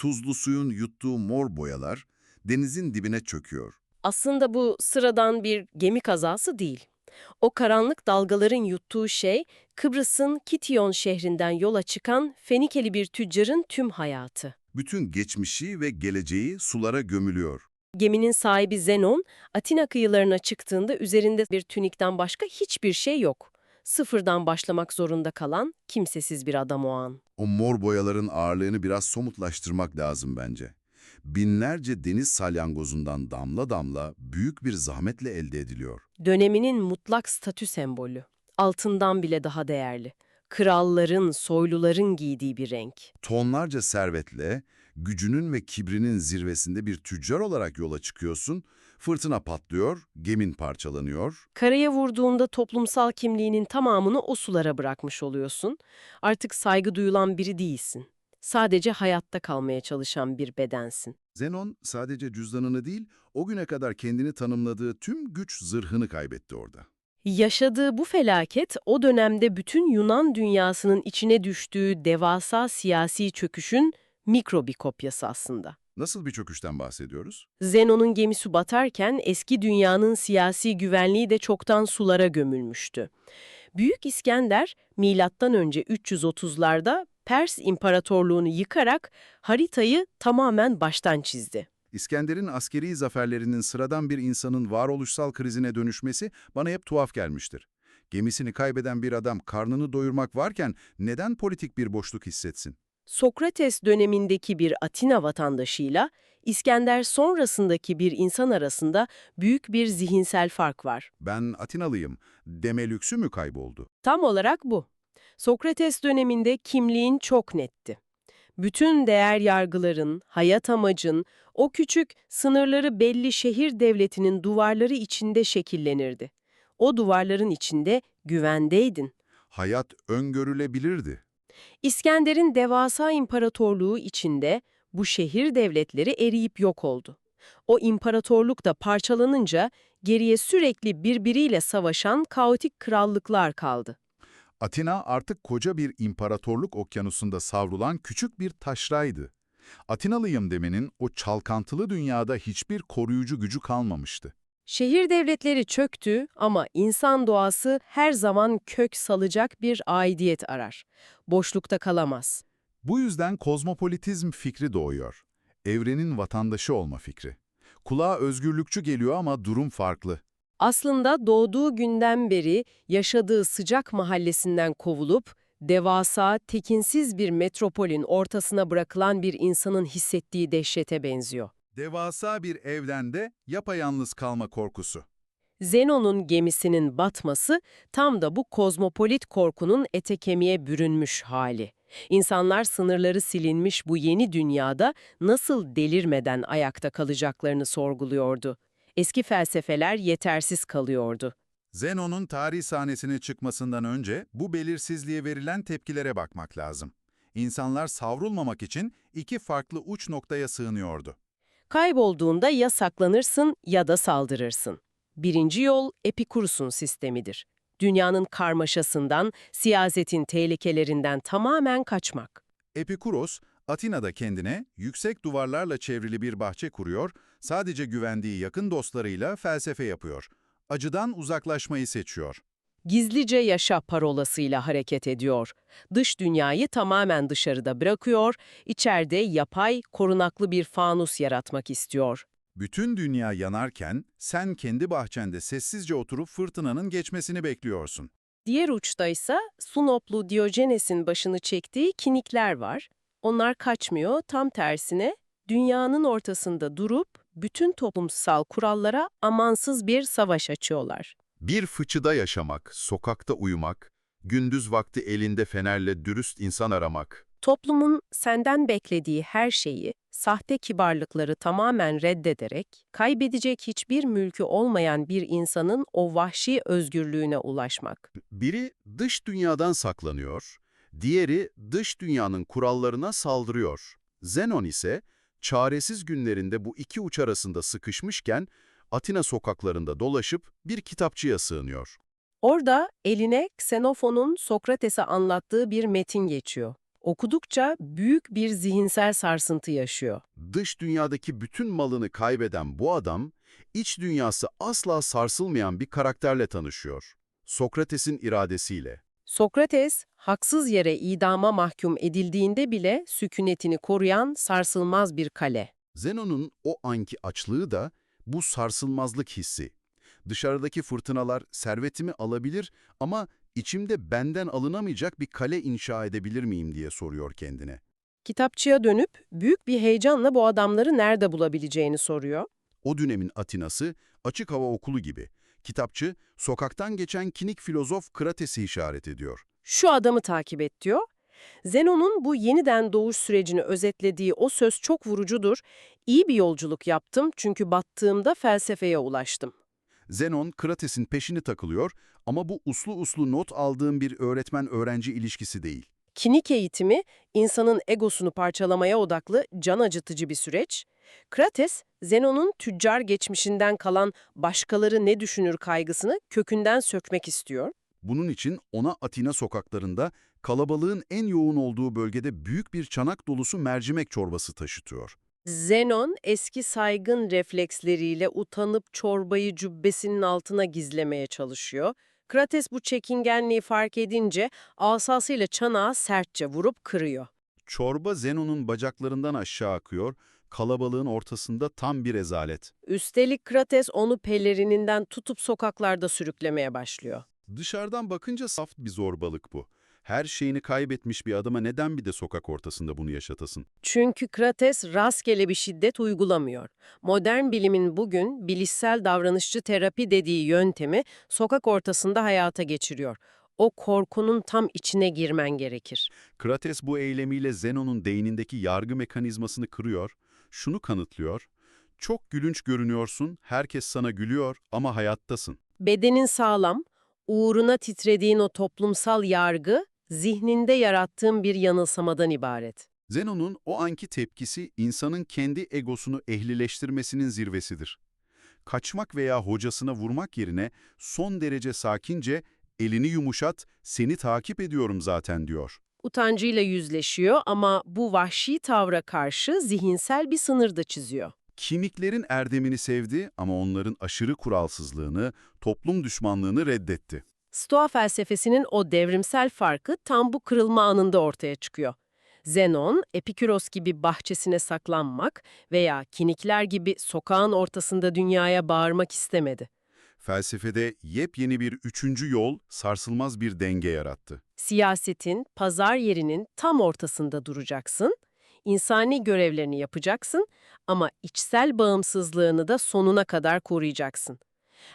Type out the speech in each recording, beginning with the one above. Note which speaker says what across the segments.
Speaker 1: tuzlu suyun yuttuğu mor boyalar denizin dibine çöküyor.
Speaker 2: Aslında bu sıradan bir gemi kazası değil. O karanlık dalgaların yuttuğu şey, Kıbrıs'ın Kition şehrinden yola çıkan Fenikeli bir tüccarın tüm hayatı.
Speaker 1: Bütün geçmişi ve geleceği sulara gömülüyor.
Speaker 2: Geminin sahibi Zenon, Atina kıyılarına çıktığında üzerinde bir tünikten başka hiçbir şey yok. Sıfırdan başlamak zorunda kalan kimsesiz bir adam o an.
Speaker 1: O mor boyaların ağırlığını biraz somutlaştırmak lazım bence. Binlerce deniz salyangozundan damla damla büyük bir zahmetle elde ediliyor.
Speaker 2: Döneminin mutlak statü sembolü. Altından bile daha değerli. Kralların, soyluların giydiği bir renk.
Speaker 1: Tonlarca servetle, gücünün ve kibrinin zirvesinde bir tüccar olarak yola çıkıyorsun, fırtına patlıyor, gemin parçalanıyor.
Speaker 2: Karaya vurduğunda toplumsal kimliğinin tamamını o sulara bırakmış oluyorsun. Artık saygı duyulan biri değilsin. Sadece hayatta kalmaya çalışan bir bedensin.
Speaker 1: Zenon sadece cüzdanını değil, o güne kadar kendini tanımladığı tüm güç zırhını kaybetti orada.
Speaker 2: Yaşadığı bu felaket o dönemde bütün Yunan dünyasının içine düştüğü devasa siyasi çöküşün mikro bir kopyası aslında.
Speaker 1: Nasıl bir çöküşten bahsediyoruz?
Speaker 2: Zenon'un gemisi batarken eski dünyanın siyasi güvenliği de çoktan sulara gömülmüştü. Büyük İskender, M.Ö. 330'larda Pers İmparatorluğunu yıkarak haritayı tamamen baştan çizdi.
Speaker 1: İskender'in askeri zaferlerinin sıradan bir insanın varoluşsal krizine dönüşmesi bana hep tuhaf gelmiştir. Gemisini kaybeden bir adam karnını doyurmak varken neden politik bir boşluk hissetsin?
Speaker 2: Sokrates dönemindeki bir Atina vatandaşıyla İskender sonrasındaki bir insan arasında büyük bir zihinsel fark var.
Speaker 1: Ben Atinalıyım deme lüksü mü kayboldu?
Speaker 2: Tam olarak bu. Sokrates döneminde kimliğin çok netti. Bütün değer yargıların, hayat amacın, o küçük, sınırları belli şehir devletinin duvarları içinde şekillenirdi. O duvarların içinde güvendeydin.
Speaker 1: Hayat öngörülebilirdi.
Speaker 2: İskender'in devasa imparatorluğu içinde bu şehir devletleri eriyip yok oldu. O imparatorluk da parçalanınca geriye sürekli birbiriyle savaşan kaotik krallıklar kaldı.
Speaker 1: Atina artık koca bir imparatorluk okyanusunda savrulan küçük bir taşraydı. Atinalıyım demenin o çalkantılı dünyada hiçbir koruyucu gücü kalmamıştı.
Speaker 2: Şehir devletleri çöktü ama insan doğası her zaman kök salacak bir aidiyet arar. Boşlukta kalamaz.
Speaker 1: Bu yüzden kozmopolitizm fikri doğuyor. Evrenin vatandaşı olma fikri. Kulağa özgürlükçü geliyor ama durum farklı.
Speaker 2: Aslında doğduğu günden beri yaşadığı sıcak mahallesinden kovulup, devasa, tekinsiz bir metropolün ortasına bırakılan bir insanın hissettiği dehşete benziyor.
Speaker 1: Devasa bir evden de yapayalnız kalma korkusu.
Speaker 2: Zenon'un gemisinin batması tam da bu kozmopolit korkunun ete kemiğe bürünmüş hali. İnsanlar sınırları silinmiş bu yeni dünyada nasıl delirmeden ayakta kalacaklarını sorguluyordu. Eski felsefeler yetersiz kalıyordu.
Speaker 1: Zenon'un tarih sahnesine çıkmasından önce bu belirsizliğe verilen tepkilere bakmak lazım. İnsanlar savrulmamak için iki farklı uç noktaya sığınıyordu.
Speaker 2: Kaybolduğunda ya saklanırsın ya da saldırırsın. Birinci yol Epikurus'un sistemidir. Dünyanın karmaşasından, siyasetin tehlikelerinden tamamen kaçmak.
Speaker 1: Epikuros, Atina'da kendine yüksek duvarlarla çevrili bir bahçe kuruyor, sadece güvendiği yakın dostlarıyla felsefe yapıyor. Acıdan uzaklaşmayı seçiyor.
Speaker 2: Gizlice yaşa parolasıyla hareket ediyor. Dış dünyayı tamamen dışarıda bırakıyor, içeride yapay, korunaklı bir fanus yaratmak istiyor.
Speaker 1: Bütün dünya yanarken sen kendi bahçende sessizce oturup fırtınanın geçmesini bekliyorsun.
Speaker 2: Diğer uçtaysa Sunoplu Diyojenes'in başını çektiği kinikler var. Onlar kaçmıyor, tam tersine dünyanın ortasında durup bütün toplumsal kurallara amansız bir savaş açıyorlar.
Speaker 1: Bir fıçıda yaşamak, sokakta uyumak, gündüz vakti elinde fenerle dürüst insan aramak.
Speaker 2: Toplumun senden beklediği her şeyi, sahte kibarlıkları tamamen reddederek, kaybedecek hiçbir mülkü olmayan bir insanın o vahşi özgürlüğüne ulaşmak.
Speaker 1: Biri dış dünyadan saklanıyor, diğeri dış dünyanın kurallarına saldırıyor. Zenon ise çaresiz günlerinde bu iki uç arasında sıkışmışken Atina sokaklarında dolaşıp bir kitapçıya sığınıyor.
Speaker 2: Orada eline Xenofon'un Sokrates'e anlattığı bir metin geçiyor. Okudukça büyük bir zihinsel sarsıntı yaşıyor.
Speaker 1: Dış dünyadaki bütün malını kaybeden bu adam, iç dünyası asla sarsılmayan bir karakterle tanışıyor. Sokrates'in iradesiyle.
Speaker 2: Sokrates, haksız yere idama mahkum edildiğinde bile sükunetini koruyan sarsılmaz bir kale.
Speaker 1: Zenon'un o anki açlığı da bu sarsılmazlık hissi. Dışarıdaki fırtınalar servetimi alabilir ama içimde benden alınamayacak bir kale inşa edebilir miyim diye soruyor kendine.
Speaker 2: Kitapçıya dönüp büyük bir heyecanla bu adamları nerede bulabileceğini soruyor.
Speaker 1: O dönemin Atinası açık hava okulu gibi. Kitapçı, sokaktan geçen kinik filozof Krates'i işaret ediyor.
Speaker 2: Şu adamı takip et diyor. Zenon'un bu yeniden doğuş sürecini özetlediği o söz çok vurucudur. İyi bir yolculuk yaptım çünkü battığımda felsefeye ulaştım.
Speaker 1: Zenon, Krates'in peşini takılıyor ama bu uslu uslu not aldığım bir öğretmen-öğrenci ilişkisi değil.
Speaker 2: Kinik eğitimi, insanın egosunu parçalamaya odaklı, can acıtıcı bir süreç. Krates, Zenon'un tüccar geçmişinden kalan başkaları ne düşünür kaygısını kökünden sökmek istiyor.
Speaker 1: Bunun için ona Atina sokaklarında kalabalığın en yoğun olduğu bölgede büyük bir çanak dolusu mercimek çorbası taşıtıyor.
Speaker 2: Zenon, eski saygın refleksleriyle utanıp çorbayı cübbesinin altına gizlemeye çalışıyor. Krates bu çekingenliği fark edince asasıyla çanağı sertçe vurup kırıyor.
Speaker 1: Çorba Zenon'un bacaklarından aşağı akıyor, kalabalığın ortasında tam bir rezalet.
Speaker 2: Üstelik Krates onu pelerininden tutup sokaklarda sürüklemeye başlıyor.
Speaker 1: Dışarıdan bakınca saf bir zorbalık bu. Her şeyini kaybetmiş bir adama neden bir de sokak ortasında bunu yaşatasın?
Speaker 2: Çünkü Krates rastgele bir şiddet uygulamıyor. Modern bilimin bugün bilişsel davranışçı terapi dediği yöntemi sokak ortasında hayata geçiriyor. O korkunun tam içine girmen gerekir.
Speaker 1: Krates bu eylemiyle Zenon'un beynindeki yargı mekanizmasını kırıyor, şunu kanıtlıyor: çok gülünç görünüyorsun, herkes sana gülüyor ama hayattasın.
Speaker 2: Bedenin sağlam, uğruna titrediğin o toplumsal yargı, zihninde yarattığın bir yanılsamadan ibaret.
Speaker 1: Zenon'un o anki tepkisi insanın kendi egosunu ehlileştirmesinin zirvesidir. Kaçmak veya hocasına vurmak yerine son derece sakince elini yumuşat, seni takip ediyorum zaten diyor.
Speaker 2: Utancıyla yüzleşiyor ama bu vahşi tavra karşı zihinsel bir sınır da çiziyor.
Speaker 1: Kimiklerin erdemini sevdi ama onların aşırı kuralsızlığını, toplum düşmanlığını reddetti.
Speaker 2: Stoa felsefesinin o devrimsel farkı tam bu kırılma anında ortaya çıkıyor. Zenon, Epikuros gibi bahçesine saklanmak veya kinikler gibi sokağın ortasında dünyaya bağırmak istemedi.
Speaker 1: Felsefede yepyeni bir üçüncü yol, sarsılmaz bir denge yarattı.
Speaker 2: Siyasetin, pazar yerinin tam ortasında duracaksın, insani görevlerini yapacaksın ama içsel bağımsızlığını da sonuna kadar koruyacaksın.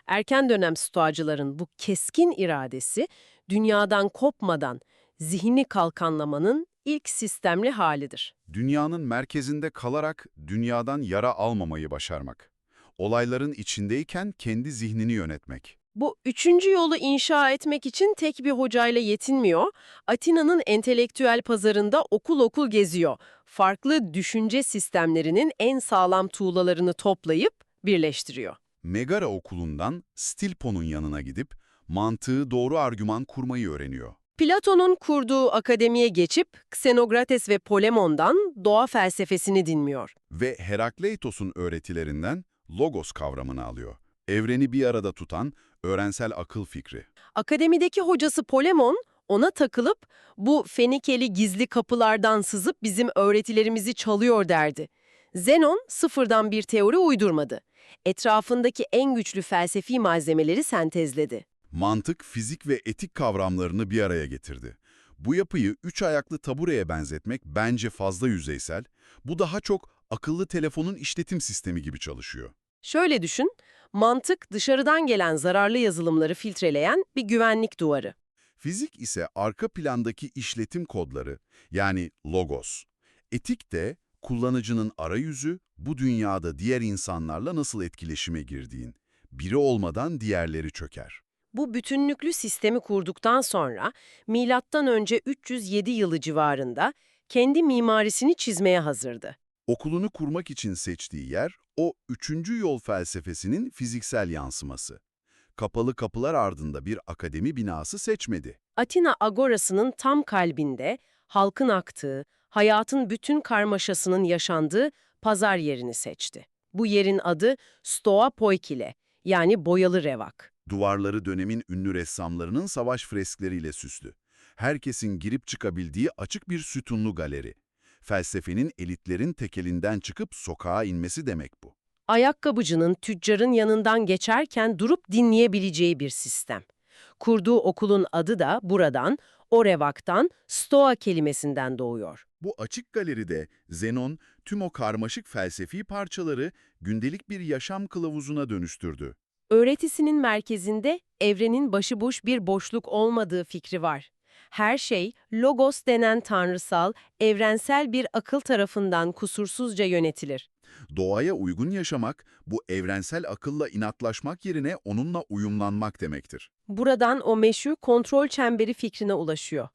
Speaker 2: Erken dönem stoacıların bu keskin iradesi, dünyadan kopmadan zihni kalkanlamanın ilk sistemli halidir.
Speaker 1: Dünyanın merkezinde kalarak dünyadan yara almamayı başarmak. Olayların içindeyken kendi zihnini yönetmek.
Speaker 2: Bu üçüncü yolu inşa etmek için tek bir hocayla yetinmiyor. Atina'nın entelektüel pazarında okul okul geziyor. Farklı düşünce sistemlerinin en sağlam tuğlalarını toplayıp birleştiriyor.
Speaker 1: Megara okulundan Stilpo'nun yanına gidip mantığı doğru argüman kurmayı öğreniyor.
Speaker 2: Platon'un kurduğu akademiye geçip Xenogrates ve Polemon'dan doğa felsefesini dinliyor.
Speaker 1: Ve Herakleitos'un öğretilerinden logos kavramını alıyor. Evreni bir arada tutan öğrensel akıl fikri.
Speaker 2: Akademideki hocası Polemon ona takılıp bu Fenikeli gizli kapılardan sızıp bizim öğretilerimizi çalıyor derdi. Zenon sıfırdan bir teori uydurmadı. Etrafındaki en güçlü felsefi malzemeleri sentezledi.
Speaker 1: Mantık, fizik ve etik kavramlarını bir araya getirdi. Bu yapıyı üç ayaklı tabureye benzetmek bence fazla yüzeysel. Bu daha çok akıllı telefonun işletim sistemi gibi çalışıyor.
Speaker 2: Şöyle düşün, mantık dışarıdan gelen zararlı yazılımları filtreleyen bir güvenlik duvarı.
Speaker 1: Fizik ise arka plandaki işletim kodları, yani logos. Etik de kullanıcının arayüzü, bu dünyada diğer insanlarla nasıl etkileşime girdiğin. Biri olmadan diğerleri çöker.
Speaker 2: Bu bütünlüklü sistemi kurduktan sonra milattan önce 307 yılı civarında kendi mimarisini çizmeye hazırdı.
Speaker 1: Okulunu kurmak için seçtiği yer, o üçüncü yol felsefesinin fiziksel yansıması. Kapalı kapılar ardında bir akademi binası seçmedi.
Speaker 2: Atina Agorası'nın tam kalbinde halkın aktığı, hayatın bütün karmaşasının yaşandığı pazar yerini seçti. Bu yerin adı Stoa Poikile, yani boyalı revak.
Speaker 1: Duvarları dönemin ünlü ressamlarının savaş freskleriyle süslü. Herkesin girip çıkabildiği açık bir sütunlu galeri. Felsefenin elitlerin tekelinden çıkıp sokağa inmesi demek bu.
Speaker 2: Ayakkabıcının, tüccarın yanından geçerken durup dinleyebileceği bir sistem. Kurduğu okulun adı da buradan, o revaktan, Stoa kelimesinden doğuyor.
Speaker 1: Bu açık galeride Zenon tüm o karmaşık felsefi parçaları gündelik bir yaşam kılavuzuna dönüştürdü.
Speaker 2: Öğretisinin merkezinde evrenin başıboş bir boşluk olmadığı fikri var. Her şey, logos denen tanrısal, evrensel bir akıl tarafından kusursuzca yönetilir.
Speaker 1: Doğaya uygun yaşamak, bu evrensel akılla inatlaşmak yerine onunla uyumlanmak demektir.
Speaker 2: Buradan o meşhur kontrol çemberi fikrine ulaşıyor.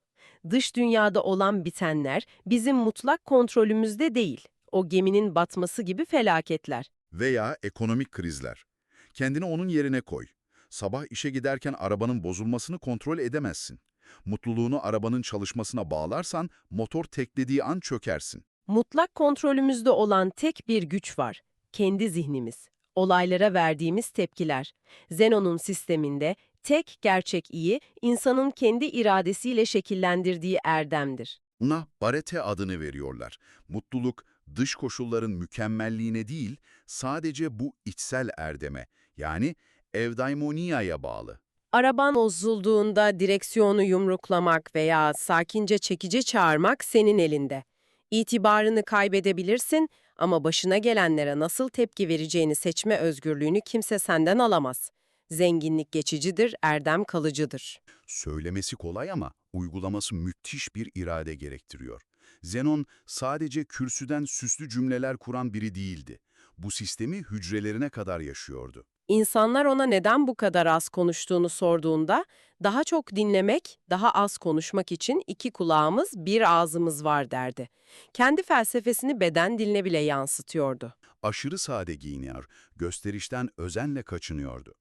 Speaker 2: Dış dünyada olan bitenler bizim mutlak kontrolümüzde değil. O geminin batması gibi felaketler.
Speaker 1: Veya ekonomik krizler. Kendini onun yerine koy. Sabah işe giderken arabanın bozulmasını kontrol edemezsin. Mutluluğunu arabanın çalışmasına bağlarsan motor teklediği an çökersin.
Speaker 2: Mutlak kontrolümüzde olan tek bir güç var. Kendi zihnimiz. Olaylara verdiğimiz tepkiler. Zenon'un sisteminde tek gerçek iyi, insanın kendi iradesiyle şekillendirdiği erdemdir.
Speaker 1: Buna Barete adını veriyorlar. Mutluluk, dış koşulların mükemmelliğine değil, sadece bu içsel erdeme, yani evdaimonia'ya bağlı.
Speaker 2: Araban bozulduğunda direksiyonu yumruklamak veya sakince çekici çağırmak senin elinde. İtibarını kaybedebilirsin ama başına gelenlere nasıl tepki vereceğini seçme özgürlüğünü kimse senden alamaz. Zenginlik geçicidir, erdem kalıcıdır.
Speaker 1: Söylemesi kolay ama uygulaması müthiş bir irade gerektiriyor. Zenon sadece kürsüden süslü cümleler kuran biri değildi. Bu sistemi hücrelerine kadar yaşıyordu.
Speaker 2: İnsanlar ona neden bu kadar az konuştuğunu sorduğunda, daha çok dinlemek, daha az konuşmak için iki kulağımız, bir ağzımız var derdi. Kendi felsefesini beden diline bile yansıtıyordu.
Speaker 1: Aşırı sade giyiniyor, gösterişten özenle kaçınıyordu.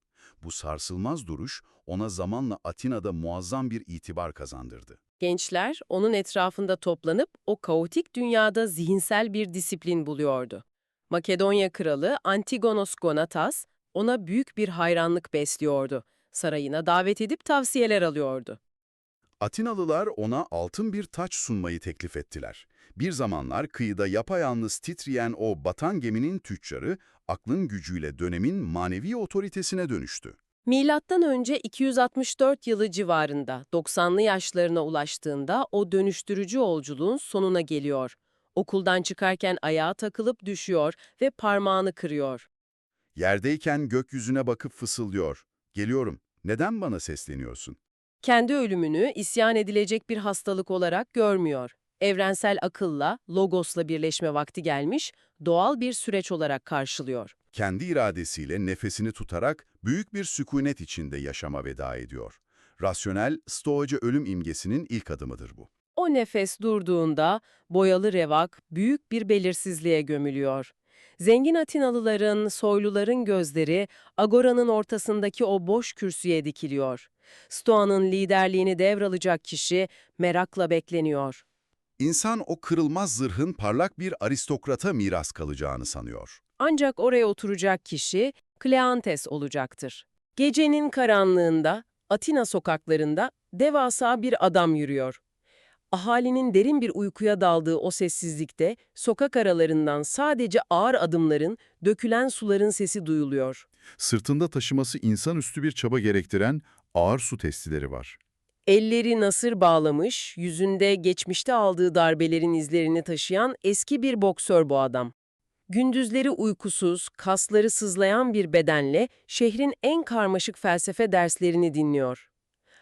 Speaker 1: Bu sarsılmaz duruş ona zamanla Atina'da muazzam bir itibar kazandırdı.
Speaker 2: Gençler onun etrafında toplanıp o kaotik dünyada zihinsel bir disiplin buluyordu. Makedonya kralı Antigonos Gonatas ona büyük bir hayranlık besliyordu. Sarayına davet edip tavsiyeler alıyordu.
Speaker 1: Atinalılar ona altın bir taç sunmayı teklif ettiler. Bir zamanlar kıyıda yapayalnız titreyen o batan geminin tüccarı, aklın gücüyle dönemin manevi otoritesine dönüştü.
Speaker 2: Milattan önce 264 yılı civarında 90'lı yaşlarına ulaştığında o dönüştürücü yolculuğun sonuna geliyor. Okuldan çıkarken ayağa takılıp düşüyor ve parmağını kırıyor.
Speaker 1: Yerdeyken gökyüzüne bakıp fısıldıyor. "Geliyorum, neden bana sesleniyorsun?"
Speaker 2: Kendi ölümünü isyan edilecek bir hastalık olarak görmüyor. Evrensel akılla, logosla birleşme vakti gelmiş, doğal bir süreç olarak karşılıyor.
Speaker 1: Kendi iradesiyle nefesini tutarak büyük bir sükunet içinde yaşama veda ediyor. Rasyonel, stoacı ölüm imgesinin ilk adımıdır bu.
Speaker 2: O nefes durduğunda boyalı revak büyük bir belirsizliğe gömülüyor. Zengin Atinalıların, soyluların gözleri agoranın ortasındaki o boş kürsüye dikiliyor. Stoa'nın liderliğini devralacak kişi merakla bekleniyor.
Speaker 1: İnsan o kırılmaz zırhın parlak bir aristokrata miras kalacağını sanıyor.
Speaker 2: Ancak oraya oturacak kişi Kleantes olacaktır. Gecenin karanlığında, Atina sokaklarında devasa bir adam yürüyor. Ahalinin derin bir uykuya daldığı o sessizlikte, sokak aralarından sadece ağır adımların, dökülen suların sesi duyuluyor.
Speaker 1: Sırtında taşıması insanüstü bir çaba gerektiren ağır su testileri var.
Speaker 2: Elleri nasır bağlamış, yüzünde geçmişte aldığı darbelerin izlerini taşıyan eski bir boksör bu adam. Gündüzleri uykusuz, kasları sızlayan bir bedenle şehrin en karmaşık felsefe derslerini dinliyor.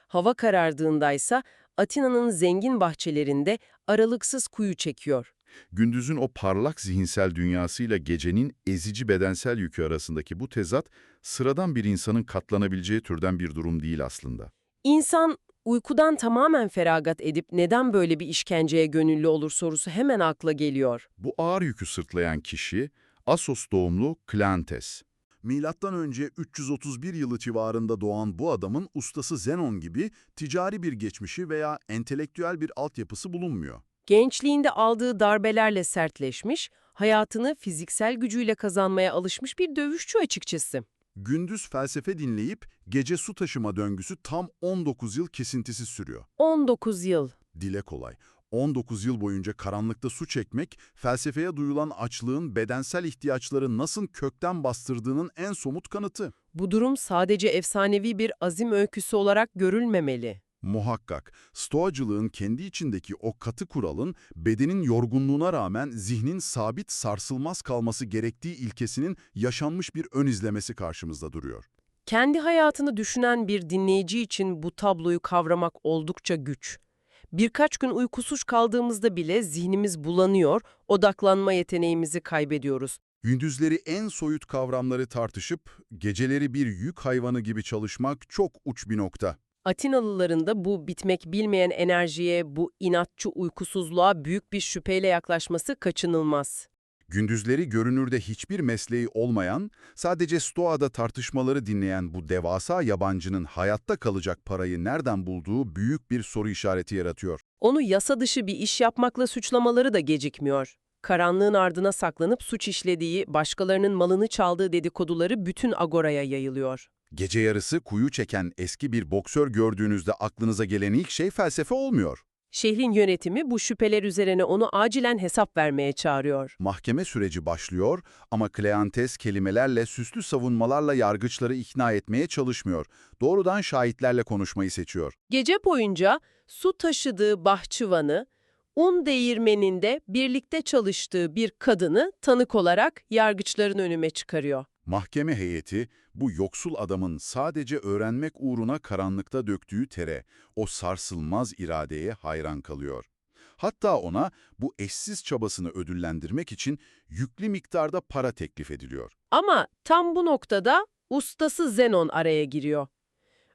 Speaker 2: Hava karardığındaysa Atina'nın zengin bahçelerinde aralıksız kuyu çekiyor.
Speaker 1: Gündüzün o parlak zihinsel dünyasıyla gecenin ezici bedensel yükü arasındaki bu tezat, sıradan bir insanın katlanabileceği türden bir durum değil aslında.
Speaker 2: İnsan uykudan tamamen feragat edip neden böyle bir işkenceye gönüllü olur sorusu hemen akla geliyor.
Speaker 1: Bu ağır yükü sırtlayan kişi, Assos doğumlu Kleantes.
Speaker 3: Milattan önce 331 yılı civarında doğan bu adamın ustası Zenon gibi ticari bir geçmişi veya entelektüel bir altyapısı bulunmuyor.
Speaker 2: Gençliğinde aldığı darbelerle sertleşmiş, hayatını fiziksel gücüyle kazanmaya alışmış bir dövüşçü açıkçası.
Speaker 3: Gündüz felsefe dinleyip gece su taşıma döngüsü tam 19 yıl kesintisiz sürüyor.
Speaker 2: 19 yıl.
Speaker 3: Dile kolay. 19 yıl boyunca karanlıkta su çekmek, felsefeye duyulan açlığın bedensel ihtiyaçları nasıl kökten bastırdığının en somut kanıtı.
Speaker 2: Bu durum sadece efsanevi bir azim öyküsü olarak görülmemeli.
Speaker 3: Muhakkak, Stoacılığın kendi içindeki o katı kuralın, bedenin yorgunluğuna rağmen zihnin sabit sarsılmaz kalması gerektiği ilkesinin yaşanmış bir ön izlemesi karşımızda duruyor.
Speaker 2: Kendi hayatını düşünen bir dinleyici için bu tabloyu kavramak oldukça güç. Birkaç gün uykusuz kaldığımızda bile zihnimiz bulanıyor, odaklanma yeteneğimizi kaybediyoruz.
Speaker 3: Gündüzleri en soyut kavramları tartışıp, geceleri bir yük hayvanı gibi çalışmak çok uç bir nokta.
Speaker 2: Atinalıların da bu bitmek bilmeyen enerjiye, bu inatçı uykusuzluğa büyük bir şüpheyle yaklaşması kaçınılmaz.
Speaker 3: Gündüzleri görünürde hiçbir mesleği olmayan, sadece Stoa'da tartışmaları dinleyen bu devasa yabancının hayatta kalacak parayı nereden bulduğu büyük bir soru işareti yaratıyor.
Speaker 2: Onu yasa dışı bir iş yapmakla suçlamaları da gecikmiyor. Karanlığın ardına saklanıp suç işlediği, başkalarının malını çaldığı dedikoduları bütün agoraya yayılıyor.
Speaker 3: Gece yarısı kuyu çeken eski bir boksör gördüğünüzde aklınıza gelen ilk şey felsefe olmuyor.
Speaker 2: Şehrin yönetimi bu şüpheler üzerine onu acilen hesap vermeye çağırıyor.
Speaker 3: Mahkeme süreci başlıyor ama Kleantes kelimelerle, süslü savunmalarla yargıçları ikna etmeye çalışmıyor. Doğrudan şahitlerle konuşmayı seçiyor.
Speaker 2: Gece boyunca su taşıdığı bahçıvanı, un değirmeninde birlikte çalıştığı bir kadını tanık olarak yargıçların önüne çıkarıyor.
Speaker 3: Mahkeme heyeti, bu yoksul adamın sadece öğrenmek uğruna karanlıkta döktüğü tere, o sarsılmaz iradeye hayran kalıyor. Hatta ona bu eşsiz çabasını ödüllendirmek için yüklü miktarda para teklif ediliyor.
Speaker 2: Ama tam bu noktada ustası Zenon araya giriyor.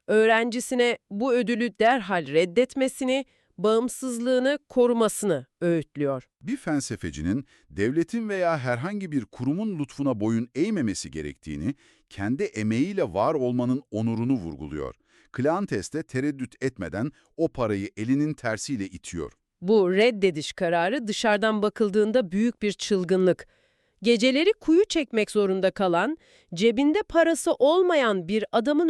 Speaker 2: Öğrencisine bu ödülü derhal reddetmesini, bağımsızlığını korumasını öğütlüyor.
Speaker 3: Bir felsefecinin devletin veya herhangi bir kurumun lütfuna boyun eğmemesi gerektiğini, kendi emeğiyle var olmanın onurunu vurguluyor. Kleantes de tereddüt etmeden o parayı elinin tersiyle itiyor.
Speaker 2: Bu reddediş kararı dışarıdan bakıldığında büyük bir çılgınlık. Geceleri kuyu çekmek zorunda kalan, cebinde parası olmayan bir adamın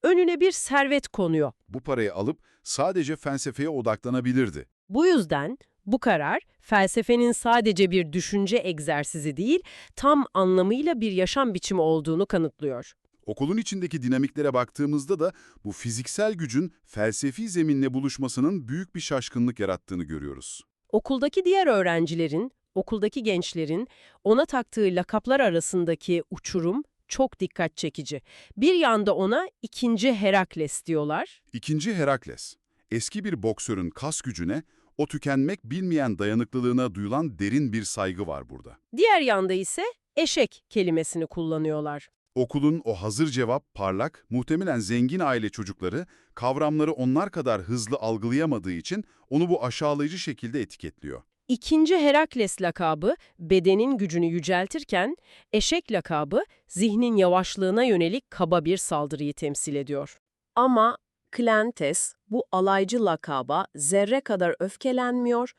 Speaker 2: önüne bir servet konuyor.
Speaker 3: Bu parayı alıp sadece felsefeye odaklanabilirdi.
Speaker 2: Bu yüzden bu karar felsefenin sadece bir düşünce egzersizi değil, tam anlamıyla bir yaşam biçimi olduğunu kanıtlıyor.
Speaker 3: Okulun içindeki dinamiklere baktığımızda da bu fiziksel gücün felsefi zeminle buluşmasının büyük bir şaşkınlık yarattığını görüyoruz.
Speaker 2: Okuldaki diğer öğrencilerin, okuldaki gençlerin ona taktığı lakaplar arasındaki uçurum çok dikkat çekici. Bir yanda ona ikinci Herakles diyorlar.
Speaker 3: İkinci Herakles, eski bir boksörün kas gücüne, o tükenmek bilmeyen dayanıklılığına duyulan derin bir saygı var burada.
Speaker 2: Diğer yanda ise eşek kelimesini kullanıyorlar.
Speaker 3: Okulun o hazır cevap parlak, muhtemelen zengin aile çocukları kavramları onlar kadar hızlı algılayamadığı için onu bu aşağılayıcı şekilde etiketliyor.
Speaker 2: İkinci Herakles lakabı bedenin gücünü yüceltirken, eşek lakabı zihnin yavaşlığına yönelik kaba bir saldırıyı temsil ediyor. Ama Kleantes bu alaycı lakaba zerre kadar öfkelenmiyor,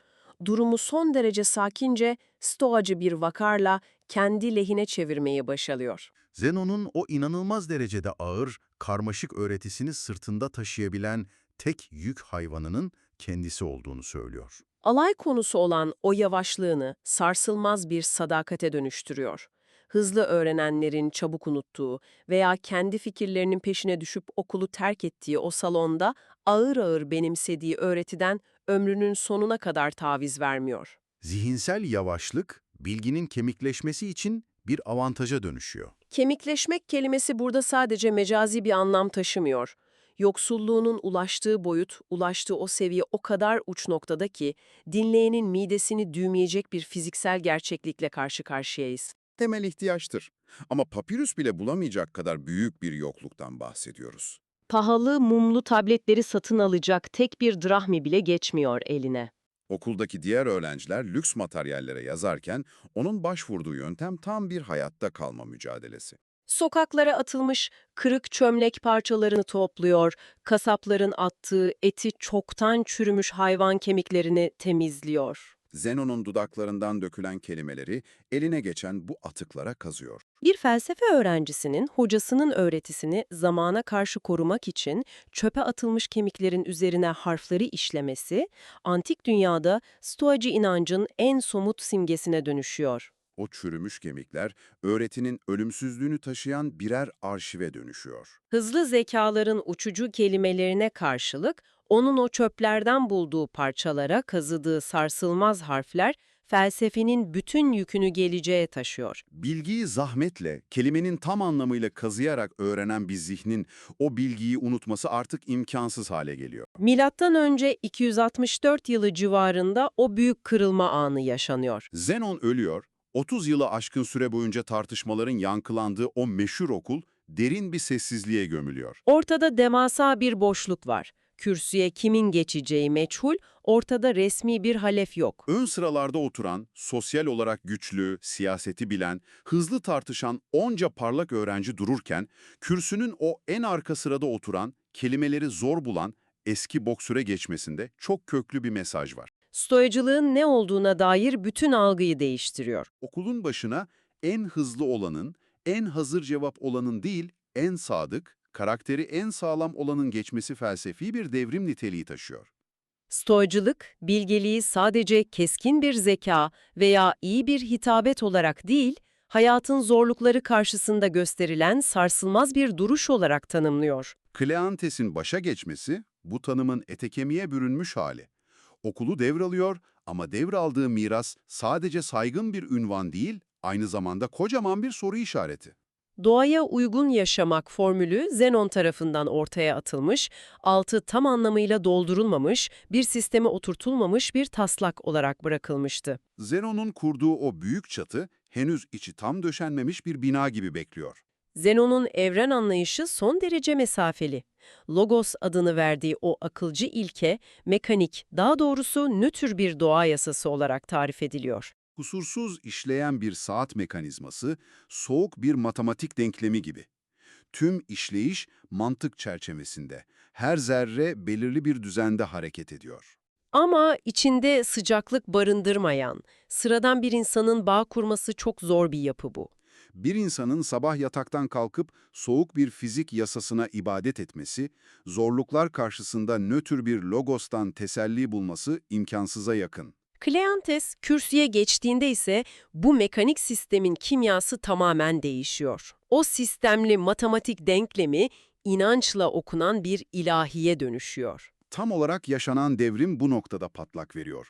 Speaker 2: durumu son derece sakince, stoacı bir vakarla kendi lehine çevirmeyi başarıyor.
Speaker 1: Zenon'un o inanılmaz derecede ağır, karmaşık öğretisini sırtında taşıyabilen tek yük hayvanının kendisi olduğunu söylüyor.
Speaker 2: Alay konusu olan o yavaşlığını sarsılmaz bir sadakate dönüştürüyor. Hızlı öğrenenlerin çabuk unuttuğu veya kendi fikirlerinin peşine düşüp okulu terk ettiği o salonda ağır ağır benimsediği öğretiden ömrünün sonuna kadar taviz vermiyor.
Speaker 1: Zihinsel yavaşlık, bilginin kemikleşmesi için bir avantaja dönüşüyor.
Speaker 2: Kemikleşmek kelimesi burada sadece mecazi bir anlam taşımıyor. Yoksulluğunun ulaştığı boyut, ulaştığı o seviye o kadar uç noktada ki dinleyenin midesini düğmeyecek bir fiziksel gerçeklikle karşı karşıyayız.
Speaker 4: Temel ihtiyaçtır. Ama papirüs bile bulamayacak kadar büyük bir yokluktan bahsediyoruz.
Speaker 2: Pahalı mumlu tabletleri satın alacak tek bir drahmi bile geçmiyor eline.
Speaker 4: Okuldaki diğer öğrenciler lüks materyallere yazarken onun başvurduğu yöntem tam bir hayatta kalma mücadelesi.
Speaker 2: Sokaklara atılmış kırık çömlek parçalarını topluyor, kasapların attığı eti çoktan çürümüş hayvan kemiklerini temizliyor.
Speaker 4: Zenon'un dudaklarından dökülen kelimeleri eline geçen bu atıklara kazıyor.
Speaker 2: Bir felsefe öğrencisinin hocasının öğretisini zamana karşı korumak için çöpe atılmış kemiklerin üzerine harfleri işlemesi, antik dünyada Stoacı inancın en somut simgesine dönüşüyor.
Speaker 4: O çürümüş kemikler öğretinin ölümsüzlüğünü taşıyan birer arşive dönüşüyor.
Speaker 2: Hızlı zekaların uçucu kelimelerine karşılık, onun o çöplerden bulduğu parçalara kazıdığı sarsılmaz harfler, felsefenin bütün yükünü geleceğe taşıyor.
Speaker 4: Bilgiyi zahmetle, kelimenin tam anlamıyla kazıyarak öğrenen bir zihnin o bilgiyi unutması artık imkansız hale geliyor.
Speaker 2: Milattan önce 264 yılı civarında o büyük kırılma anı yaşanıyor.
Speaker 4: Zenon ölüyor, 30 yılı aşkın süre boyunca tartışmaların yankılandığı o meşhur okul derin bir sessizliğe gömülüyor.
Speaker 2: Ortada devasa bir boşluk var. Kürsüye kimin geçeceği meçhul, ortada resmi bir halef yok.
Speaker 4: Ön sıralarda oturan, sosyal olarak güçlü, siyaseti bilen, hızlı tartışan onca parlak öğrenci dururken, kürsünün o en arka sırada oturan, kelimeleri zor bulan eski boksöre geçmesinde çok köklü bir mesaj var.
Speaker 2: Stoacılığın ne olduğuna dair bütün algıyı değiştiriyor.
Speaker 4: Okulun başına en hızlı olanın, en hazır cevap olanın değil, en sadık, karakteri en sağlam olanın geçmesi felsefi bir devrim niteliği taşıyor.
Speaker 2: Stoacılık, bilgeliği sadece keskin bir zeka veya iyi bir hitabet olarak değil, hayatın zorlukları karşısında gösterilen sarsılmaz bir duruş olarak tanımlıyor.
Speaker 4: Kleantes'in başa geçmesi, bu tanımın ete kemiğe bürünmüş hali. Okulu devralıyor ama devraldığı miras sadece saygın bir ünvan değil, aynı zamanda kocaman bir soru işareti.
Speaker 2: Doğaya uygun yaşamak formülü Zenon tarafından ortaya atılmış, altı tam anlamıyla doldurulmamış, bir sisteme oturtulmamış bir taslak olarak bırakılmıştı.
Speaker 4: Zenon'un kurduğu o büyük çatı, henüz içi tam döşenmemiş bir bina gibi bekliyor.
Speaker 2: Zenon'un evren anlayışı son derece mesafeli. Logos adını verdiği o akılcı ilke, mekanik, daha doğrusu nötr bir doğa yasası olarak tarif ediliyor.
Speaker 4: Kusursuz işleyen bir saat mekanizması, soğuk bir matematik denklemi gibi. Tüm işleyiş mantık çerçevesinde, her zerre belirli bir düzende hareket ediyor.
Speaker 2: Ama içinde sıcaklık barındırmayan, sıradan bir insanın bağ kurması çok zor bir yapı bu.
Speaker 4: Bir insanın sabah yataktan kalkıp soğuk bir fizik yasasına ibadet etmesi, zorluklar karşısında nötr bir logostan teselli bulması imkansıza yakın.
Speaker 2: Kleantes kürsüye geçtiğinde ise bu mekanik sistemin kimyası tamamen değişiyor. O sistemli matematik denklemi inançla okunan bir ilahiye dönüşüyor.
Speaker 4: Tam olarak yaşanan devrim bu noktada patlak veriyor.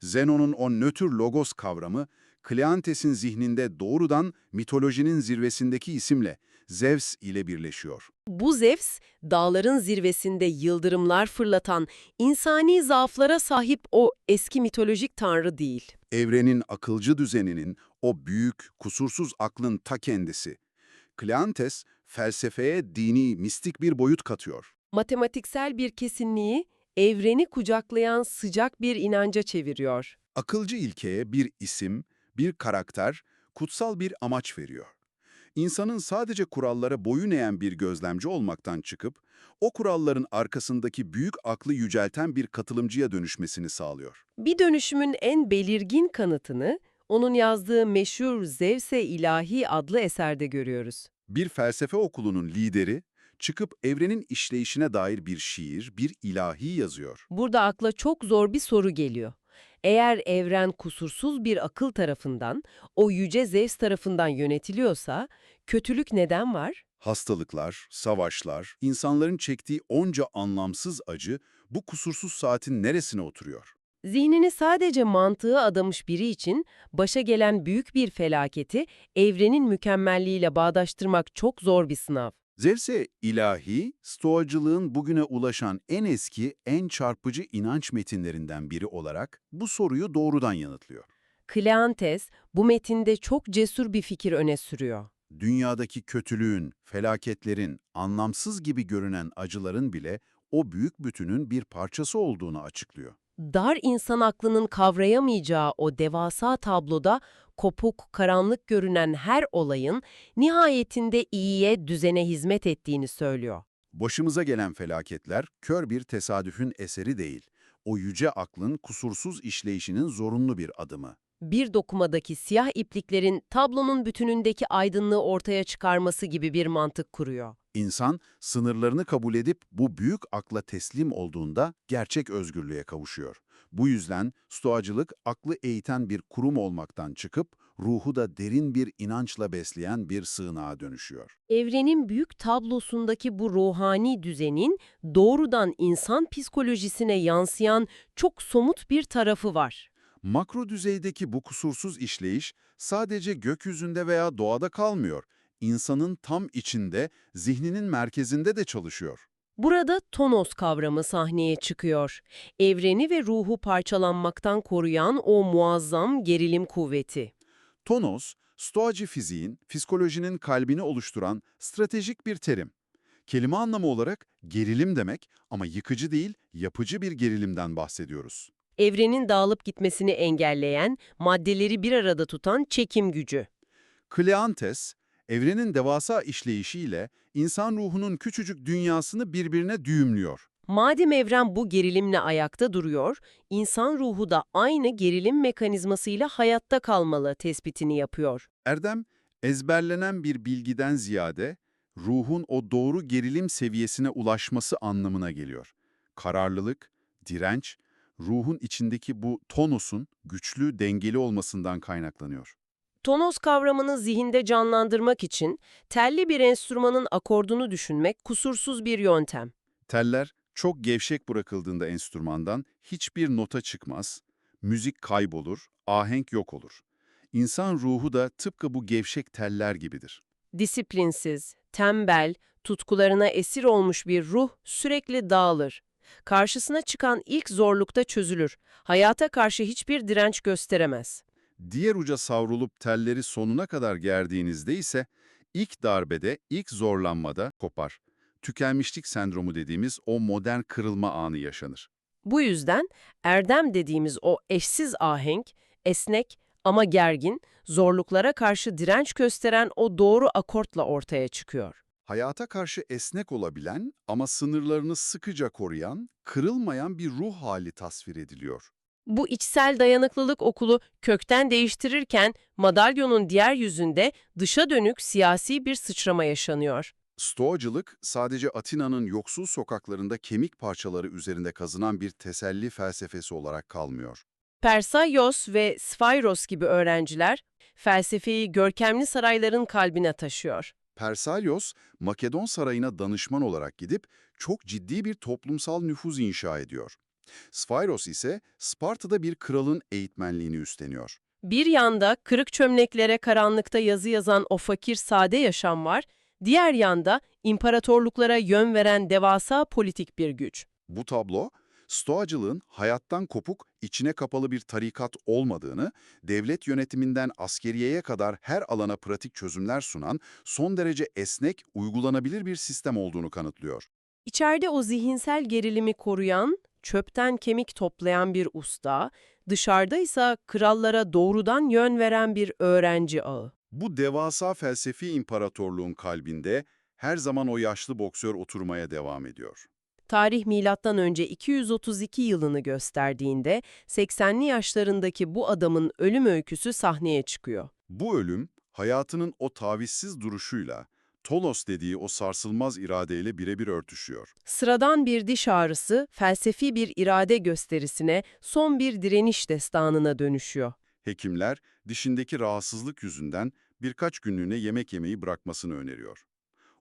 Speaker 4: Zenon'un o nötr logos kavramı, Kleantes'in zihninde doğrudan mitolojinin zirvesindeki isimle Zeus ile birleşiyor.
Speaker 2: Bu Zeus, dağların zirvesinde yıldırımlar fırlatan, insani zaaflara sahip o eski mitolojik tanrı değil.
Speaker 4: Evrenin akılcı düzeninin, o büyük, kusursuz aklın ta kendisi. Kleantes, felsefeye dini, mistik bir boyut katıyor.
Speaker 2: Matematiksel bir kesinliği, evreni kucaklayan sıcak bir inanca çeviriyor.
Speaker 4: Akılcı ilkeye bir isim, bir karakter, kutsal bir amaç veriyor. İnsanın sadece kurallara boyun eğen bir gözlemci olmaktan çıkıp, o kuralların arkasındaki büyük aklı yücelten bir katılımcıya dönüşmesini sağlıyor.
Speaker 2: Bir dönüşümün en belirgin kanıtını, onun yazdığı meşhur Zevse İlahi adlı eserde görüyoruz.
Speaker 4: Bir felsefe okulunun lideri, çıkıp evrenin işleyişine dair bir şiir, bir ilahi yazıyor.
Speaker 2: Burada akla çok zor bir soru geliyor. Eğer evren kusursuz bir akıl tarafından, o yüce Zevs tarafından yönetiliyorsa, kötülük neden var?
Speaker 4: Hastalıklar, savaşlar, insanların çektiği onca anlamsız acı bu kusursuz saatin neresine oturuyor?
Speaker 2: Zihnini sadece mantığı adamış biri için başa gelen büyük bir felaketi evrenin mükemmelliğiyle bağdaştırmak çok zor bir sınav.
Speaker 4: Zevs'e ilahi, Stoacılığın bugüne ulaşan en eski, en çarpıcı inanç metinlerinden biri olarak bu soruyu doğrudan yanıtlıyor.
Speaker 2: Kleantes bu metinde çok cesur bir fikir öne sürüyor.
Speaker 4: Dünyadaki kötülüğün, felaketlerin, anlamsız gibi görünen acıların bile o büyük bütünün bir parçası olduğunu açıklıyor.
Speaker 2: Dar insan aklının kavrayamayacağı o devasa tabloda kopuk, karanlık görünen her olayın nihayetinde iyiye, düzene hizmet ettiğini söylüyor.
Speaker 4: Başımıza gelen felaketler kör bir tesadüfün eseri değil. O yüce aklın kusursuz işleyişinin zorunlu bir adımı.
Speaker 2: Bir dokumadaki siyah ipliklerin tablonun bütünündeki aydınlığı ortaya çıkarması gibi bir mantık kuruyor.
Speaker 4: İnsan sınırlarını kabul edip bu büyük akla teslim olduğunda gerçek özgürlüğe kavuşuyor. Bu yüzden stoacılık aklı eğiten bir kurum olmaktan çıkıp ruhu da derin bir inançla besleyen bir sığınağa dönüşüyor.
Speaker 2: Evrenin büyük tablosundaki bu ruhani düzenin doğrudan insan psikolojisine yansıyan çok somut bir tarafı var.
Speaker 4: Makro düzeydeki bu kusursuz işleyiş sadece gökyüzünde veya doğada kalmıyor. İnsanın tam içinde, zihninin merkezinde de çalışıyor.
Speaker 2: Burada tonos kavramı sahneye çıkıyor. Evreni ve ruhu parçalanmaktan koruyan o muazzam gerilim kuvveti.
Speaker 4: Tonos, stoacı fiziğin, psikolojinin kalbini oluşturan stratejik bir terim. Kelime anlamı olarak gerilim demek ama yıkıcı değil, yapıcı bir gerilimden bahsediyoruz.
Speaker 2: Evrenin dağılıp gitmesini engelleyen, maddeleri bir arada tutan çekim gücü.
Speaker 4: Kleantes, evrenin devasa işleyişiyle insan ruhunun küçücük dünyasını birbirine düğümlüyor.
Speaker 2: Madem evren bu gerilimle ayakta duruyor, insan ruhu da aynı gerilim mekanizmasıyla hayatta kalmalı tespitini yapıyor.
Speaker 4: Erdem, ezberlenen bir bilgiden ziyade ruhun o doğru gerilim seviyesine ulaşması anlamına geliyor. Kararlılık, direnç, ruhun içindeki bu tonusun güçlü, dengeli olmasından kaynaklanıyor.
Speaker 2: Tonos kavramını zihinde canlandırmak için telli bir enstrümanın akordunu düşünmek kusursuz bir yöntem.
Speaker 4: Teller çok gevşek bırakıldığında enstrümandan hiçbir nota çıkmaz, müzik kaybolur, ahenk yok olur. İnsan ruhu da tıpkı bu gevşek teller gibidir.
Speaker 2: Disiplinsiz, tembel, tutkularına esir olmuş bir ruh sürekli dağılır. Karşısına çıkan ilk zorlukta çözülür. Hayata karşı hiçbir direnç gösteremez.
Speaker 4: Diğer uca savrulup telleri sonuna kadar gerdiğinizde ise ilk darbede, ilk zorlanmada kopar. Tükenmişlik sendromu dediğimiz o modern kırılma anı yaşanır.
Speaker 2: Bu yüzden erdem dediğimiz o eşsiz ahenk, esnek ama gergin, zorluklara karşı direnç gösteren o doğru akortla ortaya çıkıyor.
Speaker 4: Hayata karşı esnek olabilen ama sınırlarını sıkıca koruyan, kırılmayan bir ruh hali tasvir ediliyor.
Speaker 2: Bu içsel dayanıklılık okulu kökten değiştirirken madalyonun diğer yüzünde dışa dönük siyasi bir sıçrama yaşanıyor.
Speaker 4: Stoacılık sadece Atina'nın yoksul sokaklarında kemik parçaları üzerinde kazınan bir teselli felsefesi olarak kalmıyor.
Speaker 2: Persaios ve Spyros gibi öğrenciler felsefeyi görkemli sarayların kalbine taşıyor.
Speaker 4: Persaios, Makedon sarayına danışman olarak gidip çok ciddi bir toplumsal nüfuz inşa ediyor. Spyros ise Sparta'da bir kralın eğitmenliğini üstleniyor.
Speaker 2: Bir yanda kırık çömleklere karanlıkta yazı yazan o fakir sade yaşam var, diğer yanda imparatorluklara yön veren devasa politik bir güç.
Speaker 4: Bu tablo, Stoacılığın hayattan kopuk, içine kapalı bir tarikat olmadığını, devlet yönetiminden askeriyeye kadar her alana pratik çözümler sunan, son derece esnek, uygulanabilir bir sistem olduğunu kanıtlıyor.
Speaker 2: İçeride o zihinsel gerilimi koruyan, çöpten kemik toplayan bir usta, dışarıda ise krallara doğrudan yön veren bir öğrenci ağı.
Speaker 4: Bu devasa felsefi imparatorluğun kalbinde her zaman o yaşlı boksör oturmaya devam ediyor.
Speaker 2: Tarih milattan önce 232 yılını gösterdiğinde 80'li yaşlarındaki bu adamın ölüm öyküsü sahneye çıkıyor.
Speaker 4: Bu ölüm, hayatının o tavizsiz duruşuyla, Tolos dediği o sarsılmaz iradeyle birebir örtüşüyor.
Speaker 2: Sıradan bir diş ağrısı, felsefi bir irade gösterisine, son bir direniş destanına dönüşüyor.
Speaker 4: Hekimler, dişindeki rahatsızlık yüzünden birkaç günlüğüne yemek yemeyi bırakmasını öneriyor.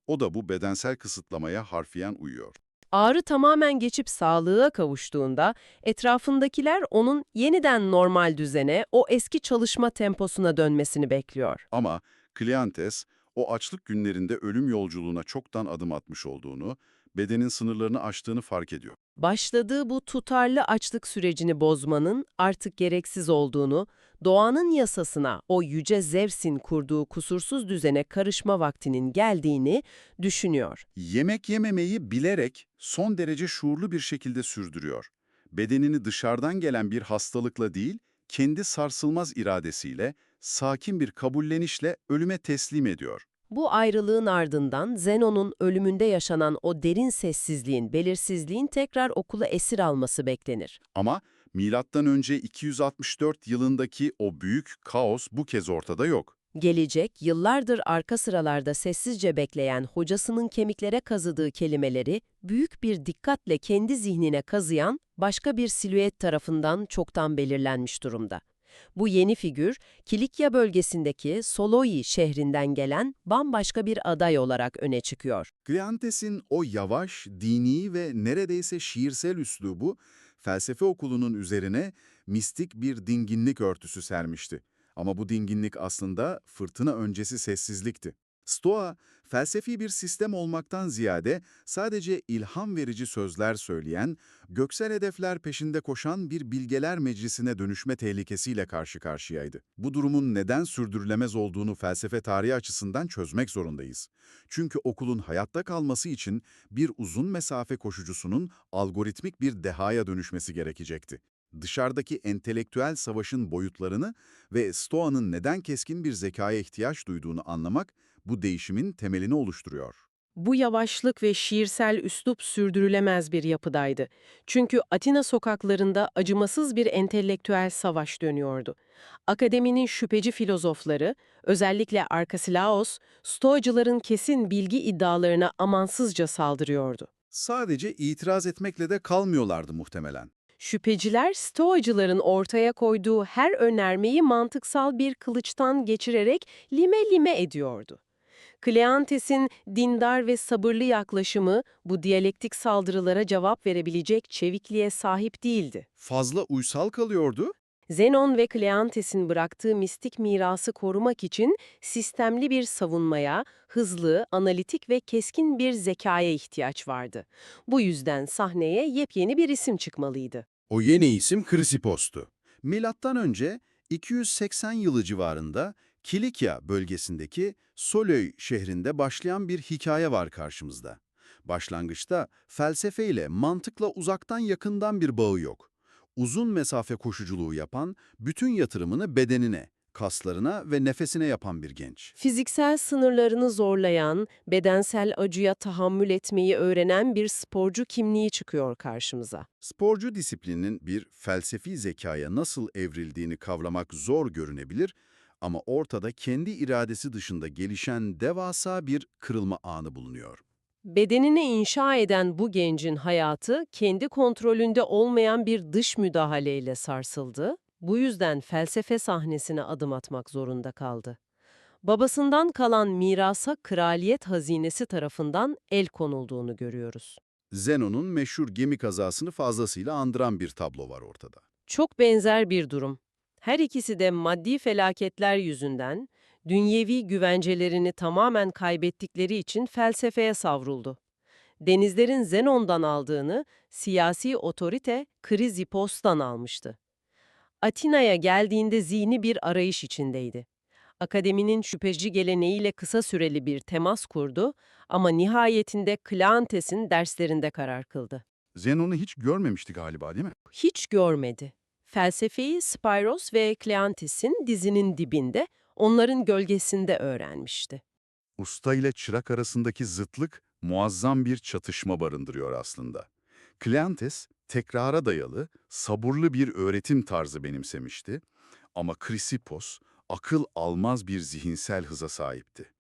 Speaker 4: O da bu bedensel kısıtlamaya harfiyen uyuyor.
Speaker 2: Ağrı tamamen geçip sağlığa kavuştuğunda etrafındakiler onun yeniden normal düzene, o eski çalışma temposuna dönmesini bekliyor.
Speaker 4: Ama Kleantes, o açlık günlerinde ölüm yolculuğuna çoktan adım atmış olduğunu, bedenin sınırlarını aştığını fark ediyor.
Speaker 2: Başladığı bu tutarlı açlık sürecini bozmanın artık gereksiz olduğunu, doğanın yasasına, o yüce Zevs'in kurduğu kusursuz düzene karışma vaktinin geldiğini düşünüyor.
Speaker 4: Yemek yememeyi bilerek son derece şuurlu bir şekilde sürdürüyor. Bedenini dışarıdan gelen bir hastalıkla değil, kendi sarsılmaz iradesiyle, sakin bir kabullenişle ölüme teslim ediyor.
Speaker 2: Bu ayrılığın ardından Zenon'un ölümünde yaşanan o derin sessizliğin, belirsizliğin tekrar okulu esir alması beklenir.
Speaker 4: Ama M.Ö. 264 yılındaki o büyük kaos bu kez ortada yok.
Speaker 2: Gelecek, yıllardır arka sıralarda sessizce bekleyen hocasının kemiklere kazıdığı kelimeleri büyük bir dikkatle kendi zihnine kazıyan başka bir silüet tarafından çoktan belirlenmiş durumda. Bu yeni figür, Kilikya bölgesindeki Soloi şehrinden gelen bambaşka bir aday olarak öne çıkıyor.
Speaker 4: Kleantes'in o yavaş, dini ve neredeyse şiirsel üslubu, felsefe okulunun üzerine mistik bir dinginlik örtüsü sermişti. Ama bu dinginlik aslında fırtına öncesi sessizlikti. Stoa, felsefi bir sistem olmaktan ziyade sadece ilham verici sözler söyleyen, göksel hedefler peşinde koşan bir bilgeler meclisine dönüşme tehlikesiyle karşı karşıyaydı. Bu durumun neden sürdürülemez olduğunu felsefe tarihi açısından çözmek zorundayız. Çünkü okulun hayatta kalması için bir uzun mesafe koşucusunun algoritmik bir dehaya dönüşmesi gerekecekti. Dışarıdaki entelektüel savaşın boyutlarını ve Stoa'nın neden keskin bir zekaya ihtiyaç duyduğunu anlamak bu değişimin temelini oluşturuyor.
Speaker 2: Bu yavaşlık ve şiirsel üslup sürdürülemez bir yapıdaydı. Çünkü Atina sokaklarında acımasız bir entelektüel savaş dönüyordu. Akademinin şüpheci filozofları, özellikle Arkasilaos, Stoacıların kesin bilgi iddialarına amansızca saldırıyordu.
Speaker 4: Sadece itiraz etmekle de kalmıyorlardı muhtemelen.
Speaker 2: Şüpheciler, Stoacıların ortaya koyduğu her önermeyi mantıksal bir kılıçtan geçirerek lime lime ediyordu. Kleantes'in dindar ve sabırlı yaklaşımı bu diyalektik saldırılara cevap verebilecek çevikliğe sahip değildi.
Speaker 4: Fazla uysal kalıyordu.
Speaker 2: Zenon ve Kleantes'in bıraktığı mistik mirası korumak için sistemli bir savunmaya, hızlı, analitik ve keskin bir zekaya ihtiyaç vardı. Bu yüzden sahneye yepyeni bir isim çıkmalıydı.
Speaker 1: O yeni isim Krisipos'tu. Milattan önce 280 yılı civarında Kilikya bölgesindeki Soloi şehrinde başlayan bir hikaye var karşımızda. Başlangıçta felsefeyle, mantıkla uzaktan yakından bir bağı yok. Uzun mesafe koşuculuğu yapan, bütün yatırımını bedenine, kaslarına ve nefesine yapan bir genç.
Speaker 2: Fiziksel sınırlarını zorlayan, bedensel acıya tahammül etmeyi öğrenen bir sporcu kimliği çıkıyor karşımıza.
Speaker 1: Sporcu disiplininin bir felsefi zekaya nasıl evrildiğini kavramak zor görünebilir ama ortada kendi iradesi dışında gelişen devasa bir kırılma anı bulunuyor.
Speaker 2: Bedenini inşa eden bu gencin hayatı kendi kontrolünde olmayan bir dış müdahaleyle sarsıldı. Bu yüzden felsefe sahnesine adım atmak zorunda kaldı. Babasından kalan mirasa kraliyet hazinesi tarafından el konulduğunu görüyoruz.
Speaker 1: Zenon'un meşhur gemi kazasını fazlasıyla andıran bir tablo var ortada.
Speaker 2: Çok benzer bir durum. Her ikisi de maddi felaketler yüzünden, dünyevi güvencelerini tamamen kaybettikleri için felsefeye savruldu. Denizlerin Zenon'dan aldığını siyasi otorite Krizipos'tan almıştı. Atina'ya geldiğinde zihni bir arayış içindeydi. Akademinin şüpheci geleneğiyle kısa süreli bir temas kurdu ama nihayetinde Kleantes'in derslerinde karar kıldı.
Speaker 3: Zenon'u hiç görmemişti galiba, değil mi?
Speaker 2: Hiç görmedi. Felsefeyi Spyros ve Kleantes'in dizinin dibinde, onların gölgesinde öğrenmişti.
Speaker 3: Usta ile çırak arasındaki zıtlık muazzam bir çatışma barındırıyor aslında. Kleantes, tekrara dayalı, sabırlı bir öğretim tarzı benimsemişti ama Chrysippos, akıl almaz bir zihinsel hıza sahipti.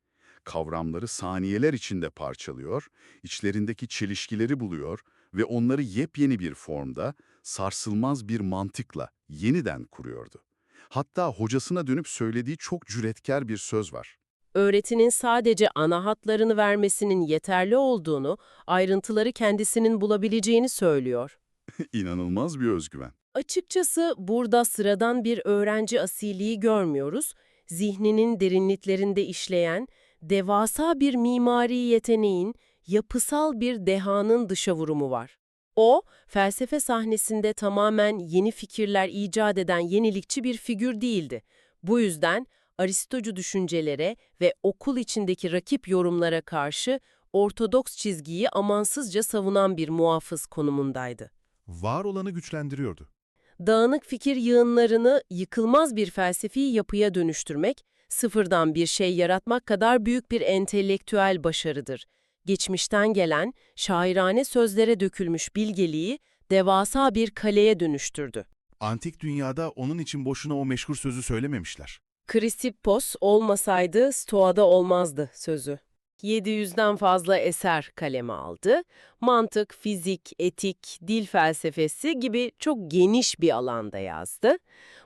Speaker 3: Kavramları saniyeler içinde parçalıyor, içlerindeki çelişkileri buluyor ve onları yepyeni bir formda, sarsılmaz bir mantıkla yeniden kuruyordu. Hatta hocasına dönüp söylediği çok cüretkar bir söz var.
Speaker 2: Öğretinin sadece ana hatlarını vermesinin yeterli olduğunu, ayrıntıları kendisinin bulabileceğini söylüyor.
Speaker 3: İnanılmaz bir özgüven.
Speaker 2: Açıkçası burada sıradan bir öğrenci asiliği görmüyoruz. Zihninin derinliklerinde işleyen, devasa bir mimari yeteneğin, yapısal bir dehanın dışa vurumu var. O, felsefe sahnesinde tamamen yeni fikirler icat eden yenilikçi bir figür değildi. Bu yüzden Aristocu düşüncelere ve okul içindeki rakip yorumlara karşı ortodoks çizgiyi amansızca savunan bir muhafız konumundaydı.
Speaker 5: Var olanı güçlendiriyordu.
Speaker 2: Dağınık fikir yığınlarını yıkılmaz bir felsefi yapıya dönüştürmek, sıfırdan bir şey yaratmak kadar büyük bir entelektüel başarıdır. Geçmişten gelen, şairane sözlere dökülmüş bilgeliği devasa bir kaleye dönüştürdü.
Speaker 5: Antik dünyada onun için boşuna o meşhur sözü söylememişler.
Speaker 2: Kristippos olmasaydı Stoa'da olmazdı sözü. 700'den fazla eser kaleme aldı. Mantık, fizik, etik, dil felsefesi gibi çok geniş bir alanda yazdı.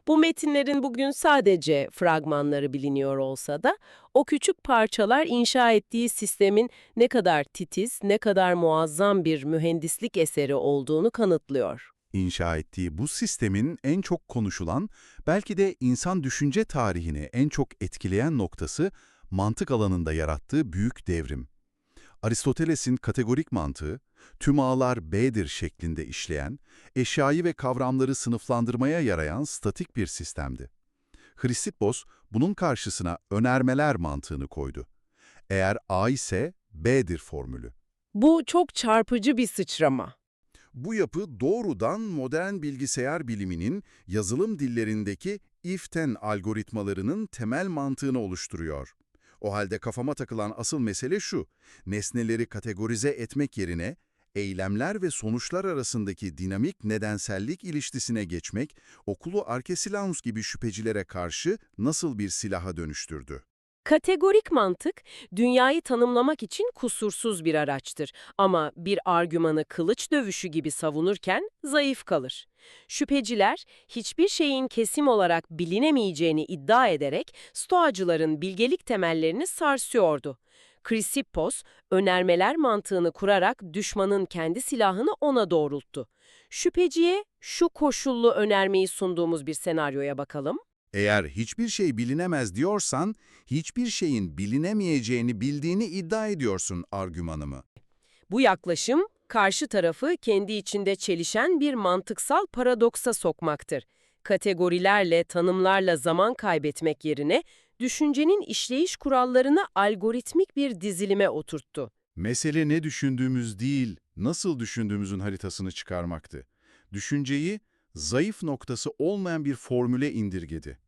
Speaker 2: Bu metinlerin bugün sadece fragmanları biliniyor olsa da o küçük parçalar inşa ettiği sistemin ne kadar titiz, ne kadar muazzam bir mühendislik eseri olduğunu kanıtlıyor.
Speaker 3: İnşa ettiği bu sistemin en çok konuşulan, belki de insan düşünce tarihini en çok etkileyen noktası mantık alanında yarattığı büyük devrim. Aristoteles'in kategorik mantığı, tüm ağlar B'dir şeklinde işleyen, eşyayı ve kavramları sınıflandırmaya yarayan statik bir sistemdi. Chrysippos bunun karşısına önermeler mantığını koydu. Eğer A ise B'dir formülü.
Speaker 2: Bu çok çarpıcı bir sıçrama.
Speaker 3: Bu yapı doğrudan modern bilgisayar biliminin yazılım dillerindeki if-then algoritmalarının temel mantığını oluşturuyor. O halde kafama takılan asıl mesele şu: nesneleri kategorize etmek yerine eylemler ve sonuçlar arasındaki dinamik nedensellik ilişkisine geçmek, okulu Arkesilaus gibi şüphecilere karşı nasıl bir silaha dönüştürdü?
Speaker 2: Kategorik mantık, dünyayı tanımlamak için kusursuz bir araçtır ama bir argümanı kılıç dövüşü gibi savunurken zayıf kalır. Şüpheciler, hiçbir şeyin kesin olarak bilinemeyeceğini iddia ederek Stoacıların bilgelik temellerini sarsıyordu. Chrysippos, önermeler mantığını kurarak düşmanın kendi silahını ona doğrulttu. Şüpheciye şu koşullu önermeyi sunduğumuz bir senaryoya bakalım.
Speaker 3: Eğer hiçbir şey bilinemez diyorsan, hiçbir şeyin bilinemeyeceğini bildiğini iddia ediyorsun argümanımı.
Speaker 2: Bu yaklaşım, karşı tarafı kendi içinde çelişen bir mantıksal paradoksa sokmaktır. Kategorilerle, tanımlarla zaman kaybetmek yerine, düşüncenin işleyiş kurallarını algoritmik bir dizilime oturttu.
Speaker 3: Mesele ne düşündüğümüz değil, nasıl düşündüğümüzün haritasını çıkarmaktı. Düşünceyi, zayıf noktası olmayan bir formüle indirgedi.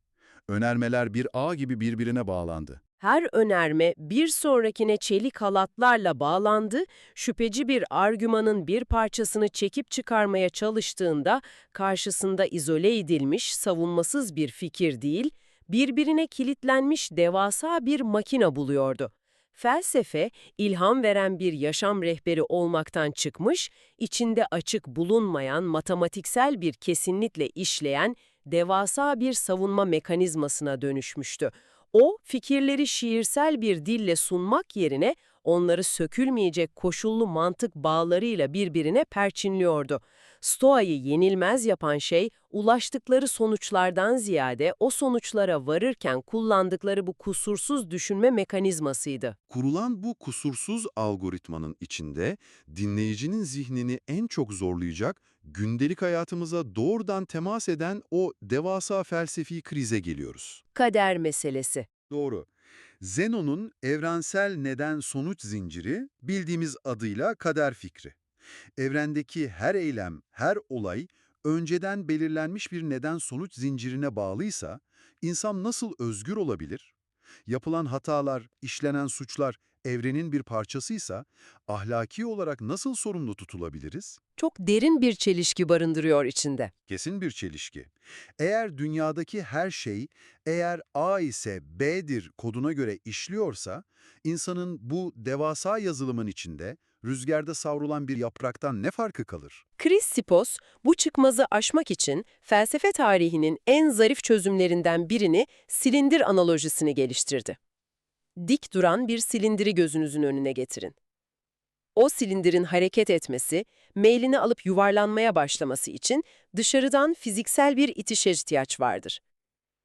Speaker 3: Önermeler bir ağ gibi birbirine bağlandı.
Speaker 2: Her önerme bir sonrakine çelik halatlarla bağlandı, şüpheci bir argümanın bir parçasını çekip çıkarmaya çalıştığında karşısında izole edilmiş, savunmasız bir fikir değil, birbirine kilitlenmiş devasa bir makina buluyordu. Felsefe, ilham veren bir yaşam rehberi olmaktan çıkmış, içinde açık bulunmayan matematiksel bir kesinlikle işleyen devasa bir savunma mekanizmasına dönüşmüştü. O, fikirleri şiirsel bir dille sunmak yerine onları sökülmeyecek koşullu mantık bağlarıyla birbirine perçinliyordu. Stoa'yı yenilmez yapan şey, ulaştıkları sonuçlardan ziyade o sonuçlara varırken kullandıkları bu kusursuz düşünme mekanizmasıydı.
Speaker 4: Kurulan bu kusursuz algoritmanın içinde dinleyicinin zihnini en çok zorlayacak, gündelik hayatımıza doğrudan temas eden o devasa felsefi krize geliyoruz.
Speaker 2: Kader meselesi.
Speaker 4: Doğru. Zenon'un evrensel neden-sonuç zinciri bildiğimiz adıyla kader fikri. Evrendeki her eylem, her olay önceden belirlenmiş bir neden-sonuç zincirine bağlıysa, insan nasıl özgür olabilir? Yapılan hatalar, işlenen suçlar evrenin bir parçasıysa, ahlaki olarak nasıl sorumlu tutulabiliriz?
Speaker 2: Çok derin bir çelişki barındırıyor içinde.
Speaker 4: Kesin bir çelişki. Eğer dünyadaki her şey, eğer A ise B'dir koduna göre işliyorsa, insanın bu devasa yazılımın içinde rüzgarda savrulan bir yapraktan ne farkı kalır?
Speaker 2: Chrysippos, bu çıkmazı aşmak için felsefe tarihinin en zarif çözümlerinden birini silindir analojisini geliştirdi. Dik duran bir silindiri gözünüzün önüne getirin. O silindirin hareket etmesi, meylini alıp yuvarlanmaya başlaması için dışarıdan fiziksel bir itişe ihtiyaç vardır.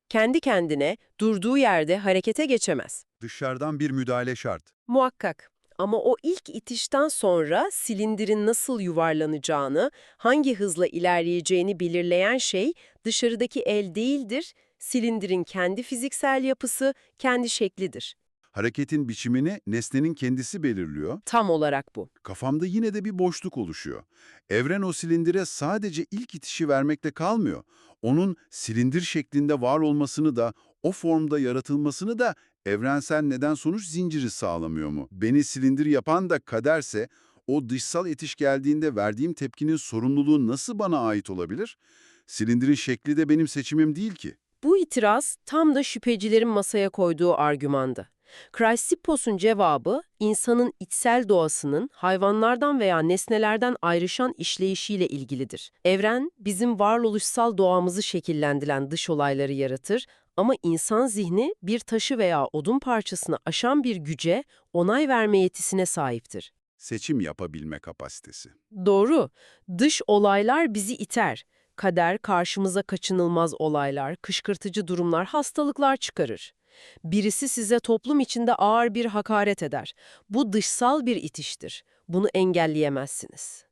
Speaker 2: Kendi kendine durduğu yerde harekete geçemez.
Speaker 4: Dışarıdan bir müdahale şart.
Speaker 2: Muhakkak. Ama o ilk itişten sonra silindirin nasıl yuvarlanacağını, hangi hızla ilerleyeceğini belirleyen şey dışarıdaki el değildir, silindirin kendi fiziksel yapısı, kendi şeklidir.
Speaker 4: Hareketin biçimini nesnenin kendisi belirliyor.
Speaker 2: Tam olarak bu.
Speaker 4: Kafamda yine de bir boşluk oluşuyor. Evren o silindire sadece ilk itişi vermekle kalmıyor. Onun silindir şeklinde var olmasını da, o formda yaratılmasını da evrensel neden-sonuç zinciri sağlamıyor mu? Beni silindir yapan da kaderse, o dışsal itiş geldiğinde verdiğim tepkinin sorumluluğu nasıl bana ait olabilir? Silindirin şekli de benim seçimim değil ki.
Speaker 2: Bu itiraz tam da şüphecilerin masaya koyduğu argümandı. Chrysippus'un cevabı, insanın içsel doğasının hayvanlardan veya nesnelerden ayrışan işleyişiyle ilgilidir. Evren, bizim varoluşsal doğamızı şekillendiren dış olayları yaratır ama insan zihni bir taşı veya odun parçasını aşan bir güce, onay verme yetisine sahiptir.
Speaker 4: Seçim yapabilme kapasitesi.
Speaker 2: Doğru, dış olaylar bizi iter. Kader, karşımıza kaçınılmaz olaylar, kışkırtıcı durumlar, hastalıklar çıkarır. Birisi size toplum içinde ağır bir hakaret eder. Bu dışsal bir itiştir. Bunu engelleyemezsiniz.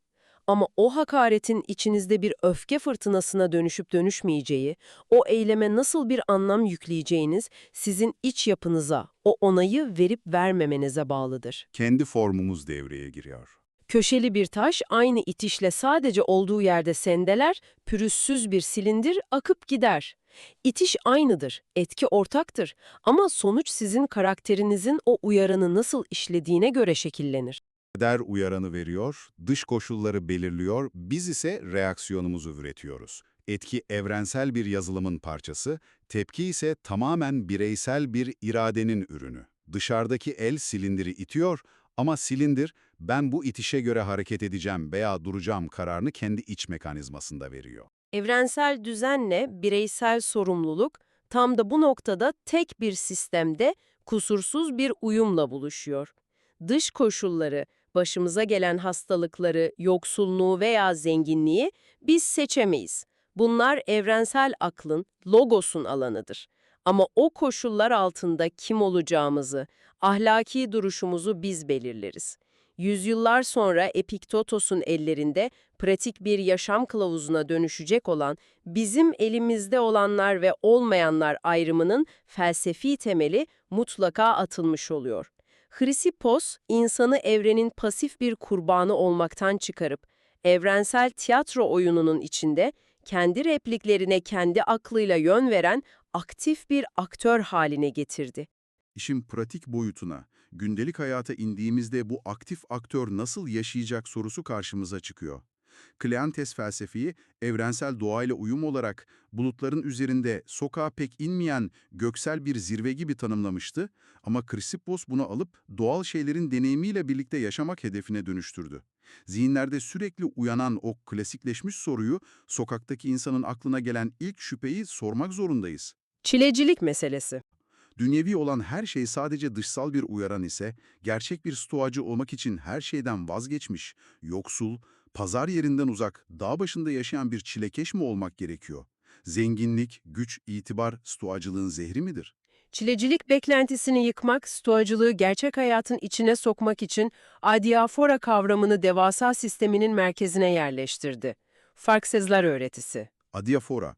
Speaker 2: Ama o hakaretin içinizde bir öfke fırtınasına dönüşüp dönüşmeyeceği, o eyleme nasıl bir anlam yükleyeceğiniz sizin iç yapınıza, o onayı verip vermemenize bağlıdır.
Speaker 4: Kendi formumuz devreye giriyor.
Speaker 2: Köşeli bir taş aynı itişle sadece olduğu yerde sendeler, pürüzsüz bir silindir akıp gider. İtiş aynıdır, etki ortaktır ama sonuç sizin karakterinizin o uyaranı nasıl işlediğine göre şekillenir.
Speaker 3: Kader uyaranı veriyor, dış koşulları belirliyor, biz ise reaksiyonumuzu üretiyoruz. Etki evrensel bir yazılımın parçası, tepki ise tamamen bireysel bir iradenin ürünü. Dışarıdaki el silindiri itiyor ama silindir, ben bu itişe göre hareket edeceğim veya duracağım kararını kendi iç mekanizmasında veriyor.
Speaker 2: Evrensel düzenle bireysel sorumluluk tam da bu noktada tek bir sistemde kusursuz bir uyumla buluşuyor. Dış koşulları, başımıza gelen hastalıkları, yoksulluğu veya zenginliği biz seçemeyiz. Bunlar evrensel aklın, logosun alanıdır. Ama o koşullar altında kim olacağımızı, ahlaki duruşumuzu biz belirleriz. Yüzyıllar sonra Epiktotos'un ellerinde pratik bir yaşam kılavuzuna dönüşecek olan bizim elimizde olanlar ve olmayanlar ayrımının felsefi temeli mutlaka atılmış oluyor. Chrysippos, insanı evrenin pasif bir kurbanı olmaktan çıkarıp, evrensel tiyatro oyununun içinde kendi repliklerine kendi aklıyla yön veren aktif bir aktör haline getirdi.
Speaker 4: İşin pratik boyutuna, gündelik hayata indiğimizde bu aktif aktör nasıl yaşayacak sorusu karşımıza çıkıyor. Kleantes felsefeyi evrensel doğayla uyum olarak bulutların üzerinde sokağa pek inmeyen göksel bir zirve gibi tanımlamıştı ama Chrysippos bunu alıp doğal şeylerin deneyimiyle birlikte yaşamak hedefine dönüştürdü. Zihinlerde sürekli uyanan o klasikleşmiş soruyu, sokaktaki insanın aklına gelen ilk şüpheyi sormak zorundayız.
Speaker 2: Çilecilik meselesi.
Speaker 4: Dünyevi olan her şey sadece dışsal bir uyaran ise, gerçek bir stoacı olmak için her şeyden vazgeçmiş, yoksul, pazar yerinden uzak, dağ başında yaşayan bir çilekeş mi olmak gerekiyor? Zenginlik, güç, itibar stoacılığın zehri midir?
Speaker 2: Çilecilik beklentisini yıkmak, stoacılığı gerçek hayatın içine sokmak için adiafora kavramını devasa sisteminin merkezine yerleştirdi. Farksızlar öğretisi.
Speaker 4: Adiafora,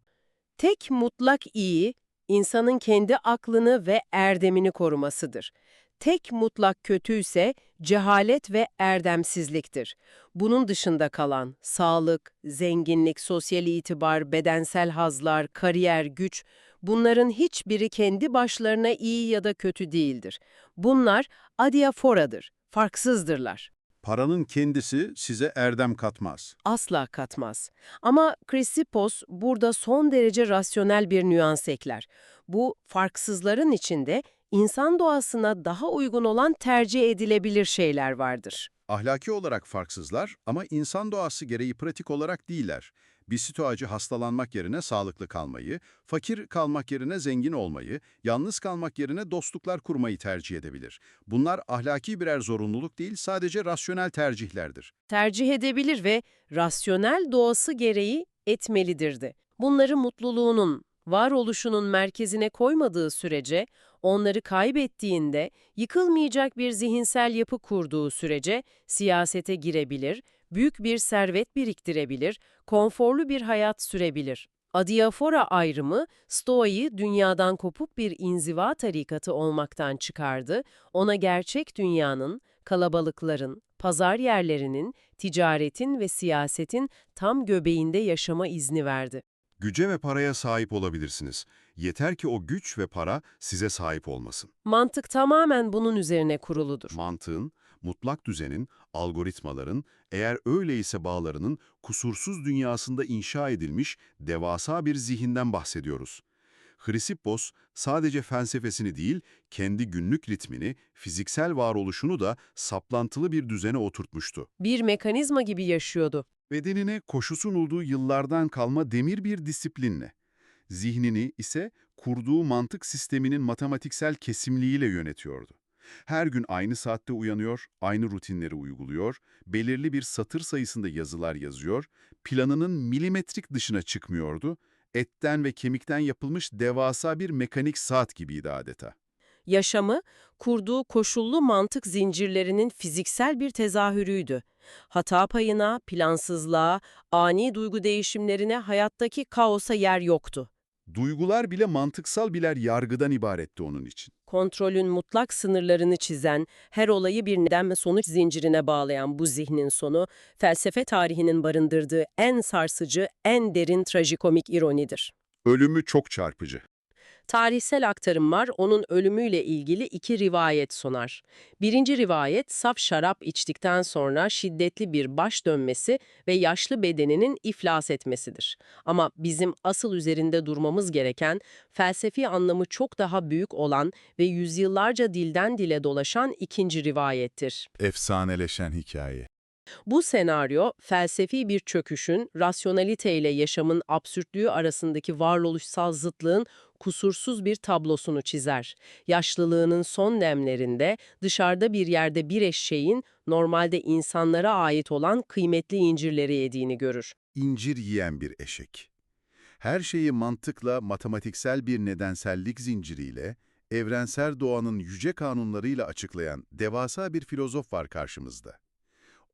Speaker 2: Tek mutlak iyi, insanın kendi aklını ve erdemini korumasıdır. Tek mutlak kötü ise cehalet ve erdemsizliktir. Bunun dışında kalan sağlık, zenginlik, sosyal itibar, bedensel hazlar, kariyer, güç, bunların hiçbiri kendi başlarına iyi ya da kötü değildir. Bunlar adiaforadır, farksızdırlar.
Speaker 3: Paranın kendisi size erdem katmaz.
Speaker 2: Asla katmaz. Ama Chrysippos burada son derece rasyonel bir nüans ekler. Bu farksızların içinde insan doğasına daha uygun olan tercih edilebilir şeyler vardır.
Speaker 3: Ahlaki olarak farksızlar ama insan doğası gereği pratik olarak değiller. Bir stoacı hastalanmak yerine sağlıklı kalmayı, fakir kalmak yerine zengin olmayı, yalnız kalmak yerine dostluklar kurmayı tercih edebilir. Bunlar ahlaki birer zorunluluk değil, sadece rasyonel tercihlerdir.
Speaker 2: Tercih edebilir ve rasyonel doğası gereği etmelidir de. Bunları mutluluğunun, varoluşunun merkezine koymadığı sürece, onları kaybettiğinde, yıkılmayacak bir zihinsel yapı kurduğu sürece siyasete girebilir, büyük bir servet biriktirebilir, konforlu bir hayat sürebilir. Adiafora ayrımı, Stoa'yı dünyadan kopuk bir inziva tarikatı olmaktan çıkardı, ona gerçek dünyanın, kalabalıkların, pazar yerlerinin, ticaretin ve siyasetin tam göbeğinde yaşama izni verdi.
Speaker 6: Güce ve paraya sahip olabilirsiniz. Yeter ki o güç ve para size sahip olmasın.
Speaker 2: Mantık tamamen bunun üzerine kuruludur.
Speaker 6: Mantığın, mutlak düzenin, algoritmaların, eğer öyleyse bağlarının kusursuz dünyasında inşa edilmiş devasa bir zihinden bahsediyoruz. Hristippos sadece felsefesini değil, kendi günlük ritmini, fiziksel varoluşunu da saplantılı bir düzene oturtmuştu.
Speaker 2: Bir mekanizma gibi yaşıyordu.
Speaker 3: Bedenine koşu sunulduğu yıllardan kalma demir bir disiplinle, zihnini ise kurduğu mantık sisteminin matematiksel kesimliğiyle yönetiyordu. Her gün aynı saatte uyanıyor, aynı rutinleri uyguluyor, belirli bir satır sayısında yazılar yazıyor, planının milimetrik dışına çıkmıyordu, etten ve kemikten yapılmış devasa bir mekanik saat gibiydi adeta.
Speaker 2: Yaşamı, kurduğu koşullu mantık zincirlerinin fiziksel bir tezahürüydü. Hata payına, plansızlığa, ani duygu değişimlerine, hayattaki kaosa yer yoktu.
Speaker 3: Duygular bile mantıksal birer yargıdan ibaretti onun için.
Speaker 2: Kontrolün mutlak sınırlarını çizen, her olayı bir neden ve sonuç zincirine bağlayan bu zihnin sonu, felsefe tarihinin barındırdığı en sarsıcı, en derin trajikomik ironidir.
Speaker 3: Ölümü çok çarpıcı.
Speaker 2: Tarihsel aktarım var, onun ölümüyle ilgili iki rivayet sunar. Birinci rivayet, saf şarap içtikten sonra şiddetli bir baş dönmesi ve yaşlı bedeninin iflas etmesidir. Ama bizim asıl üzerinde durmamız gereken, felsefi anlamı çok daha büyük olan ve yüzyıllarca dilden dile dolaşan ikinci rivayettir.
Speaker 3: Efsaneleşen hikaye.
Speaker 2: Bu senaryo, felsefi bir çöküşün, rasyonaliteyle yaşamın absürtlüğü arasındaki varoluşsal zıtlığın kusursuz bir tablosunu çizer. Yaşlılığının son demlerinde, dışarıda bir yerde bir eşeğin, normalde insanlara ait olan kıymetli incirleri yediğini görür.
Speaker 3: İncir yiyen bir eşek. Her şeyi mantıkla, matematiksel bir nedensellik zinciriyle, evrensel doğanın yüce kanunlarıyla açıklayan devasa bir filozof var karşımızda.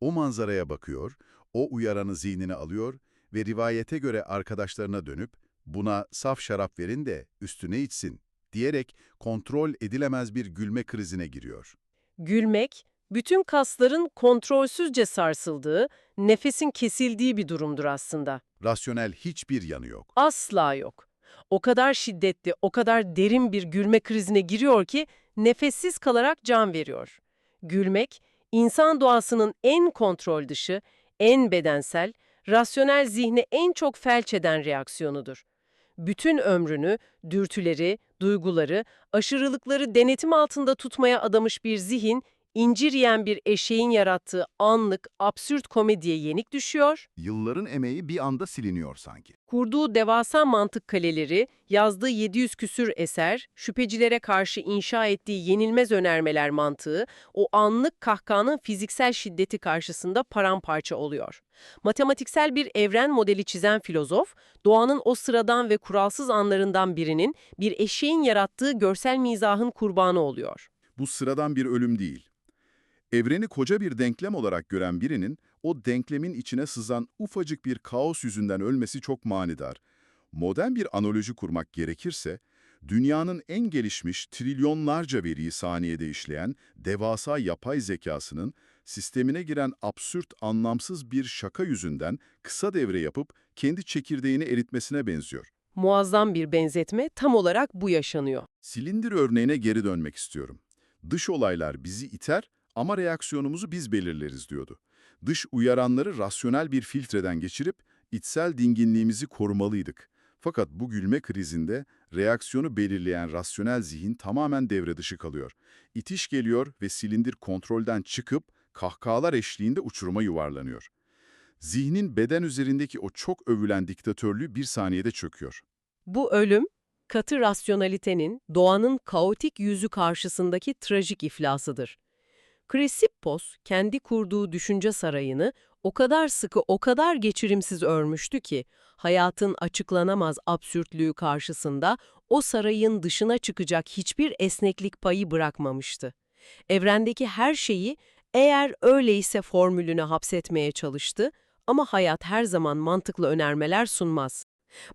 Speaker 3: O manzaraya bakıyor, o uyaranı zihnine alıyor ve rivayete göre arkadaşlarına dönüp buna saf şarap verin de üstüne içsin diyerek kontrol edilemez bir gülme krizine giriyor.
Speaker 2: Gülmek, bütün kasların kontrolsüzce sarsıldığı, nefesin kesildiği bir durumdur aslında.
Speaker 3: Rasyonel hiçbir yanı yok.
Speaker 2: Asla yok. O kadar şiddetli, o kadar derin bir gülme krizine giriyor ki nefessiz kalarak can veriyor. Gülmek, insan doğasının en kontrol dışı, en bedensel, rasyonel zihni en çok felç eden reaksiyonudur. Bütün ömrünü, dürtüleri, duyguları, aşırılıkları denetim altında tutmaya adamış bir zihin, incir yiyen bir eşeğin yarattığı anlık, absürt komediye yenik düşüyor.
Speaker 3: Yılların emeği bir anda siliniyor sanki.
Speaker 2: Kurduğu devasa mantık kaleleri, yazdığı 700 küsür eser, şüphecilere karşı inşa ettiği yenilmez önermeler mantığı, o anlık kahkahanın fiziksel şiddeti karşısında paramparça oluyor. Matematiksel bir evren modeli çizen filozof, doğanın o sıradan ve kuralsız anlarından birinin bir eşeğin yarattığı görsel mizahın kurbanı oluyor.
Speaker 3: Bu sıradan bir ölüm değil. Evreni koca bir denklem olarak gören birinin, o denklemin içine sızan ufacık bir kaos yüzünden ölmesi çok manidar. Modern bir analoji kurmak gerekirse, dünyanın en gelişmiş trilyonlarca veriyi saniyede işleyen devasa yapay zekasının, sistemine giren absürt, anlamsız bir şaka yüzünden kısa devre yapıp kendi çekirdeğini eritmesine benziyor.
Speaker 2: Muazzam bir benzetme, tam olarak bu yaşanıyor.
Speaker 3: Silindir örneğine geri dönmek istiyorum. Dış olaylar bizi iter ama reaksiyonumuzu biz belirleriz diyordu. Dış uyaranları rasyonel bir filtreden geçirip içsel dinginliğimizi korumalıydık. Fakat bu gülme krizinde reaksiyonu belirleyen rasyonel zihin tamamen devre dışı kalıyor. İtiş geliyor ve silindir kontrolden çıkıp kahkahalar eşliğinde uçuruma yuvarlanıyor. Zihnin beden üzerindeki o çok övülen diktatörlüğü bir saniyede çöküyor.
Speaker 2: Bu ölüm, katı rasyonalitenin, doğanın kaotik yüzü karşısındaki trajik iflasıdır. Chrysippos, kendi kurduğu düşünce sarayını o kadar sıkı, o kadar geçirimsiz örmüştü ki, hayatın açıklanamaz absürtlüğü karşısında o sarayın dışına çıkacak hiçbir esneklik payı bırakmamıştı. Evrendeki her şeyi, eğer öyleyse formülüne hapsetmeye çalıştı ama hayat her zaman mantıklı önermeler sunmaz.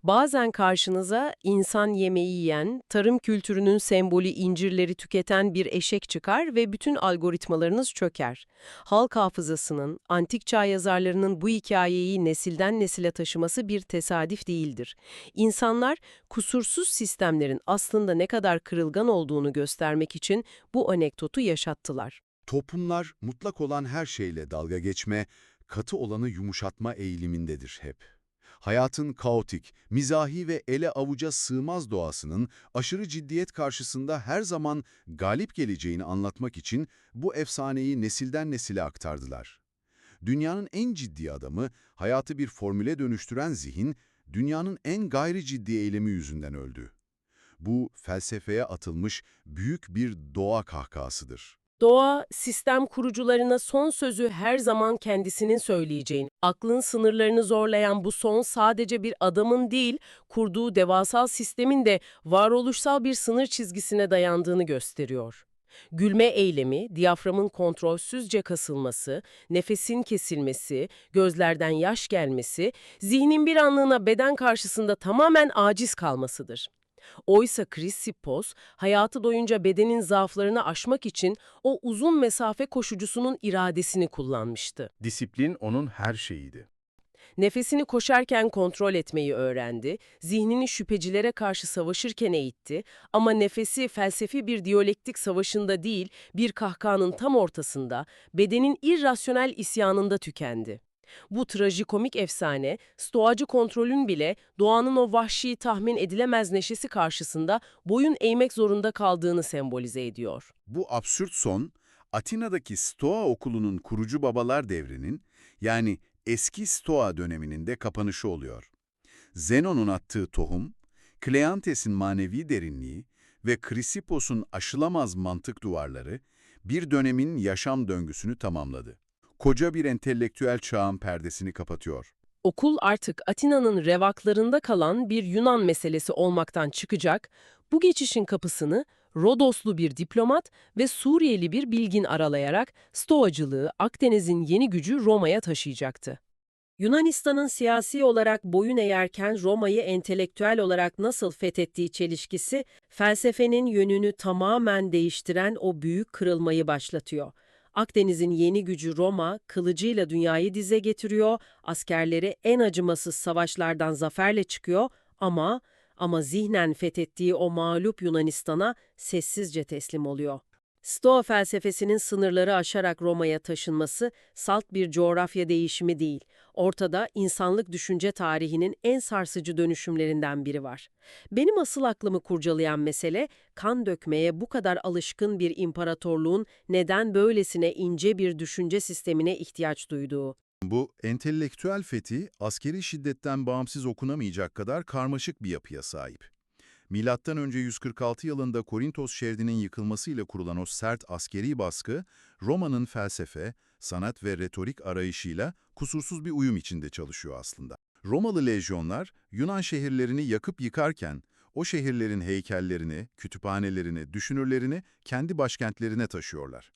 Speaker 2: Bazen karşınıza insan yemeği yiyen, tarım kültürünün sembolü incirleri tüketen bir eşek çıkar ve bütün algoritmalarınız çöker. Halk hafızasının, antik çağ yazarlarının bu hikayeyi nesilden nesile taşıması bir tesadüf değildir. İnsanlar, kusursuz sistemlerin aslında ne kadar kırılgan olduğunu göstermek için bu anekdotu yaşattılar.
Speaker 6: Toplumlar mutlak olan her şeyle dalga geçme, katı olanı yumuşatma eğilimindedir hep. Hayatın kaotik, mizahi ve ele avuca sığmaz doğasının aşırı ciddiyet karşısında her zaman galip geleceğini anlatmak için bu efsaneyi nesilden nesile aktardılar. Dünyanın en ciddi adamı, hayatı bir formüle dönüştüren zihin, dünyanın en gayri ciddi eylemi yüzünden öldü. Bu felsefeye atılmış büyük bir doğa kahkahasıdır.
Speaker 2: Doğa, sistem kurucularına son sözü her zaman kendisinin söyleyeceğini, aklın sınırlarını zorlayan bu son sadece bir adamın değil, kurduğu devasal sistemin de varoluşsal bir sınır çizgisine dayandığını gösteriyor. Gülme eylemi, diyaframın kontrolsüzce kasılması, nefesin kesilmesi, gözlerden yaş gelmesi, zihnin bir anlığına beden karşısında tamamen aciz kalmasıdır. Oysa Chrysippos, hayatı boyunca bedenin zaaflarını aşmak için o uzun mesafe koşucusunun iradesini kullanmıştı.
Speaker 5: Disiplin onun her şeyiydi.
Speaker 2: Nefesini koşarken kontrol etmeyi öğrendi, zihnini şüphecilere karşı savaşırken eğitti ama nefesi felsefi bir diyalektik savaşında değil, bir kahkahanın tam ortasında, bedenin irrasyonel isyanında tükendi. Bu trajikomik efsane, stoacı kontrolün bile doğanın o vahşi tahmin edilemez neşesi karşısında boyun eğmek zorunda kaldığını sembolize ediyor.
Speaker 6: Bu absürt son, Atina'daki Stoa okulunun kurucu babalar devrinin, yani eski Stoa döneminin de kapanışı oluyor. Zenon'un attığı tohum, Kleantes'in manevi derinliği ve Chrysipos'un aşılamaz mantık duvarları bir dönemin yaşam döngüsünü tamamladı. Koca bir entelektüel çağın perdesini kapatıyor.
Speaker 2: Okul artık Atina'nın revaklarında kalan bir Yunan meselesi olmaktan çıkacak, bu geçişin kapısını Rodoslu bir diplomat ve Suriyeli bir bilgin aralayarak Stoacılığı, Akdeniz'in yeni gücü Roma'ya taşıyacaktı. Yunanistan'ın siyasi olarak boyun eğerken Roma'yı entelektüel olarak nasıl fethettiği çelişkisi, felsefenin yönünü tamamen değiştiren o büyük kırılmayı başlatıyor. Akdeniz'in yeni gücü Roma, kılıcıyla dünyayı dize getiriyor, askerleri en acımasız savaşlardan zaferle çıkıyor ama zihnen fethettiği o mağlup Yunanistan'a sessizce teslim oluyor. Stoa felsefesinin sınırları aşarak Roma'ya taşınması salt bir coğrafya değişimi değil. Ortada insanlık düşünce tarihinin en sarsıcı dönüşümlerinden biri var. Benim asıl aklımı kurcalayan mesele, kan dökmeye bu kadar alışkın bir imparatorluğun neden böylesine ince bir düşünce sistemine ihtiyaç duyduğu.
Speaker 6: Bu entelektüel fethi askeri şiddetten bağımsız okunamayacak kadar karmaşık bir yapıya sahip. Milattan önce 146 yılında Korintos şehrinin yıkılmasıyla kurulan o sert askeri baskı, Roma'nın felsefe, sanat ve retorik arayışıyla kusursuz bir uyum içinde çalışıyor aslında. Romalı lejyonlar Yunan şehirlerini yakıp yıkarken, o şehirlerin heykellerini, kütüphanelerini, düşünürlerini kendi başkentlerine taşıyorlar.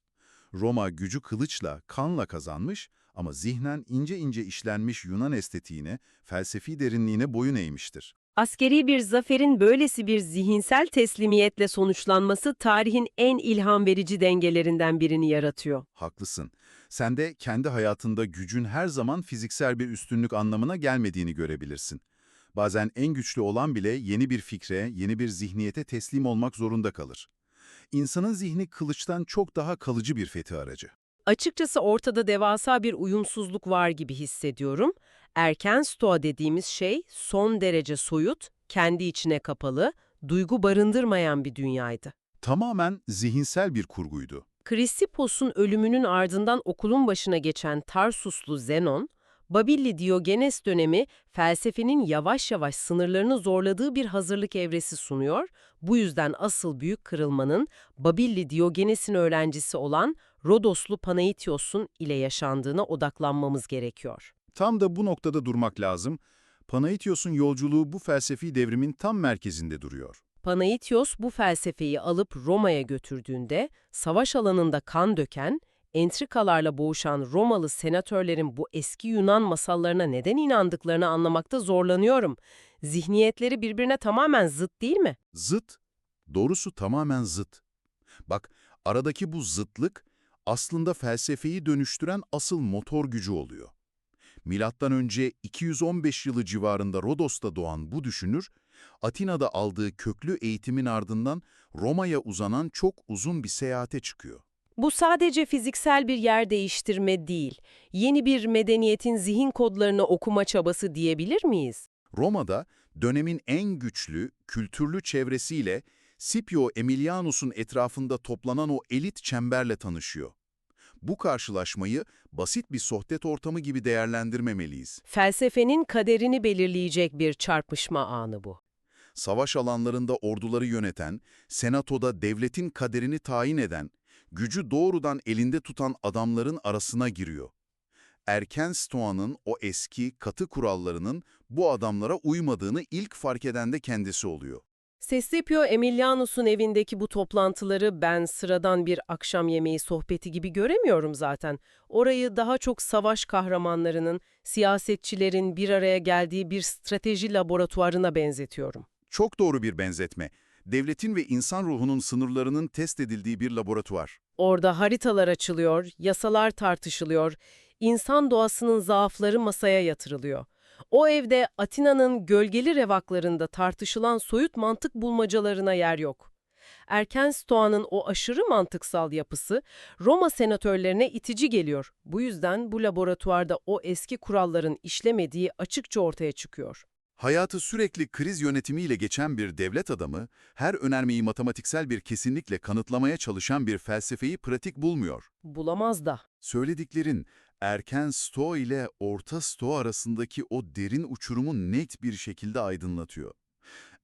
Speaker 6: Roma gücü kılıçla, kanla kazanmış ama zihnen ince ince işlenmiş Yunan estetiğine, felsefi derinliğine boyun eğmiştir.
Speaker 2: Askeri bir zaferin böylesi bir zihinsel teslimiyetle sonuçlanması tarihin en ilham verici dengelerinden birini yaratıyor.
Speaker 6: Haklısın. Sen de kendi hayatında gücün her zaman fiziksel bir üstünlük anlamına gelmediğini görebilirsin. Bazen en güçlü olan bile yeni bir fikre, yeni bir zihniyete teslim olmak zorunda kalır. İnsanın zihni kılıçtan çok daha kalıcı bir fethi aracı.
Speaker 2: Açıkçası ortada devasa bir uyumsuzluk var gibi hissediyorum. Erken Stoa dediğimiz şey son derece soyut, kendi içine kapalı, duygu barındırmayan bir dünyaydı.
Speaker 6: Tamamen zihinsel bir kurguydu.
Speaker 2: Chrysipos'un ölümünün ardından okulun başına geçen Tarsuslu Zenon, Babilli Diyogenes dönemi felsefenin yavaş yavaş sınırlarını zorladığı bir hazırlık evresi sunuyor. Bu yüzden asıl büyük kırılmanın Babilli Diyogenes'in öğrencisi olan Rodoslu Panaitios'un ile yaşandığına odaklanmamız gerekiyor.
Speaker 6: Tam da bu noktada durmak lazım. Panaitios'un yolculuğu bu felsefi devrimin tam merkezinde duruyor.
Speaker 2: Panaitios bu felsefeyi alıp Roma'ya götürdüğünde savaş alanında kan döken, entrikalarla boğuşan Romalı senatörlerin bu eski Yunan masallarına neden inandıklarını anlamakta zorlanıyorum. Zihniyetleri birbirine tamamen zıt değil mi?
Speaker 6: Zıt. Doğrusu tamamen zıt. Bak, aradaki bu zıtlık aslında felsefeyi dönüştüren asıl motor gücü oluyor. Milattan önce 215 yılı civarında Rodos'ta doğan bu düşünür, Atina'da aldığı köklü eğitimin ardından Roma'ya uzanan çok uzun bir seyahate çıkıyor.
Speaker 2: Bu sadece fiziksel bir yer değiştirme değil, yeni bir medeniyetin zihin kodlarını okuma çabası diyebilir miyiz?
Speaker 6: Roma'da dönemin en güçlü, kültürlü çevresiyle Scipio Aemilianus'un etrafında toplanan o elit çemberle tanışıyor. Bu karşılaşmayı basit bir sohbet ortamı gibi değerlendirmemeliyiz.
Speaker 2: Felsefenin kaderini belirleyecek bir çarpışma anı bu.
Speaker 6: Savaş alanlarında orduları yöneten, senatoda devletin kaderini tayin eden, gücü doğrudan elinde tutan adamların arasına giriyor. Erken Stoa'nın o eski, katı kurallarının bu adamlara uymadığını ilk fark eden de kendisi oluyor.
Speaker 2: Scipio Aemilianus'un evindeki bu toplantıları ben sıradan bir akşam yemeği sohbeti gibi göremiyorum zaten. Orayı daha çok savaş kahramanlarının, siyasetçilerin bir araya geldiği bir strateji laboratuvarına benzetiyorum.
Speaker 6: Çok doğru bir benzetme. Devletin ve insan ruhunun sınırlarının test edildiği bir laboratuvar.
Speaker 2: Orada haritalar açılıyor, yasalar tartışılıyor, insan doğasının zaafları masaya yatırılıyor. O evde Atina'nın gölgeli revaklarında tartışılan soyut mantık bulmacalarına yer yok. Erken Stoa'nın o aşırı mantıksal yapısı Roma senatörlerine itici geliyor. Bu yüzden bu laboratuvarda o eski kuralların işlemediği açıkça ortaya çıkıyor.
Speaker 6: Hayatı sürekli kriz yönetimiyle geçen bir devlet adamı, her önermeyi matematiksel bir kesinlikle kanıtlamaya çalışan bir felsefeyi pratik bulmuyor.
Speaker 2: Bulamaz da.
Speaker 6: Söylediklerin erken Stoa ile orta Stoa arasındaki o derin uçurumu net bir şekilde aydınlatıyor.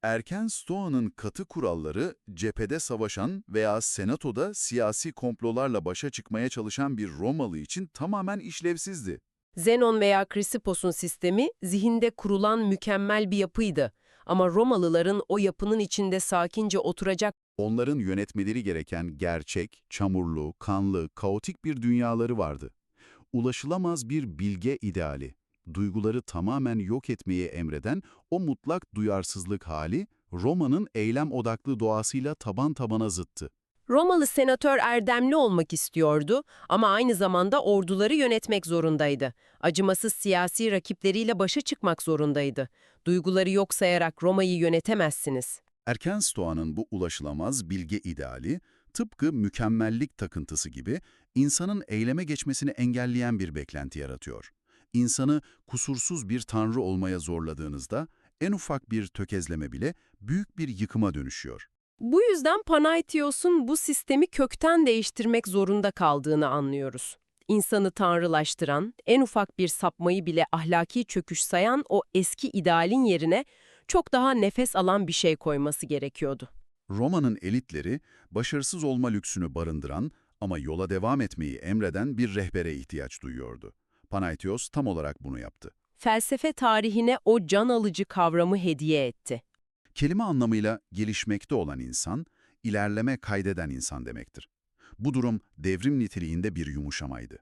Speaker 6: Erken Stoa'nın katı kuralları cephede savaşan veya senatoda siyasi komplolarla başa çıkmaya çalışan bir Romalı için tamamen işlevsizdi.
Speaker 2: Zenon veya Krisippos'un sistemi zihinde kurulan mükemmel bir yapıydı. Ama Romalıların o yapının içinde sakince oturacak
Speaker 6: Onların yönetmeleri gereken gerçek, çamurlu, kanlı, kaotik bir dünyaları vardı. Ulaşılamaz bir bilge ideali, duyguları tamamen yok etmeye emreden o mutlak duyarsızlık hali, Roma'nın eylem odaklı doğasıyla taban tabana zıttı.
Speaker 2: Romalı senatör erdemli olmak istiyordu ama aynı zamanda orduları yönetmek zorundaydı. Acımasız siyasi rakipleriyle başa çıkmak zorundaydı. Duyguları yok sayarak Roma'yı yönetemezsiniz.
Speaker 6: Erken Stoa'nın bu ulaşılamaz bilge ideali, tıpkı mükemmellik takıntısı gibi insanın eyleme geçmesini engelleyen bir beklenti yaratıyor. İnsanı kusursuz bir tanrı olmaya zorladığınızda en ufak bir tökezleme bile büyük bir yıkıma dönüşüyor.
Speaker 2: Bu yüzden Panaitios'un bu sistemi kökten değiştirmek zorunda kaldığını anlıyoruz. İnsanı tanrılaştıran, en ufak bir sapmayı bile ahlaki çöküş sayan o eski idealin yerine çok daha nefes alan bir şey koyması gerekiyordu.
Speaker 6: Roma'nın elitleri, başarısız olma lüksünü barındıran ama yola devam etmeyi emreden bir rehbere ihtiyaç duyuyordu. Panaitios tam olarak bunu yaptı.
Speaker 2: Felsefe tarihine o can alıcı kavramı hediye etti.
Speaker 6: Kelime anlamıyla gelişmekte olan insan, ilerleme kaydeden insan demektir. Bu durum devrim niteliğinde bir yumuşamaydı.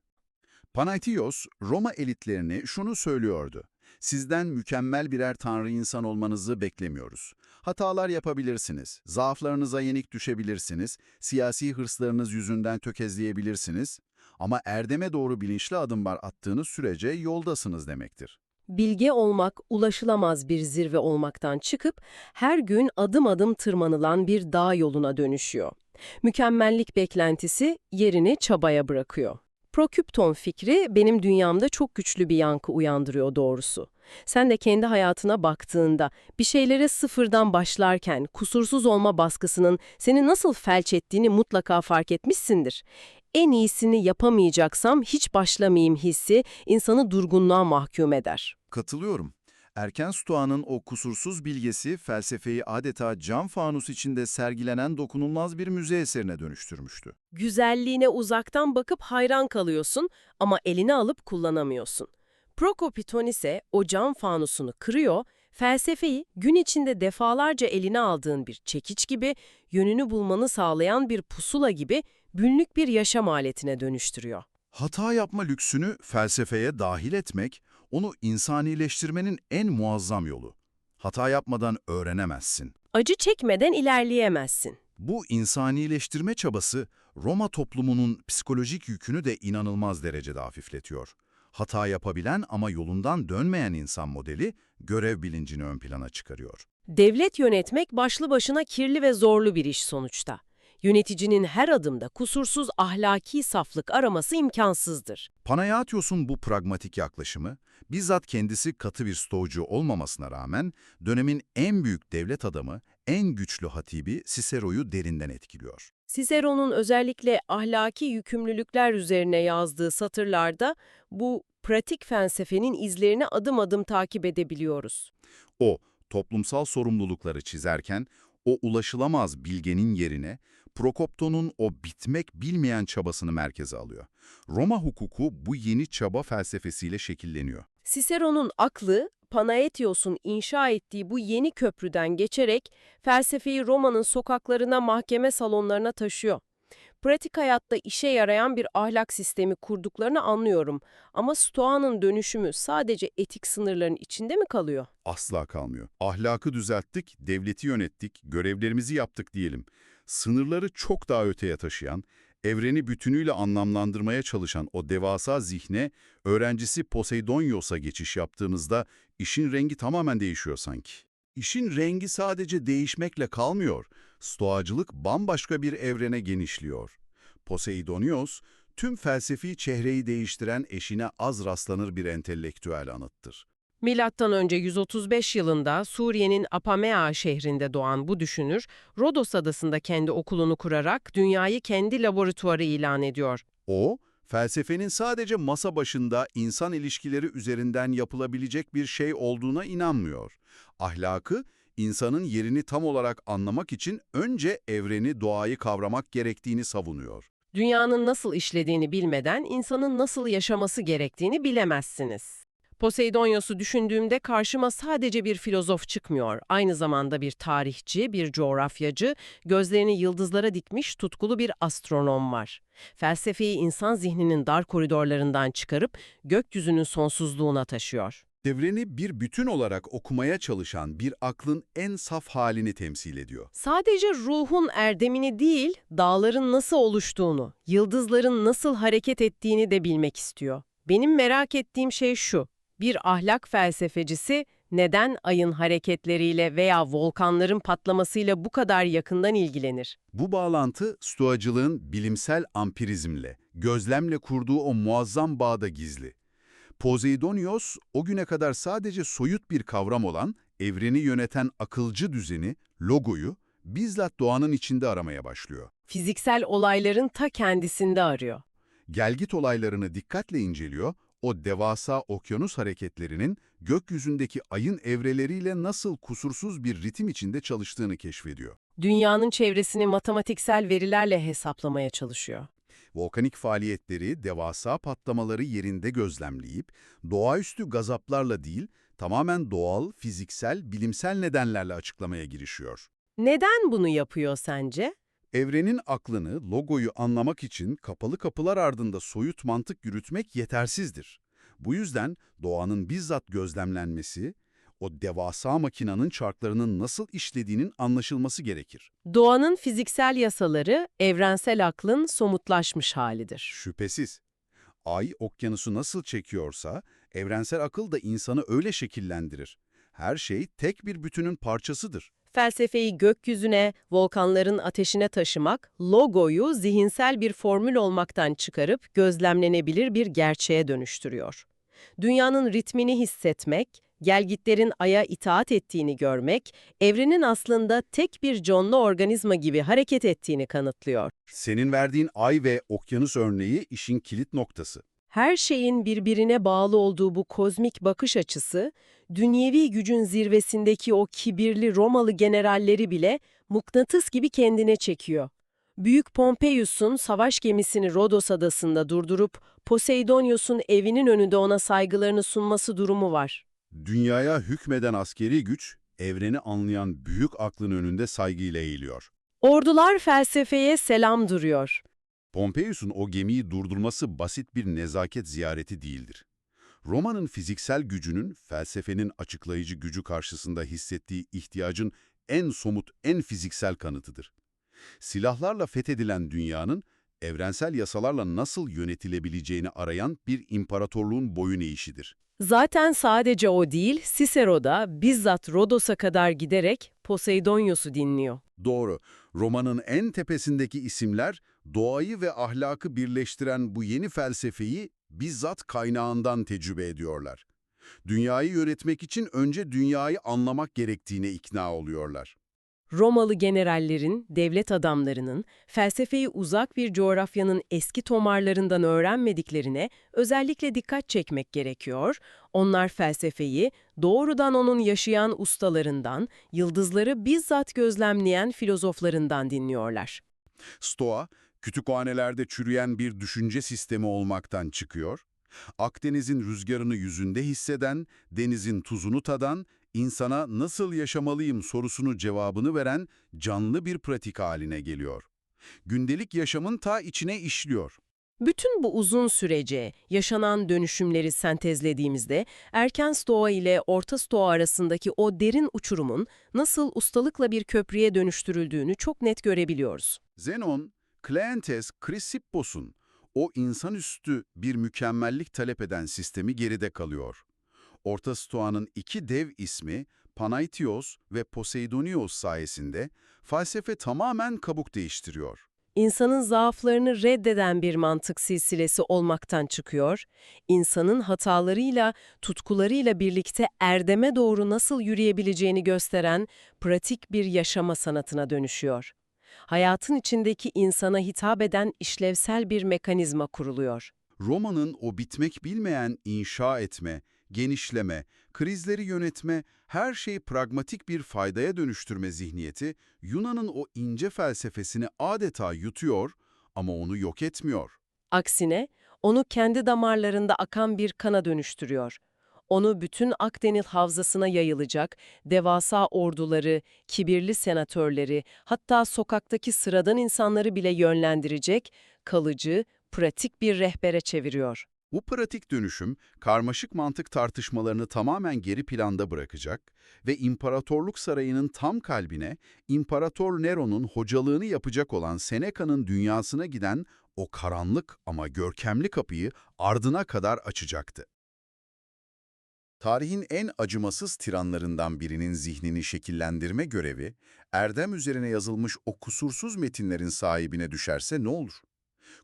Speaker 6: Panaitios, Roma elitlerine şunu söylüyordu: "Sizden mükemmel birer tanrı insan olmanızı beklemiyoruz. Hatalar yapabilirsiniz, zaaflarınıza yenik düşebilirsiniz, siyasi hırslarınız yüzünden tökezleyebilirsiniz ama erdeme doğru bilinçli adımlar attığınız sürece yoldasınız demektir."
Speaker 2: Bilge olmak, ulaşılamaz bir zirve olmaktan çıkıp her gün adım adım tırmanılan bir dağ yoluna dönüşüyor. Mükemmellik beklentisi yerini çabaya bırakıyor. Proküpton fikri benim dünyamda çok güçlü bir yankı uyandırıyor doğrusu. Sen de kendi hayatına baktığında, bir şeylere sıfırdan başlarken kusursuz olma baskısının seni nasıl felç ettiğini mutlaka fark etmişsindir. En iyisini yapamayacaksam hiç başlamayayım hissi insanı durgunluğa mahkum eder.
Speaker 3: Katılıyorum. Erken Stoa'nın o kusursuz bilgesi felsefeyi adeta cam fanus içinde sergilenen dokunulmaz bir müze eserine dönüştürmüştü.
Speaker 2: Güzelliğine uzaktan bakıp hayran kalıyorsun ama eline alıp kullanamıyorsun. Prokopiton ise o cam fanusunu kırıyor, felsefeyi gün içinde defalarca eline aldığın bir çekiç gibi, yönünü bulmanı sağlayan bir pusula gibi günlük bir yaşam aletine dönüştürüyor.
Speaker 6: Hata yapma lüksünü felsefeye dahil etmek, onu insanileştirmenin en muazzam yolu. Hata yapmadan öğrenemezsin.
Speaker 2: Acı çekmeden ilerleyemezsin.
Speaker 6: Bu insanileştirme çabası, Roma toplumunun psikolojik yükünü de inanılmaz derecede hafifletiyor. Hata yapabilen ama yolundan dönmeyen insan modeli, görev bilincini ön plana çıkarıyor.
Speaker 2: Devlet yönetmek başlı başına kirli ve zorlu bir iş sonuçta. Yöneticinin her adımda kusursuz ahlaki saflık araması imkansızdır.
Speaker 6: Panayatios'un bu pragmatik yaklaşımı, bizzat kendisi katı bir stoğcu olmamasına rağmen, dönemin en büyük devlet adamı, en güçlü hatibi Cicero'yu derinden etkiliyor.
Speaker 2: Cicero'nun özellikle ahlaki yükümlülükler üzerine yazdığı satırlarda bu pratik felsefenin izlerini adım adım takip edebiliyoruz.
Speaker 6: O, toplumsal sorumlulukları çizerken, o ulaşılamaz bilgenin yerine, Prokopto'nun o bitmek bilmeyen çabasını merkeze alıyor. Roma hukuku bu yeni çaba felsefesiyle şekilleniyor.
Speaker 2: Cicero'nun aklı, Panaetios'un inşa ettiği bu yeni köprüden geçerek felsefeyi Roma'nın sokaklarına, mahkeme salonlarına taşıyor. Pratik hayatta işe yarayan bir ahlak sistemi kurduklarını anlıyorum ama Stoa'nın dönüşümü sadece etik sınırların içinde mi kalıyor?
Speaker 6: Asla kalmıyor. Ahlakı düzelttik, devleti yönettik, görevlerimizi yaptık diyelim. Sınırları çok daha öteye taşıyan, evreni bütünüyle anlamlandırmaya çalışan o devasa zihne, öğrencisi Poseidonios'a geçiş yaptığımızda işin rengi tamamen değişiyor sanki. İşin rengi sadece değişmekle kalmıyor, stoacılık bambaşka bir evrene genişliyor. Poseidonios, tüm felsefi çehreyi değiştiren eşine az rastlanır bir entelektüel anıttır.
Speaker 2: Milattan önce 135 yılında Suriye'nin Apamea şehrinde doğan bu düşünür, Rodos adasında kendi okulunu kurarak dünyayı kendi laboratuvarı ilan ediyor.
Speaker 6: O, felsefenin sadece masa başında insan ilişkileri üzerinden yapılabilecek bir şey olduğuna inanmıyor. Ahlakı, insanın yerini tam olarak anlamak için önce evreni, doğayı kavramak gerektiğini savunuyor.
Speaker 2: Dünyanın nasıl işlediğini bilmeden insanın nasıl yaşaması gerektiğini bilemezsiniz. Poseidonios'u düşündüğümde karşıma sadece bir filozof çıkmıyor. Aynı zamanda bir tarihçi, bir coğrafyacı, gözlerini yıldızlara dikmiş tutkulu bir astronom var. Felsefeyi insan zihninin dar koridorlarından çıkarıp gökyüzünün sonsuzluğuna taşıyor.
Speaker 6: Evreni bir bütün olarak okumaya çalışan bir aklın en saf halini temsil ediyor.
Speaker 2: Sadece ruhun erdemini değil, dağların nasıl oluştuğunu, yıldızların nasıl hareket ettiğini de bilmek istiyor. Benim merak ettiğim şey şu: bir ahlak felsefecisi neden ayın hareketleriyle veya volkanların patlamasıyla bu kadar yakından ilgilenir?
Speaker 6: Bu bağlantı, stoacılığın bilimsel ampirizmle, gözlemle kurduğu o muazzam bağda gizli. Poseidonios, o güne kadar sadece soyut bir kavram olan, evreni yöneten akılcı düzeni, logoyu, bizzat doğanın içinde aramaya başlıyor.
Speaker 2: Fiziksel olayların ta kendisinde arıyor.
Speaker 6: Gelgit olaylarını dikkatle inceliyor, o devasa okyanus hareketlerinin gökyüzündeki ayın evreleriyle nasıl kusursuz bir ritim içinde çalıştığını keşfediyor.
Speaker 2: Dünyanın çevresini matematiksel verilerle hesaplamaya çalışıyor.
Speaker 6: Volkanik faaliyetleri, devasa patlamaları yerinde gözlemleyip, doğaüstü gazaplarla değil, tamamen doğal, fiziksel, bilimsel nedenlerle açıklamaya girişiyor.
Speaker 2: Neden bunu yapıyor sence?
Speaker 6: Evrenin aklını, logoyu anlamak için kapalı kapılar ardında soyut mantık yürütmek yetersizdir. Bu yüzden doğanın bizzat gözlemlenmesi, o devasa makinanın çarklarının nasıl işlediğinin anlaşılması gerekir.
Speaker 2: Doğanın fiziksel yasaları evrensel aklın somutlaşmış halidir.
Speaker 6: Şüphesiz. Ay okyanusu nasıl çekiyorsa, evrensel akıl da insanı öyle şekillendirir. Her şey tek bir bütünün parçasıdır.
Speaker 2: Felsefeyi gökyüzüne, volkanların ateşine taşımak, logoyu zihinsel bir formül olmaktan çıkarıp gözlemlenebilir bir gerçeğe dönüştürüyor. Dünyanın ritmini hissetmek, gelgitlerin Ay'a itaat ettiğini görmek, evrenin aslında tek bir canlı organizma gibi hareket ettiğini kanıtlıyor.
Speaker 6: Senin verdiğin ay ve okyanus örneği işin kilit noktası.
Speaker 2: Her şeyin birbirine bağlı olduğu bu kozmik bakış açısı, dünyevi gücün zirvesindeki o kibirli Romalı generalleri bile mıknatıs gibi kendine çekiyor. Büyük Pompeius'un savaş gemisini Rodos adasında durdurup Poseidonios'un evinin önünde ona saygılarını sunması durumu var.
Speaker 6: Dünyaya hükmeden askeri güç, evreni anlayan büyük aklın önünde saygıyla eğiliyor.
Speaker 2: Ordular felsefeye selam duruyor.
Speaker 6: Pompeius'un o gemiyi durdurması basit bir nezaket ziyareti değildir. Roma'nın fiziksel gücünün, felsefenin açıklayıcı gücü karşısında hissettiği ihtiyacın en somut, en fiziksel kanıtıdır. Silahlarla fethedilen dünyanın, evrensel yasalarla nasıl yönetilebileceğini arayan bir imparatorluğun boyun eğişidir.
Speaker 2: Zaten sadece o değil, Cicero da bizzat Rodos'a kadar giderek Poseidonios'u dinliyor.
Speaker 6: Doğru, Roma'nın en tepesindeki isimler, doğayı ve ahlakı birleştiren bu yeni felsefeyi bizzat kaynağından tecrübe ediyorlar. Dünyayı yönetmek için önce dünyayı anlamak gerektiğine ikna oluyorlar.
Speaker 2: Romalı generallerin, devlet adamlarının, felsefeyi uzak bir coğrafyanın eski tomarlarından öğrenmediklerine özellikle dikkat çekmek gerekiyor. Onlar felsefeyi doğrudan onun yaşayan ustalarından, yıldızları bizzat gözlemleyen filozoflarından dinliyorlar.
Speaker 6: Stoa, kütüphanelerde çürüyen bir düşünce sistemi olmaktan çıkıyor, Akdeniz'in rüzgarını yüzünde hisseden, denizin tuzunu tadan, insana nasıl yaşamalıyım sorusunu cevabını veren canlı bir pratik haline geliyor. Gündelik yaşamın ta içine işliyor.
Speaker 2: Bütün bu uzun sürece, yaşanan dönüşümleri sentezlediğimizde, erken Stoa ile Orta Stoa arasındaki o derin uçurumun nasıl ustalıkla bir köprüye dönüştürüldüğünü çok net görebiliyoruz.
Speaker 6: Zenon, Kleentes, Krisippos'un o insanüstü bir mükemmellik talep eden sistemi geride kalıyor. Orta Stoa'nın iki dev ismi Panaitios ve Poseidonios sayesinde felsefe tamamen kabuk değiştiriyor.
Speaker 2: İnsanın zaaflarını reddeden bir mantık silsilesi olmaktan çıkıyor, insanın hatalarıyla, tutkularıyla birlikte erdeme doğru nasıl yürüyebileceğini gösteren pratik bir yaşama sanatına dönüşüyor. Hayatın içindeki insana hitap eden işlevsel bir mekanizma kuruluyor.
Speaker 6: Roma'nın o bitmek bilmeyen inşa etme, genişleme, krizleri yönetme, her şeyi pragmatik bir faydaya dönüştürme zihniyeti, Yunan'ın o ince felsefesini adeta yutuyor ama onu yok etmiyor.
Speaker 2: Aksine, onu kendi damarlarında akan bir kana dönüştürüyor. Onu bütün Akdeniz havzasına yayılacak, devasa orduları, kibirli senatörleri, hatta sokaktaki sıradan insanları bile yönlendirecek, kalıcı, pratik bir rehbere çeviriyor.
Speaker 6: Bu pratik dönüşüm, karmaşık mantık tartışmalarını tamamen geri planda bırakacak ve İmparatorluk Sarayı'nın tam kalbine, İmparator Nero'nun hocalığını yapacak olan Seneca'nın dünyasına giden o karanlık ama görkemli kapıyı ardına kadar açacaktı. Tarihin en acımasız tiranlarından birinin zihnini şekillendirme görevi, erdem üzerine yazılmış o kusursuz metinlerin sahibine düşerse ne olur?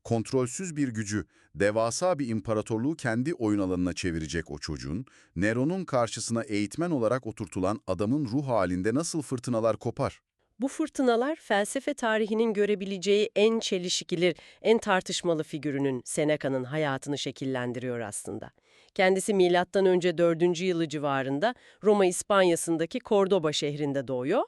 Speaker 6: Kontrolsüz bir gücü, devasa bir imparatorluğu kendi oyun alanına çevirecek o çocuğun, Nero'nun karşısına eğitmen olarak oturtulan adamın ruh halinde nasıl fırtınalar kopar?
Speaker 2: Bu fırtınalar felsefe tarihinin görebileceği en çelişkili, en tartışmalı figürünün Seneca'nın hayatını şekillendiriyor aslında. Kendisi milattan önce 4. yılı civarında Roma İspanyası'ndaki Cordoba şehrinde doğuyor.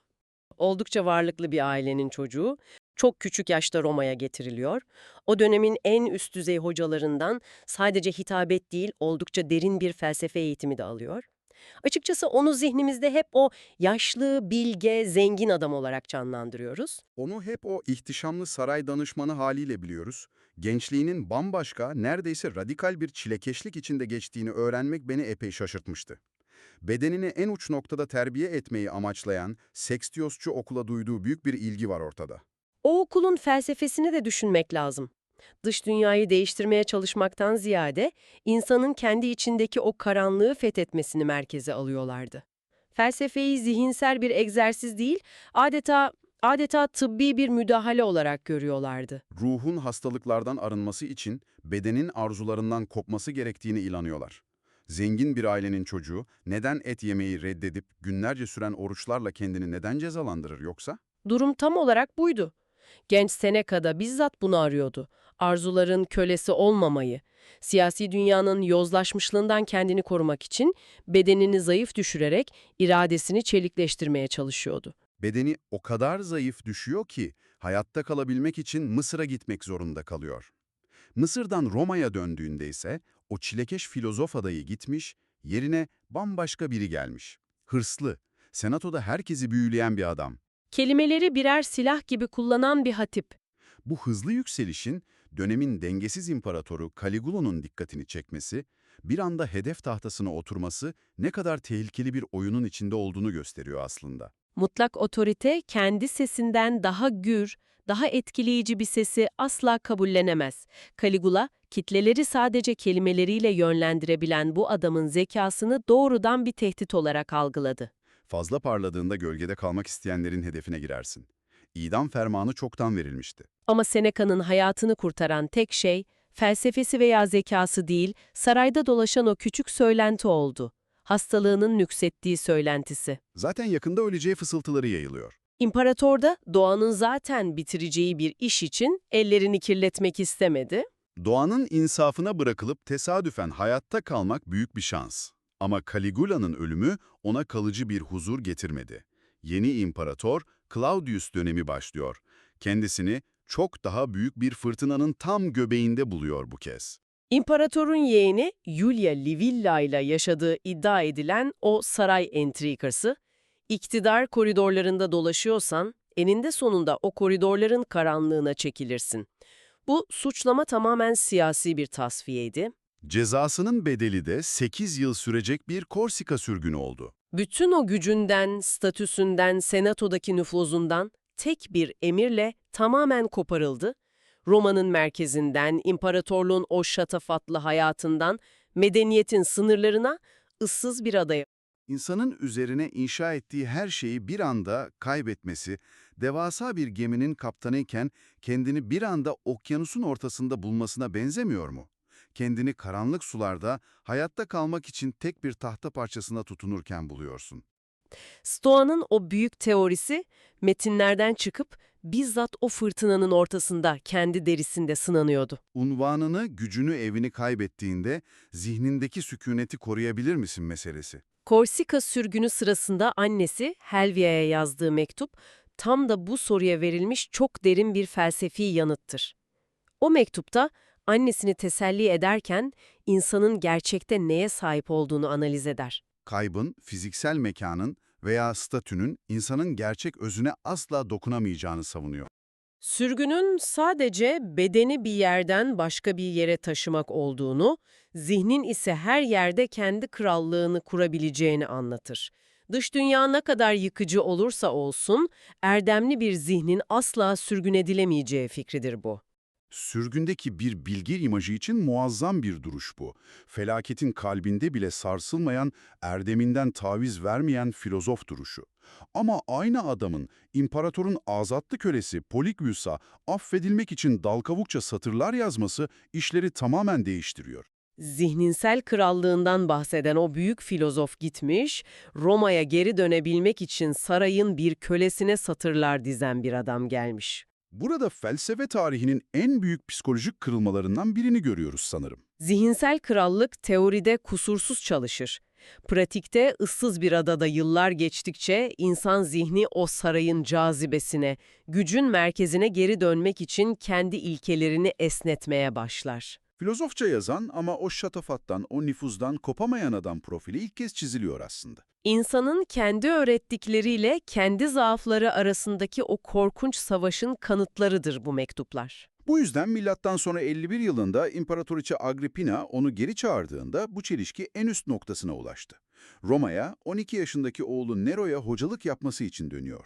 Speaker 2: Oldukça varlıklı bir ailenin çocuğu. Çok küçük yaşta Roma'ya getiriliyor. O dönemin en üst düzey hocalarından sadece hitabet değil, oldukça derin bir felsefe eğitimi de alıyor. Açıkçası onu zihnimizde hep o yaşlı, bilge, zengin adam olarak canlandırıyoruz.
Speaker 4: Onu hep o ihtişamlı saray danışmanı haliyle biliyoruz. Gençliğinin bambaşka, neredeyse radikal bir çilekeşlik içinde geçtiğini öğrenmek beni epey şaşırtmıştı. Bedenini en uç noktada terbiye etmeyi amaçlayan, Sextiosçu okula duyduğu büyük bir ilgi var ortada.
Speaker 2: O okulun felsefesini de düşünmek lazım. Dış dünyayı değiştirmeye çalışmaktan ziyade insanın kendi içindeki o karanlığı fethetmesini merkeze alıyorlardı. Felsefeyi zihinsel bir egzersiz değil, adeta tıbbi bir müdahale olarak görüyorlardı.
Speaker 4: Ruhun hastalıklardan arınması için bedenin arzularından kopması gerektiğini inanıyorlar. Zengin bir ailenin çocuğu neden et yemeyi reddedip günlerce süren oruçlarla kendini neden cezalandırır yoksa?
Speaker 2: Durum tam olarak buydu. Genç Seneca da bizzat bunu arıyordu. Arzuların kölesi olmamayı, siyasi dünyanın yozlaşmışlığından kendini korumak için bedenini zayıf düşürerek iradesini çelikleştirmeye çalışıyordu.
Speaker 4: Bedeni o kadar zayıf düşüyor ki hayatta kalabilmek için Mısır'a gitmek zorunda kalıyor. Mısır'dan Roma'ya döndüğünde ise o çilekeş filozof adayı gitmiş, yerine bambaşka biri gelmiş. Hırslı, senatoda herkesi büyüleyen bir adam.
Speaker 2: Kelimeleri birer silah gibi kullanan bir hatip.
Speaker 4: Bu hızlı yükselişin
Speaker 3: Dönemin dengesiz imparatoru Caligula'nın dikkatini çekmesi, bir anda hedef tahtasına oturması ne kadar tehlikeli bir oyunun içinde olduğunu gösteriyor aslında.
Speaker 2: Mutlak otorite kendi sesinden daha gür, daha etkileyici bir sesi asla kabullenemez. Caligula, kitleleri sadece kelimeleriyle yönlendirebilen bu adamın zekasını doğrudan bir tehdit olarak algıladı.
Speaker 3: Fazla parladığında gölgede kalmak isteyenlerin hedefine girersin. İdam fermanı çoktan verilmişti.
Speaker 2: Ama Seneca'nın hayatını kurtaran tek şey, felsefesi veya zekası değil, sarayda dolaşan o küçük söylenti oldu. Hastalığının nüksettiği söylentisi.
Speaker 3: Zaten yakında öleceği fısıltıları yayılıyor.
Speaker 2: İmparator da doğanın zaten bitireceği bir iş için ellerini kirletmek istemedi.
Speaker 3: Doğanın insafına bırakılıp tesadüfen hayatta kalmak büyük bir şans. Ama Caligula'nın ölümü ona kalıcı bir huzur getirmedi. Yeni imparator Claudius dönemi başlıyor. Kendisini çok daha büyük bir fırtınanın tam göbeğinde buluyor bu kez.
Speaker 2: İmparatorun yeğeni Julia Livilla ile yaşadığı iddia edilen o saray entrikası, iktidar koridorlarında dolaşıyorsan, eninde sonunda o koridorların karanlığına çekilirsin. Bu suçlama tamamen siyasi bir tasfiyeydi.
Speaker 3: Cezasının bedeli de 8 yıl sürecek bir Korsika sürgünü oldu.
Speaker 2: Bütün o gücünden, statüsünden, senatodaki nüfuzundan tek bir emirle tamamen koparıldı. Roma'nın merkezinden, imparatorluğun o şatafatlı hayatından, medeniyetin sınırlarına, ıssız bir adaya.
Speaker 3: İnsanın üzerine inşa ettiği her şeyi bir anda kaybetmesi, devasa bir geminin kaptanıyken kendini bir anda okyanusun ortasında bulmasına benzemiyor mu? Kendini karanlık sularda hayatta kalmak için tek bir tahta parçasına tutunurken buluyorsun.
Speaker 2: Stoa'nın o büyük teorisi, metinlerden çıkıp bizzat o fırtınanın ortasında kendi derisinde sınanıyordu.
Speaker 3: Unvanını, gücünü, evini kaybettiğinde zihnindeki sükuneti koruyabilir misin meselesi.
Speaker 2: Korsika sürgünü sırasında annesi Helvia'ya yazdığı mektup, tam da bu soruya verilmiş çok derin bir felsefi yanıttır. O mektupta annesini teselli ederken insanın gerçekte neye sahip olduğunu analiz eder.
Speaker 3: Kaybın, fiziksel mekanın veya statünün insanın gerçek özüne asla dokunamayacağını savunuyor.
Speaker 2: Sürgünün sadece bedeni bir yerden başka bir yere taşımak olduğunu, zihnin ise her yerde kendi krallığını kurabileceğini anlatır. Dış dünya ne kadar yıkıcı olursa olsun, erdemli bir zihnin asla sürgün edilemeyeceği fikridir bu.
Speaker 3: Sürgündeki bir bilgi imajı için muazzam bir duruş bu. Felaketin kalbinde bile sarsılmayan, erdeminden taviz vermeyen filozof duruşu. Ama aynı adamın, imparatorun azatlı kölesi Polybius'a affedilmek için dal kavukça satırlar yazması işleri tamamen değiştiriyor.
Speaker 2: Zihninsel krallığından bahseden o büyük filozof gitmiş, Roma'ya geri dönebilmek için sarayın bir kölesine satırlar dizen bir adam gelmiş.
Speaker 3: Burada felsefe tarihinin en büyük psikolojik kırılmalarından birini görüyoruz sanırım.
Speaker 2: Zihinsel krallık teoride kusursuz çalışır. Pratikte ıssız bir adada yıllar geçtikçe insan zihni o sarayın cazibesine, gücün merkezine geri dönmek için kendi ilkelerini esnetmeye başlar.
Speaker 3: Filozofça yazan ama o şatafattan, o nüfuzdan kopamayan adam profili ilk kez çiziliyor aslında.
Speaker 2: İnsanın kendi öğrettikleriyle kendi zaafları arasındaki o korkunç savaşın kanıtlarıdır bu mektuplar.
Speaker 3: Bu yüzden milattan sonra 51 yılında İmparatoriçe Agrippina onu geri çağırdığında bu çelişki en üst noktasına ulaştı. Roma'ya 12 yaşındaki oğlu Nero'ya hocalık yapması için dönüyor.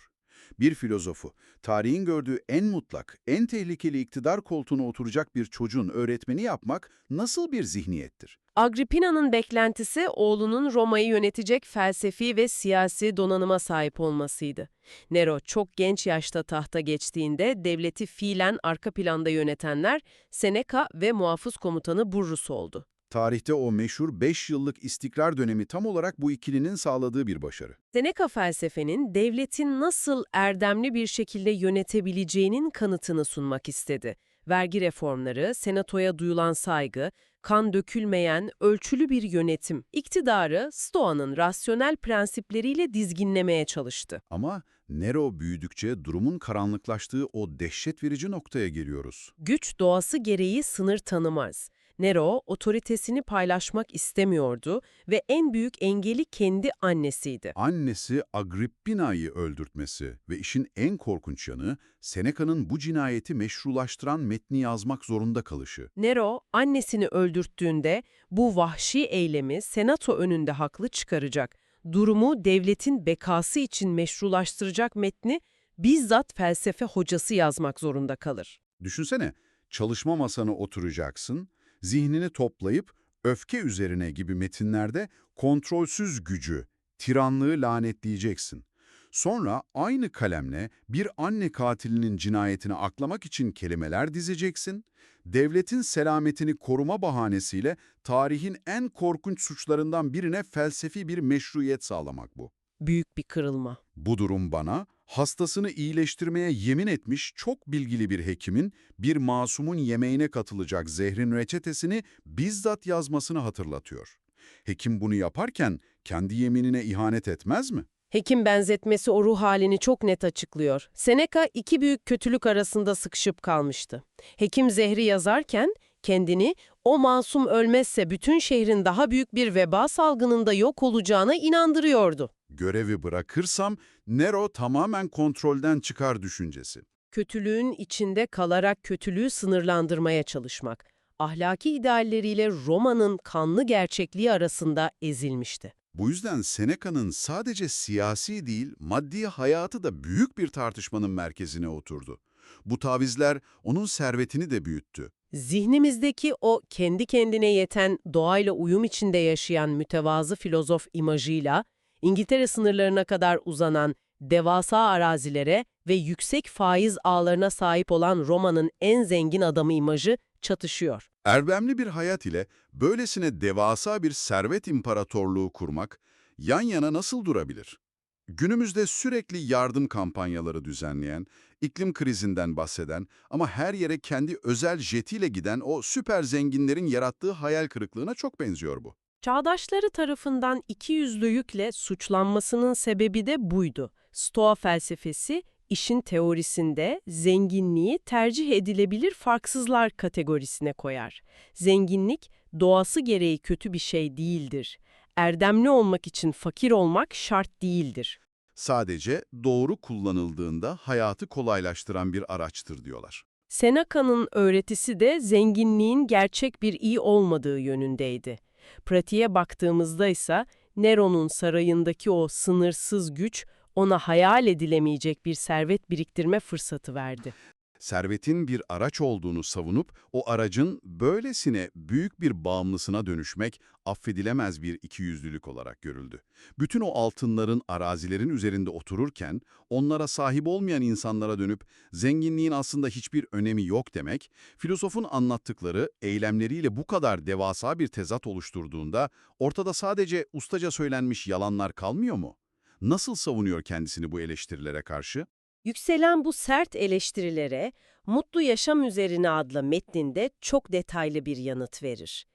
Speaker 3: Bir filozofu, tarihin gördüğü en mutlak, en tehlikeli iktidar koltuğuna oturacak bir çocuğun öğretmeni yapmak nasıl bir zihniyettir?
Speaker 2: Agrippina'nın beklentisi oğlunun Roma'yı yönetecek felsefi ve siyasi donanıma sahip olmasıydı. Nero çok genç yaşta tahta geçtiğinde devleti fiilen arka planda yönetenler Seneca ve muhafız komutanı Burrus oldu.
Speaker 3: Tarihte o meşhur 5 yıllık istikrar dönemi tam olarak bu ikilinin sağladığı bir başarı.
Speaker 2: Seneca felsefenin devletin nasıl erdemli bir şekilde yönetebileceğinin kanıtını sunmak istedi. Vergi reformları, senatoya duyulan saygı, kan dökülmeyen, ölçülü bir yönetim, iktidarı Stoa'nın rasyonel prensipleriyle dizginlemeye çalıştı.
Speaker 3: Ama Nero büyüdükçe durumun karanlıklaştığı o dehşet verici noktaya geliyoruz.
Speaker 2: Güç doğası gereği sınır tanımaz. Nero, otoritesini paylaşmak istemiyordu ve en büyük engeli kendi annesiydi.
Speaker 3: Annesi Agrippina'yı öldürtmesi ve işin en korkunç yanı Seneca'nın bu cinayeti meşrulaştıran metni yazmak zorunda kalışı.
Speaker 2: Nero, annesini öldürttüğünde bu vahşi eylemi senato önünde haklı çıkaracak, durumu devletin bekası için meşrulaştıracak metni bizzat felsefe hocası yazmak zorunda kalır.
Speaker 3: Düşünsene, çalışma masana oturacaksın, zihnini toplayıp öfke üzerine gibi metinlerde kontrolsüz gücü, tiranlığı lanetleyeceksin. Sonra aynı kalemle bir anne katilinin cinayetini aklamak için kelimeler dizeceksin. Devletin selametini koruma bahanesiyle tarihin en korkunç suçlarından birine felsefi bir meşruiyet sağlamak bu.
Speaker 2: Büyük bir kırılma.
Speaker 3: Bu durum bana, hastasını iyileştirmeye yemin etmiş çok bilgili bir hekimin bir masumun yemeğine katılacak zehrin reçetesini bizzat yazmasını hatırlatıyor. Hekim bunu yaparken kendi yeminine ihanet etmez mi?
Speaker 2: Hekim benzetmesi o ruh halini çok net açıklıyor. Seneca iki büyük kötülük arasında sıkışıp kalmıştı. Hekim zehri yazarken kendini o masum ölmezse bütün şehrin daha büyük bir veba salgınında yok olacağına inandırıyordu.
Speaker 3: Görevi bırakırsam Nero tamamen kontrolden çıkar düşüncesi.
Speaker 2: Kötülüğün içinde kalarak kötülüğü sınırlandırmaya çalışmak, ahlaki idealleriyle Roma'nın kanlı gerçekliği arasında ezilmişti.
Speaker 3: Bu yüzden Seneca'nın sadece siyasi değil, maddi hayatı da büyük bir tartışmanın merkezine oturdu. Bu tavizler onun servetini de büyüttü.
Speaker 2: Zihnimizdeki o kendi kendine yeten, doğayla uyum içinde yaşayan mütevazı filozof imajıyla, İngiltere sınırlarına kadar uzanan devasa arazilere ve yüksek faiz ağlarına sahip olan Roma'nın en zengin adamı imajı çatışıyor.
Speaker 3: Erdemli bir hayat ile böylesine devasa bir servet imparatorluğu kurmak yan yana nasıl durabilir? Günümüzde sürekli yardım kampanyaları düzenleyen, iklim krizinden bahseden ama her yere kendi özel jetiyle giden o süper zenginlerin yarattığı hayal kırıklığına çok benziyor bu.
Speaker 2: Çağdaşları tarafından ikiyüzlülükle suçlanmasının sebebi de buydu. Stoa felsefesi, işin teorisinde zenginliği tercih edilebilir farksızlar kategorisine koyar. Zenginlik, doğası gereği kötü bir şey değildir. Erdemli olmak için fakir olmak şart değildir.
Speaker 3: Sadece doğru kullanıldığında hayatı kolaylaştıran bir araçtır diyorlar.
Speaker 2: Seneca'nın öğretisi de zenginliğin gerçek bir iyi olmadığı yönündeydi. Pratiğe baktığımızda ise Nero'nun sarayındaki o sınırsız güç ona hayal edilemeyecek bir servet biriktirme fırsatı verdi.
Speaker 3: Servetin bir araç olduğunu savunup o aracın böylesine büyük bir bağımlısına dönüşmek affedilemez bir ikiyüzlülük olarak görüldü. Bütün o altınların, arazilerin üzerinde otururken onlara sahip olmayan insanlara dönüp zenginliğin aslında hiçbir önemi yok demek, filozofun anlattıkları eylemleriyle bu kadar devasa bir tezat oluşturduğunda ortada sadece ustaca söylenmiş yalanlar kalmıyor mu? Nasıl savunuyor kendisini bu eleştirilere karşı?
Speaker 2: Yükselen bu sert eleştirilere Mutlu Yaşam Üzerine adlı metninde çok detaylı bir yanıt verir.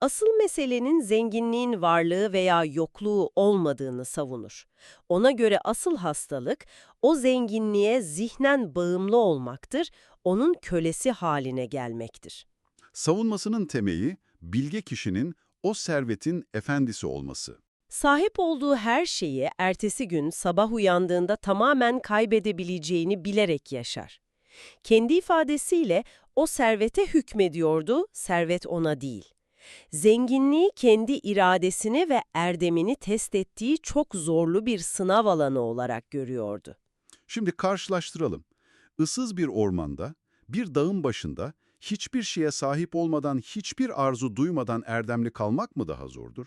Speaker 2: Asıl meselenin zenginliğin varlığı veya yokluğu olmadığını savunur. Ona göre asıl hastalık o zenginliğe zihnen bağımlı olmaktır, onun kölesi haline gelmektir.
Speaker 3: Savunmasının temeli, bilge kişinin o servetin efendisi olması.
Speaker 2: Sahip olduğu her şeyi ertesi gün sabah uyandığında tamamen kaybedebileceğini bilerek yaşar. Kendi ifadesiyle o servete hükmediyordu, servet ona değil. Zenginliği kendi iradesini ve erdemini test ettiği çok zorlu bir sınav alanı olarak görüyordu.
Speaker 3: Şimdi karşılaştıralım. Issız bir ormanda, bir dağın başında hiçbir şeye sahip olmadan, hiçbir arzu duymadan erdemli kalmak mı daha zordur?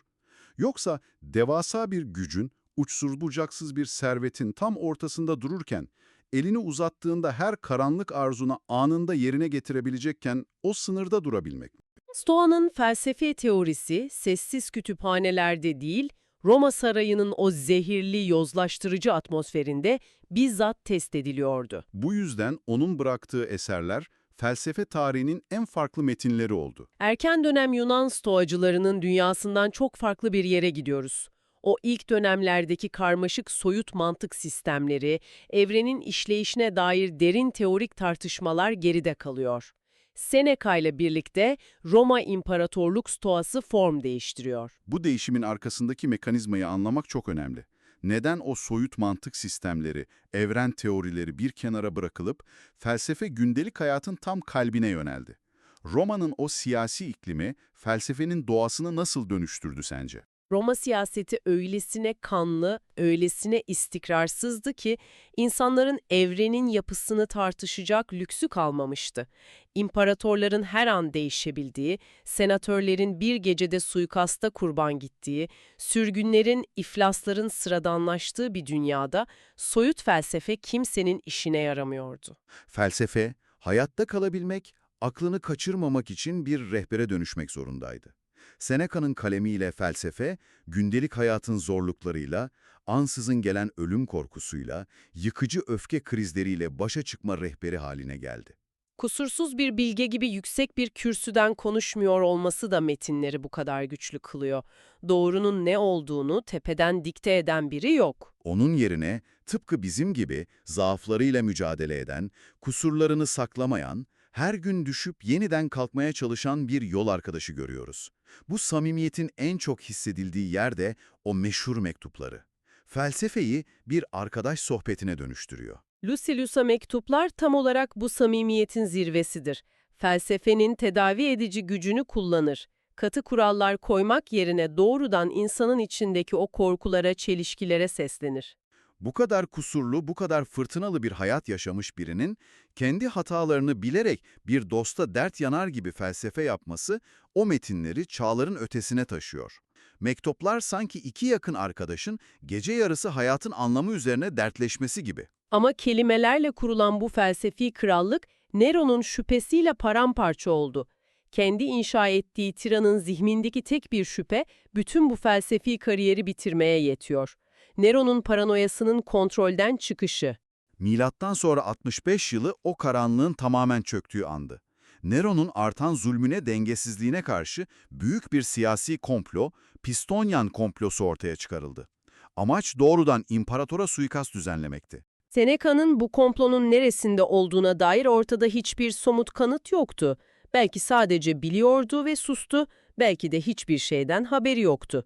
Speaker 3: Yoksa devasa bir gücün, uçsuz bucaksız bir servetin tam ortasında dururken, elini uzattığında her karanlık arzuna anında yerine getirebilecekken o sınırda durabilmek mi?
Speaker 2: Stoa'nın felsefi teorisi sessiz kütüphanelerde değil, Roma sarayının o zehirli, yozlaştırıcı atmosferinde bizzat test ediliyordu.
Speaker 3: Bu yüzden onun bıraktığı eserler, felsefe tarihinin en farklı metinleri oldu.
Speaker 2: Erken dönem Yunan Stoacılarının dünyasından çok farklı bir yere gidiyoruz. O ilk dönemlerdeki karmaşık soyut mantık sistemleri, evrenin işleyişine dair derin teorik tartışmalar geride kalıyor. Seneca ile birlikte Roma İmparatorluk stoası form değiştiriyor.
Speaker 3: Bu değişimin arkasındaki mekanizmayı anlamak çok önemli. Neden o soyut mantık sistemleri, evren teorileri bir kenara bırakılıp felsefe gündelik hayatın tam kalbine yöneldi? Roma'nın o siyasi iklimi felsefenin doğasını nasıl dönüştürdü sence?
Speaker 2: Roma siyaseti öylesine kanlı, öylesine istikrarsızdı ki insanların evrenin yapısını tartışacak lüksü kalmamıştı. İmparatorların her an değişebildiği, senatörlerin bir gecede suikasta kurban gittiği, sürgünlerin, iflasların sıradanlaştığı bir dünyada soyut felsefe kimsenin işine yaramıyordu.
Speaker 3: Felsefe, hayatta kalabilmek, aklını kaçırmamak için bir rehbere dönüşmek zorundaydı. Seneca'nın kalemiyle felsefe, gündelik hayatın zorluklarıyla, ansızın gelen ölüm korkusuyla, yıkıcı öfke krizleriyle başa çıkma rehberi haline geldi.
Speaker 2: Kusursuz bir bilge gibi yüksek bir kürsüden konuşmuyor olması da metinleri bu kadar güçlü kılıyor. Doğrunun ne olduğunu tepeden dikte eden biri yok.
Speaker 3: Onun yerine tıpkı bizim gibi zaaflarıyla mücadele eden, kusurlarını saklamayan, her gün düşüp yeniden kalkmaya çalışan bir yol arkadaşı görüyoruz. Bu samimiyetin en çok hissedildiği yer de o meşhur mektupları. Felsefeyi bir arkadaş sohbetine dönüştürüyor.
Speaker 2: Lucilius'a mektuplar tam olarak bu samimiyetin zirvesidir. Felsefenin tedavi edici gücünü kullanır. Katı kurallar koymak yerine doğrudan insanın içindeki o korkulara, çelişkilere seslenir.
Speaker 3: Bu kadar kusurlu, bu kadar fırtınalı bir hayat yaşamış birinin kendi hatalarını bilerek bir dosta dert yanar gibi felsefe yapması o metinleri çağların ötesine taşıyor. Mektuplar sanki iki yakın arkadaşın gece yarısı hayatın anlamı üzerine dertleşmesi gibi.
Speaker 2: Ama kelimelerle kurulan bu felsefi krallık Nero'nun şüphesiyle paramparça oldu. Kendi inşa ettiği tiranın zihnindeki tek bir şüphe bütün bu felsefi kariyeri bitirmeye yetiyor. Nero'nun paranoyasının kontrolden çıkışı.
Speaker 3: Milattan sonra 65 yılı o karanlığın tamamen çöktüğü andı. Nero'nun artan zulmüne, dengesizliğine karşı büyük bir siyasi komplo, Pistonyan komplosu ortaya çıkarıldı. Amaç doğrudan imparatora suikast düzenlemekti.
Speaker 2: Seneca'nın bu komplonun neresinde olduğuna dair ortada hiçbir somut kanıt yoktu. Belki sadece biliyordu ve sustu, belki de hiçbir şeyden haberi yoktu.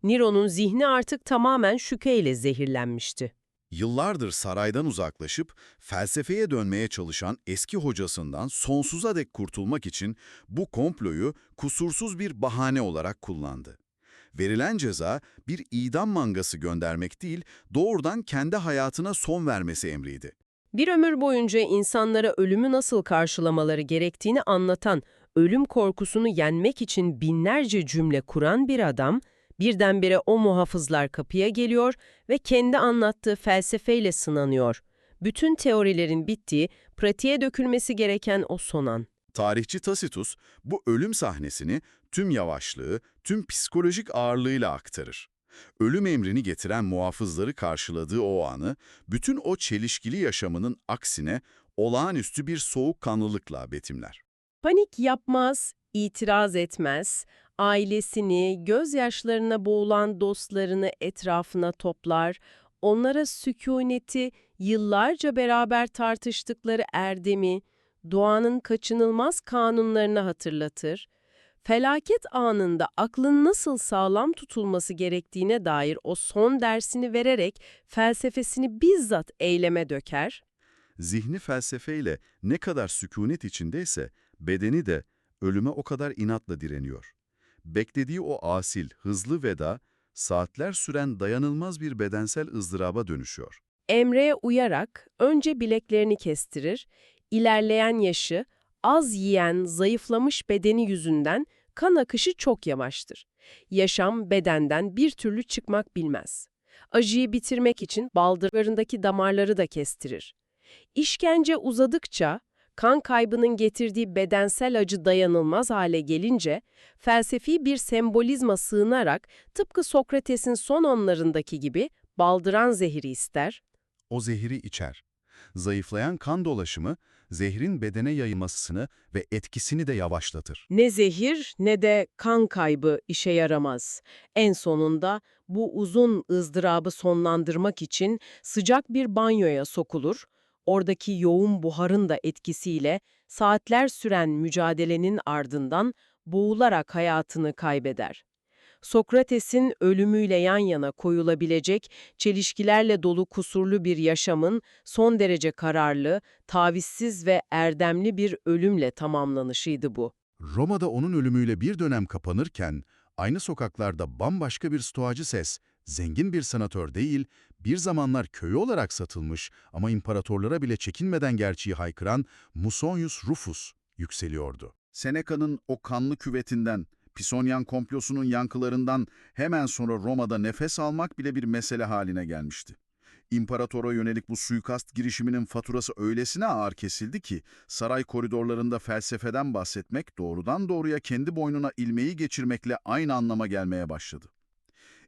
Speaker 2: Nero'nun zihni artık tamamen şüpheyle zehirlenmişti.
Speaker 3: Yıllardır saraydan uzaklaşıp felsefeye dönmeye çalışan eski hocasından sonsuza dek kurtulmak için bu komployu kusursuz bir bahane olarak kullandı. Verilen ceza bir idam mangası göndermek değil, doğrudan kendi hayatına son vermesi emriydi.
Speaker 2: Bir ömür boyunca insanlara ölümü nasıl karşılamaları gerektiğini anlatan, ölüm korkusunu yenmek için binlerce cümle kuran bir adam, birdenbire o muhafızlar kapıya geliyor ve kendi anlattığı felsefeyle sınanıyor. Bütün teorilerin bittiği, pratiğe dökülmesi gereken o son an.
Speaker 3: Tarihçi Tacitus bu ölüm sahnesini tüm yavaşlığı, tüm psikolojik ağırlığıyla aktarır. Ölüm emrini getiren muhafızları karşıladığı o anı, bütün o çelişkili yaşamının aksine olağanüstü bir soğukkanlılıkla betimler.
Speaker 2: Panik yapmaz, itiraz etmez, ailesini, gözyaşlarına boğulan dostlarını etrafına toplar, onlara sükûneti, yıllarca beraber tartıştıkları erdemi, doğanın kaçınılmaz kanunlarını hatırlatır. Felaket anında aklın nasıl sağlam tutulması gerektiğine dair o son dersini vererek felsefesini bizzat eyleme döker.
Speaker 3: Zihni felsefeyle ne kadar sükunet içindeyse, bedeni de ölüme o kadar inatla direniyor. Beklediği o asil, hızlı veda, saatler süren dayanılmaz bir bedensel ızdıraba dönüşüyor.
Speaker 2: Emre'ye uyarak önce bileklerini kestirir, ilerleyen yaşı, az yiyen, zayıflamış bedeni yüzünden kan akışı çok yavaştır. Yaşam bedenden bir türlü çıkmak bilmez. Acıyı bitirmek için baldırlarındaki damarları da kestirir. İşkence uzadıkça, kan kaybının getirdiği bedensel acı dayanılmaz hale gelince, felsefi bir sembolizma sığınarak tıpkı Sokrates'in son anlarındaki gibi baldıran zehri ister,
Speaker 3: O zehri içer. Zayıflayan kan dolaşımı, zehrin bedene yayılmasını ve etkisini de yavaşlatır.
Speaker 2: ne zehir ne de kan kaybı işe yaramaz. En sonunda bu uzun ızdırabı sonlandırmak için sıcak bir banyoya sokulur, oradaki yoğun buharın da etkisiyle saatler süren mücadelenin ardından boğularak hayatını kaybeder. Sokrates'in ölümüyle yan yana koyulabilecek, çelişkilerle dolu kusurlu bir yaşamın son derece kararlı, tavizsiz ve erdemli bir ölümle tamamlanışıydı bu.
Speaker 6: Roma'da onun ölümüyle bir dönem kapanırken, aynı sokaklarda bambaşka bir stoacı ses, zengin bir sanatör değil, bir zamanlar köyü olarak satılmış ama imparatorlara bile çekinmeden gerçeği haykıran Musonius Rufus yükseliyordu.
Speaker 3: Seneca'nın o kanlı küvetinden, Pisonyan komplosunun yankılarından hemen sonra Roma'da nefes almak bile bir mesele haline gelmişti. İmparatora yönelik bu suikast girişiminin faturası öylesine ağır kesildi ki, saray koridorlarında felsefeden bahsetmek doğrudan doğruya kendi boynuna ilmeği geçirmekle aynı anlama gelmeye başladı.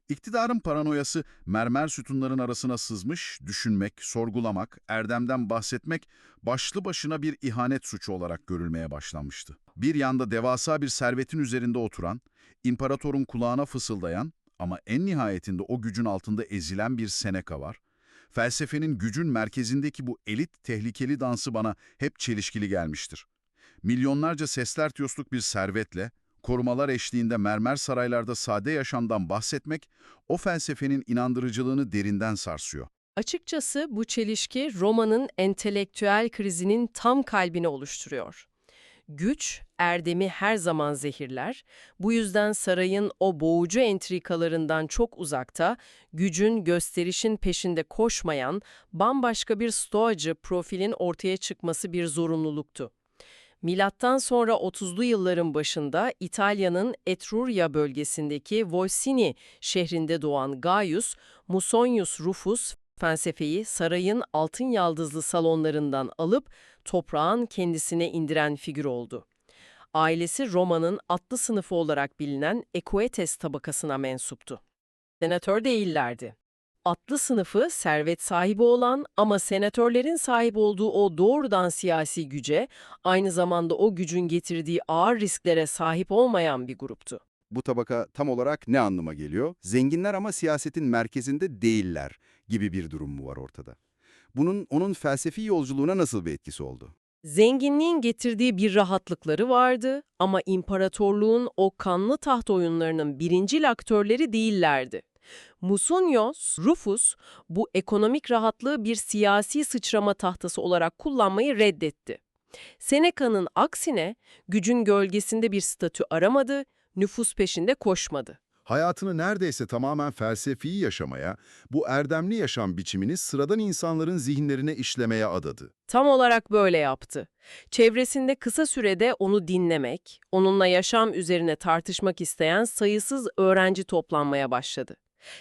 Speaker 3: İktidarın paranoyası mermer sütunların arasına sızmış, düşünmek, sorgulamak, erdemden bahsetmek başlı başına bir ihanet suçu olarak görülmeye başlanmıştı. Bir yanda devasa bir servetin üzerinde oturan, imparatorun kulağına fısıldayan ama en nihayetinde o gücün altında ezilen bir Seneca var. Felsefenin gücün merkezindeki bu elit tehlikeli dansı bana hep çelişkili gelmiştir. Milyonlarca sesler tiyosluk bir servetle, korumalar eşliğinde mermer saraylarda sade yaşamdan bahsetmek, o felsefenin inandırıcılığını derinden sarsıyor.
Speaker 7: Açıkçası bu çelişki Roma'nın entelektüel krizinin tam kalbini oluşturuyor. Güç, erdemi her zaman zehirler. Bu yüzden sarayın o boğucu entrikalarından çok uzakta, gücün, gösterişin peşinde koşmayan, bambaşka bir stoacı profilin ortaya çıkması bir zorunluluktu. Milattan sonra 30'lu yılların başında İtalya'nın Etrurya bölgesindeki Volsini şehrinde doğan Gaius Musonius Rufus felsefeyi sarayın altın yaldızlı salonlarından alıp toprağın kendisine indiren figür oldu. Ailesi Roma'nın atlı sınıfı olarak bilinen Equetes tabakasına mensuptu. Senatör değillerdi. Atlı sınıfı servet sahibi olan ama senatörlerin sahip olduğu o doğrudan siyasi güce, aynı zamanda o gücün getirdiği ağır risklere sahip olmayan bir gruptu.
Speaker 8: Bu tabaka tam olarak ne anlama geliyor? Zenginler ama siyasetin merkezinde değiller gibi bir durum mu var ortada? Bunun onun felsefi yolculuğuna nasıl bir etkisi oldu?
Speaker 2: Zenginliğin getirdiği bir rahatlıkları vardı ama imparatorluğun o kanlı taht oyunlarının birincil aktörleri değillerdi. Musonius Rufus bu ekonomik rahatlığı bir siyasi sıçrama tahtası olarak kullanmayı reddetti. Seneca'nın aksine gücün gölgesinde bir statü aramadı, nüfus peşinde koşmadı.
Speaker 6: Hayatını neredeyse tamamen felsefi yaşamaya, bu erdemli yaşam biçimini sıradan insanların zihinlerine işlemeye adadı.
Speaker 2: Tam olarak böyle yaptı. Çevresinde kısa sürede onu dinlemek, onunla yaşam üzerine tartışmak isteyen sayısız öğrenci toplanmaya başladı.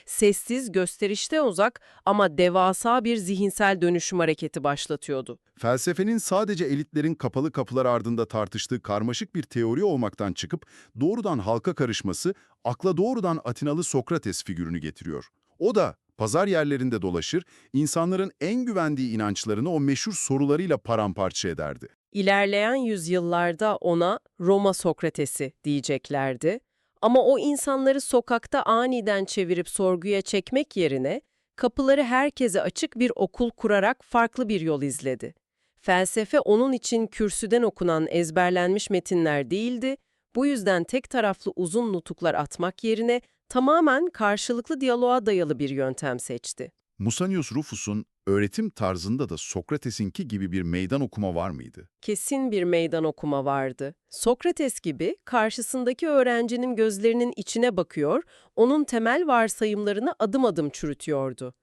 Speaker 2: Sessiz, gösterişte uzak ama devasa bir zihinsel dönüşüm hareketi başlatıyordu.
Speaker 6: Felsefenin sadece elitlerin kapalı kapılar ardında tartıştığı karmaşık bir teori olmaktan çıkıp doğrudan halka karışması, akla doğrudan Atinalı Sokrates figürünü getiriyor. O da pazar yerlerinde dolaşır, insanların en güvendiği inançlarını o meşhur sorularıyla paramparça ederdi.
Speaker 2: İlerleyen yüzyıllarda ona Roma Sokratesi diyeceklerdi. Ama o insanları sokakta aniden çevirip sorguya çekmek yerine kapıları herkese açık bir okul kurarak farklı bir yol izledi. Felsefe onun için kürsüden okunan ezberlenmiş metinler değildi, bu yüzden tek taraflı uzun nutuklar atmak yerine tamamen karşılıklı diyaloğa dayalı bir yöntem seçti.
Speaker 6: Musonius Rufus'un öğretim tarzında da Sokrates'inki gibi bir meydan okuma var mıydı?
Speaker 2: Kesin bir meydan okuma vardı. Sokrates gibi karşısındaki öğrencinin gözlerinin içine bakıyor, onun temel varsayımlarını adım adım çürütüyordu.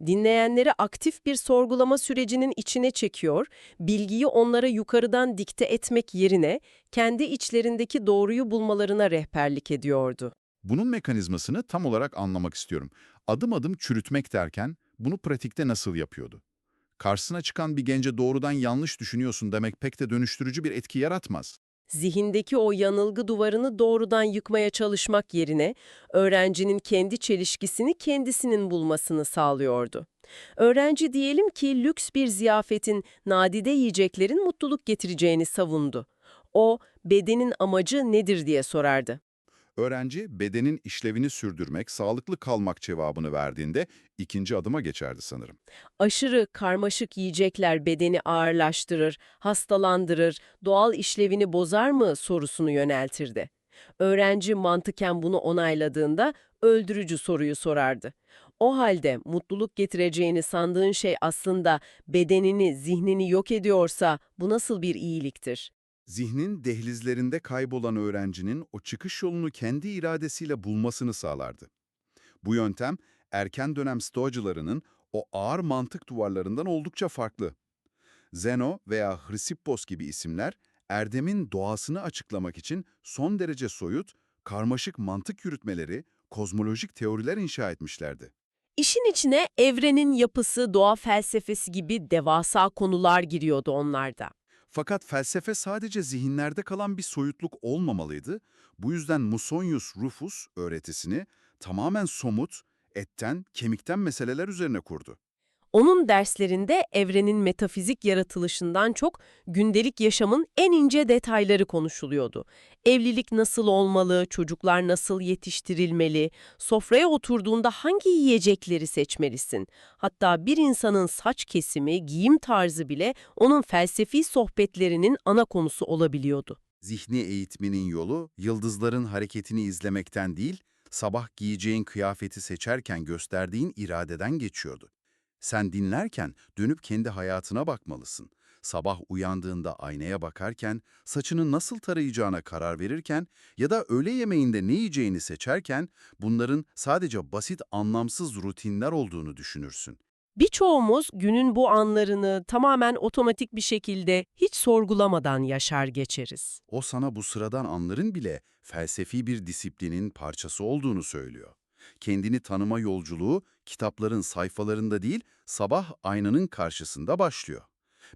Speaker 2: Dinleyenleri aktif bir sorgulama sürecinin içine çekiyor, bilgiyi onlara yukarıdan dikte etmek yerine kendi içlerindeki doğruyu bulmalarına rehberlik ediyordu.
Speaker 6: Bunun mekanizmasını tam olarak anlamak istiyorum. Adım adım çürütmek derken bunu pratikte nasıl yapıyordu? Karşısına çıkan bir gence doğrudan yanlış düşünüyorsun demek pek de dönüştürücü bir etki yaratmaz.
Speaker 2: Zihindeki o yanılgı duvarını doğrudan yıkmaya çalışmak yerine öğrencinin kendi çelişkisini kendisinin bulmasını sağlıyordu. Öğrenci diyelim ki lüks bir ziyafetin, nadide yiyeceklerin mutluluk getireceğini savundu. O, bedenin amacı nedir diye sorardı.
Speaker 4: Öğrenci bedenin işlevini sürdürmek, sağlıklı kalmak cevabını verdiğinde ikinci adıma geçerdi sanırım.
Speaker 2: Aşırı karmaşık yiyecekler bedeni ağırlaştırır, hastalandırır, doğal işlevini bozar mı sorusunu yöneltirdi. Öğrenci mantıken bunu onayladığında öldürücü soruyu sorardı. O halde mutluluk getireceğini sandığın şey aslında bedenini, zihnini yok ediyorsa bu nasıl bir iyiliktir?
Speaker 4: Zihnin dehlizlerinde kaybolan öğrencinin o çıkış yolunu kendi iradesiyle bulmasını sağlardı. Bu yöntem erken dönem stoacılarının o ağır mantık duvarlarından oldukça farklı. Zeno veya Hrissippos gibi isimler erdemin doğasını açıklamak için son derece soyut, karmaşık mantık yürütmeleri, kozmolojik teoriler inşa etmişlerdi.
Speaker 2: İşin içine evrenin yapısı, doğa felsefesi gibi devasa konular giriyordu onlarda.
Speaker 4: Fakat felsefe sadece zihinlerde kalan bir soyutluk olmamalıydı. Bu yüzden Musonius Rufus öğretisini tamamen somut, etten, kemikten meseleler üzerine kurdu.
Speaker 2: Onun derslerinde evrenin metafizik yaratılışından çok gündelik yaşamın en ince detayları konuşuluyordu. Evlilik nasıl olmalı, çocuklar nasıl yetiştirilmeli, sofraya oturduğunda hangi yiyecekleri seçmelisin? Hatta bir insanın saç kesimi, giyim tarzı bile onun felsefi sohbetlerinin ana konusu olabiliyordu.
Speaker 4: Zihni eğitmenin yolu, yıldızların hareketini izlemekten değil, sabah giyeceğin kıyafeti seçerken gösterdiğin iradeden geçiyordu. Sen dinlerken dönüp kendi hayatına bakmalısın. Sabah uyandığında aynaya bakarken, saçını nasıl tarayacağına karar verirken ya da öğle yemeğinde ne yiyeceğini seçerken bunların sadece basit, anlamsız rutinler olduğunu düşünürsün.
Speaker 2: Birçoğumuz günün bu anlarını tamamen otomatik bir şekilde hiç sorgulamadan yaşar geçeriz.
Speaker 4: O sana bu sıradan anların bile felsefi bir disiplinin parçası olduğunu söylüyor. Kendini tanıma yolculuğu kitapların sayfalarında değil, sabah aynanın karşısında başlıyor.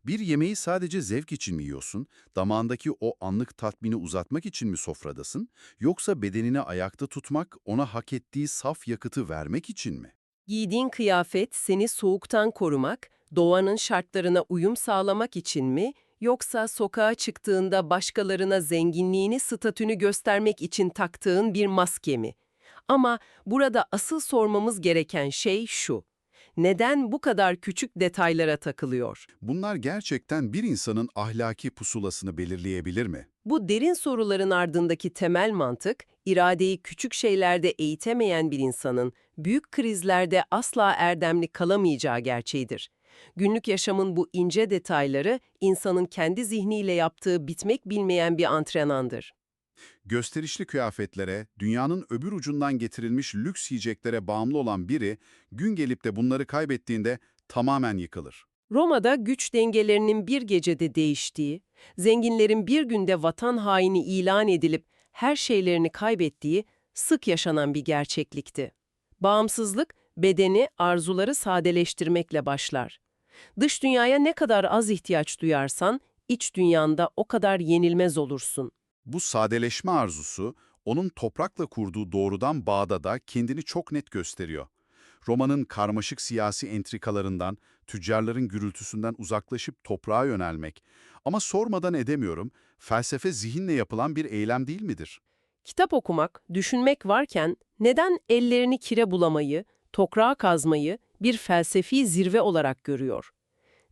Speaker 4: Bir yemeği sadece zevk için mi yiyorsun, damağındaki o anlık tatmini uzatmak için mi sofradasın, yoksa bedenini ayakta tutmak, ona hak ettiği saf yakıtı vermek için mi?
Speaker 2: Giydiğin kıyafet seni soğuktan korumak, doğanın şartlarına uyum sağlamak için mi, yoksa sokağa çıktığında başkalarına zenginliğini, statünü göstermek için taktığın bir maske mi? Ama burada asıl sormamız gereken şey şu: neden bu kadar küçük detaylara takılıyor?
Speaker 4: Bunlar gerçekten bir insanın ahlaki pusulasını belirleyebilir mi?
Speaker 2: Bu derin soruların ardındaki temel mantık, iradeyi küçük şeylerde eğitemeyen bir insanın büyük krizlerde asla erdemli kalamayacağı gerçeğidir. Günlük yaşamın bu ince detayları insanın kendi zihniyle yaptığı bitmek bilmeyen bir antrenmandır.
Speaker 4: Gösterişli kıyafetlere, dünyanın öbür ucundan getirilmiş lüks yiyeceklere bağımlı olan biri, gün gelip de bunları kaybettiğinde tamamen yıkılır.
Speaker 2: Roma'da güç dengelerinin bir gecede değiştiği, zenginlerin bir günde vatan haini ilan edilip her şeylerini kaybettiği sık yaşanan bir gerçeklikti. Bağımsızlık, bedeni, arzuları sadeleştirmekle başlar. Dış dünyaya ne kadar az ihtiyaç duyarsan, iç dünyanda o kadar yenilmez olursun.
Speaker 4: Bu sadeleşme arzusu, onun toprakla kurduğu doğrudan bağda da kendini çok net gösteriyor. Romanın karmaşık siyasi entrikalarından, tüccarların gürültüsünden uzaklaşıp toprağa yönelmek. Ama sormadan edemiyorum, felsefe zihinle yapılan bir eylem değil midir?
Speaker 2: Kitap okumak, düşünmek varken neden ellerini kire bulamayı, toprağa kazmayı bir felsefi zirve olarak görüyor?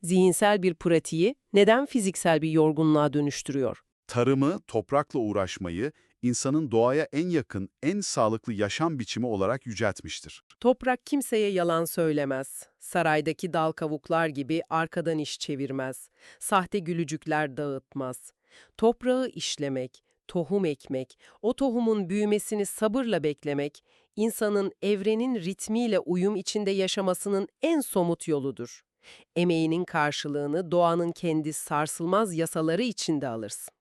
Speaker 2: Zihinsel bir pratiği neden fiziksel bir yorgunluğa dönüştürüyor?
Speaker 4: Tarımı, toprakla uğraşmayı, insanın doğaya en yakın, en sağlıklı yaşam biçimi olarak yüceltmiştir.
Speaker 2: Toprak kimseye yalan söylemez. Saraydaki dal kavuklar gibi arkadan iş çevirmez. Sahte gülücükler dağıtmaz. Toprağı işlemek, tohum ekmek, o tohumun büyümesini sabırla beklemek, insanın evrenin ritmiyle uyum içinde yaşamasının en somut yoludur. Emeğinin karşılığını doğanın kendi sarsılmaz yasaları içinde alırsın.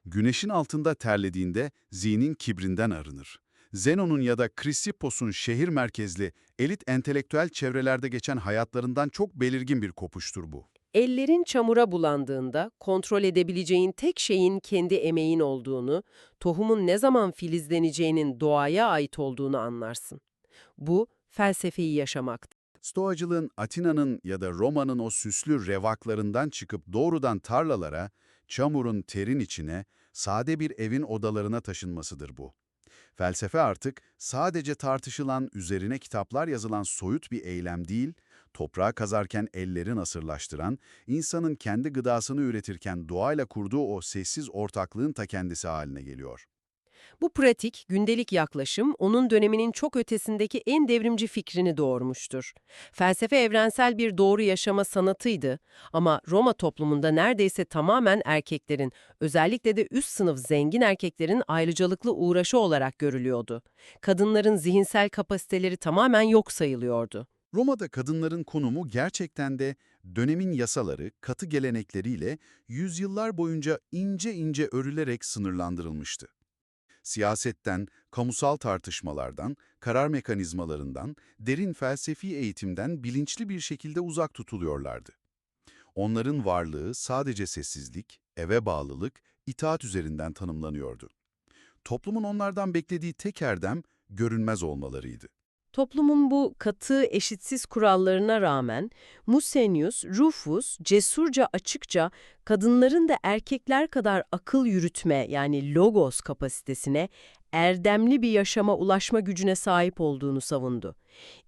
Speaker 4: Güneşin altında terlediğinde zihnin kibrinden arınır. Zenon'un ya da Krisippos'un şehir merkezli, elit entelektüel çevrelerde geçen hayatlarından çok belirgin bir kopuştur bu.
Speaker 2: Ellerin çamura bulandığında kontrol edebileceğin tek şeyin kendi emeğin olduğunu, tohumun ne zaman filizleneceğinin doğaya ait olduğunu anlarsın. Bu, felsefeyi yaşamaktır.
Speaker 4: Stoacılığın Atina'nın ya da Roma'nın o süslü revaklarından çıkıp doğrudan tarlalara, çamurun terin içine, sade bir evin odalarına taşınmasıdır bu.
Speaker 6: Felsefe artık sadece tartışılan, üzerine kitaplar yazılan soyut bir eylem değil, toprağı kazarken elleri nasırlaştıran, insanın kendi gıdasını üretirken doğayla kurduğu o sessiz ortaklığın ta kendisi haline geliyor.
Speaker 2: Bu pratik, gündelik yaklaşım, onun döneminin çok ötesindeki en devrimci fikrini doğurmuştur. Felsefe evrensel bir doğru yaşama sanatıydı ama Roma toplumunda neredeyse tamamen erkeklerin, özellikle de üst sınıf zengin erkeklerin ayrıcalıklı uğraşı olarak görülüyordu. Kadınların zihinsel kapasiteleri tamamen yok sayılıyordu.
Speaker 6: Roma'da kadınların konumu gerçekten de dönemin yasaları, katı gelenekleriyle yüzyıllar boyunca ince ince örülerek sınırlandırılmıştı. Siyasetten, kamusal tartışmalardan, karar mekanizmalarından, derin felsefi eğitimden bilinçli bir şekilde uzak tutuluyorlardı. Onların varlığı sadece sessizlik, eve bağlılık, itaat üzerinden tanımlanıyordu. Toplumun onlardan beklediği tek erdem görünmez olmalarıydı.
Speaker 2: Toplumun bu katı, eşitsiz kurallarına rağmen Musenius, Rufus cesurca açıkça kadınların da erkekler kadar akıl yürütme yani logos kapasitesine, erdemli bir yaşama ulaşma gücüne sahip olduğunu savundu.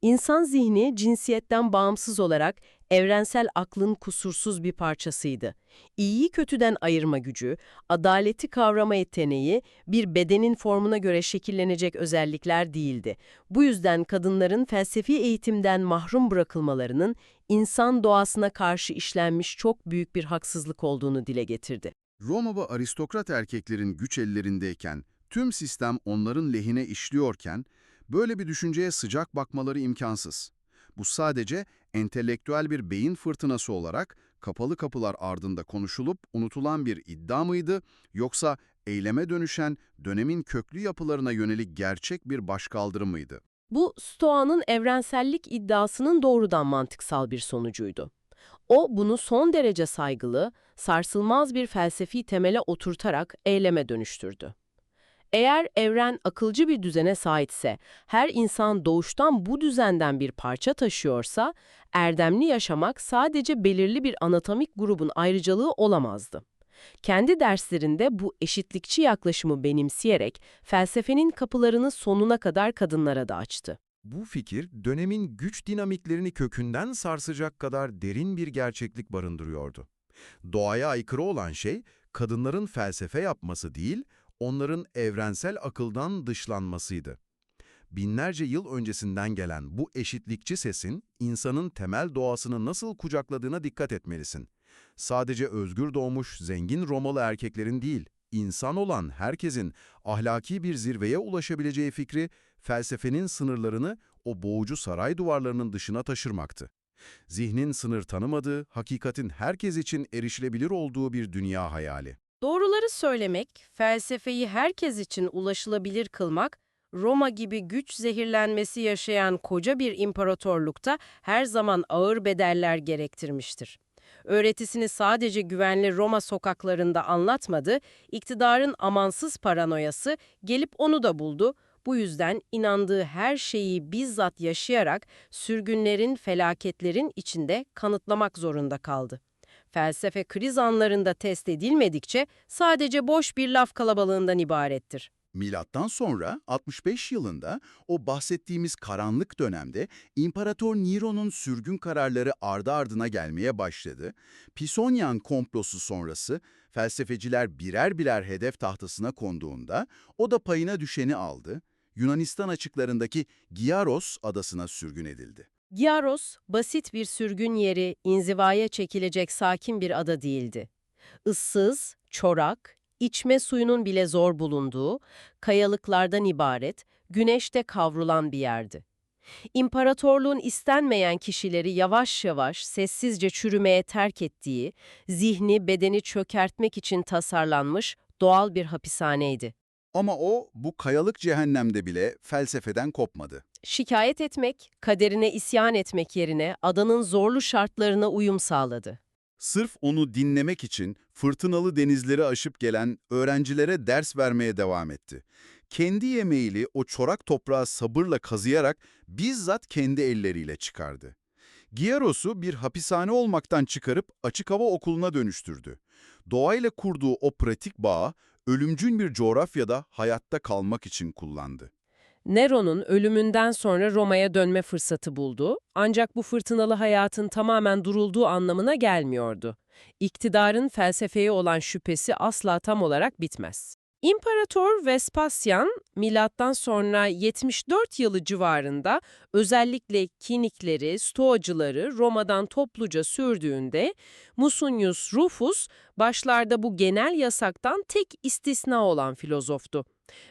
Speaker 2: İnsan zihni cinsiyetten bağımsız olarak evrensel aklın kusursuz bir parçasıydı. İyiyi kötüden ayırma gücü, adaleti kavrama yeteneği bir bedenin formuna göre şekillenecek özellikler değildi. Bu yüzden kadınların felsefi eğitimden mahrum bırakılmalarının insan doğasına karşı işlenmiş çok büyük bir haksızlık olduğunu dile getirdi.
Speaker 6: Roma ve aristokrat erkeklerin güç ellerindeyken, tüm sistem onların lehine işliyorken, böyle bir düşünceye sıcak bakmaları imkansız. Bu sadece entelektüel bir beyin fırtınası olarak kapalı kapılar ardında konuşulup unutulan bir iddia mıydı, yoksa eyleme dönüşen dönemin köklü yapılarına yönelik gerçek bir başkaldırı mıydı?
Speaker 2: Bu, Stoa'nın evrensellik iddiasının doğrudan mantıksal bir sonucuydu. O, bunu son derece saygılı, sarsılmaz bir felsefi temele oturtarak eyleme dönüştürdü. Eğer evren akılcı bir düzene sahipse, her insan doğuştan bu düzenden bir parça taşıyorsa, erdemli yaşamak sadece belirli bir anatomik grubun ayrıcalığı olamazdı. Kendi derslerinde bu eşitlikçi yaklaşımı benimseyerek felsefenin kapılarını sonuna kadar kadınlara da açtı.
Speaker 9: Bu fikir, dönemin güç dinamiklerini kökünden sarsacak kadar derin bir gerçeklik barındırıyordu. Doğaya aykırı olan şey, kadınların felsefe yapması değil, onların evrensel akıldan dışlanmasıydı. Binlerce yıl öncesinden gelen bu eşitlikçi sesin, insanın temel doğasını nasıl kucakladığına dikkat etmelisin. Sadece özgür doğmuş, zengin Romalı erkeklerin değil, insan olan herkesin ahlaki bir zirveye ulaşabileceği fikri, felsefenin sınırlarını o boğucu saray duvarlarının dışına taşırmaktı. Zihnin sınır tanımadığı, hakikatin herkes için erişilebilir olduğu bir dünya hayali.
Speaker 2: Doğruları söylemek, felsefeyi herkes için ulaşılabilir kılmak, Roma gibi güç zehirlenmesi yaşayan koca bir imparatorlukta her zaman ağır bedeller gerektirmiştir. Öğretisini sadece güvenli Roma sokaklarında anlatmadı, iktidarın amansız paranoyası gelip onu da buldu. Bu yüzden inandığı her şeyi bizzat yaşayarak sürgünlerin, felaketlerin içinde kanıtlamak zorunda kaldı. Felsefe kriz anlarında test edilmedikçe sadece boş bir laf kalabalığından ibarettir.
Speaker 6: Milattan sonra 65 yılında o bahsettiğimiz karanlık dönemde İmparator Nero'nun sürgün kararları ardı ardına gelmeye başladı. Pisonyan komplosu sonrası felsefeciler birer birer hedef tahtasına konduğunda o da payına düşeni aldı. Yunanistan açıklarındaki Giaros adasına sürgün edildi.
Speaker 2: Giaros, basit bir sürgün yeri, inzivaya çekilecek sakin bir ada değildi. Issız, çorak, içme suyunun bile zor bulunduğu, kayalıklardan ibaret, güneşte kavrulan bir yerdi. İmparatorluğun istenmeyen kişileri yavaş yavaş, sessizce çürümeye terk ettiği, zihni, bedeni çökertmek için tasarlanmış doğal bir hapishaneydi.
Speaker 6: Ama o bu kayalık cehennemde bile felsefeden kopmadı.
Speaker 2: Şikayet etmek, kaderine isyan etmek yerine adanın zorlu şartlarına uyum sağladı.
Speaker 6: Sırf onu dinlemek için fırtınalı denizleri aşıp gelen öğrencilere ders vermeye devam etti. Kendi yemeğiyle o çorak toprağı sabırla kazıyarak bizzat kendi elleriyle çıkardı. Giaros'u bir hapishane olmaktan çıkarıp açık hava okuluna dönüştürdü. Doğayla kurduğu o pratik bağı
Speaker 4: ölümcül bir coğrafyada hayatta kalmak için kullandı.
Speaker 2: Nero'nun ölümünden sonra Roma'ya dönme fırsatı buldu, ancak bu fırtınalı hayatın tamamen durulduğu anlamına gelmiyordu. İktidarın felsefeye olan şüphesi asla tam olarak bitmez. İmparator Vespasyan, milattan sonra 74 yılı civarında özellikle Kinikleri, Stoacıları Roma'dan topluca sürdüğünde Musonius Rufus başlarda bu genel yasaktan tek istisna olan filozoftu.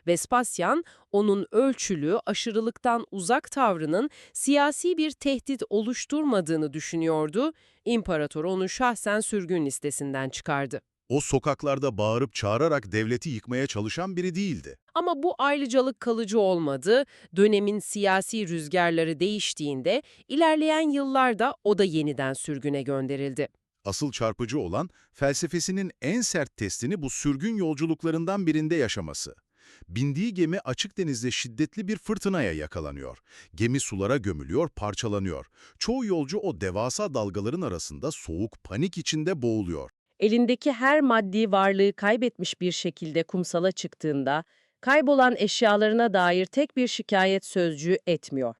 Speaker 2: Vespasyan, onun ölçülü, aşırılıktan uzak tavrının siyasi bir tehdit oluşturmadığını düşünüyordu. İmparator onu şahsen sürgün listesinden çıkardı.
Speaker 6: O sokaklarda bağırıp çağırarak devleti yıkmaya çalışan biri değildi.
Speaker 2: Ama bu ayrıcalık kalıcı olmadı. Dönemin siyasi rüzgarları değiştiğinde ilerleyen yıllarda o da yeniden sürgüne gönderildi.
Speaker 6: Asıl çarpıcı olan felsefesinin en sert testini bu sürgün yolculuklarından birinde yaşaması. Bindiği gemi açık denizde şiddetli bir fırtınaya yakalanıyor. Gemi sulara gömülüyor, parçalanıyor. Çoğu yolcu o devasa dalgaların arasında soğuk, panik içinde boğuluyor.
Speaker 10: Elindeki her maddi varlığı kaybetmiş bir şekilde kumsala çıktığında, kaybolan eşyalarına dair tek bir şikayet sözcüğü etmiyor.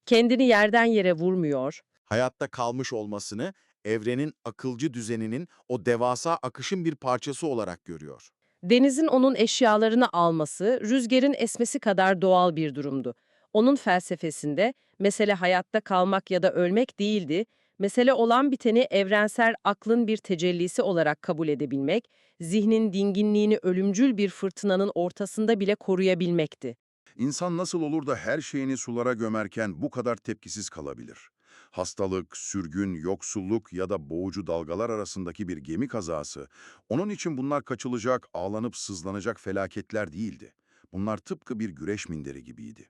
Speaker 10: Kendini yerden yere vurmuyor.
Speaker 11: Hayatta kalmış olmasını evrenin akılcı düzeninin o devasa akışın bir parçası olarak görüyor.
Speaker 10: Denizin onun eşyalarını alması, rüzgarın esmesi kadar doğal bir durumdu. Onun felsefesinde mesele hayatta kalmak ya da ölmek değildi, mesele olan biteni evrensel aklın bir tecellisi olarak kabul edebilmek, zihnin dinginliğini ölümcül bir fırtınanın ortasında bile koruyabilmekti.
Speaker 3: İnsan nasıl olur da her şeyini sulara gömerken bu kadar tepkisiz kalabilir? Hastalık, sürgün, yoksulluk ya da boğucu dalgalar arasındaki bir gemi kazası, onun için bunlar kaçılacak, ağlanıp sızlanacak felaketler değildi. Bunlar tıpkı bir güreş minderi gibiydi.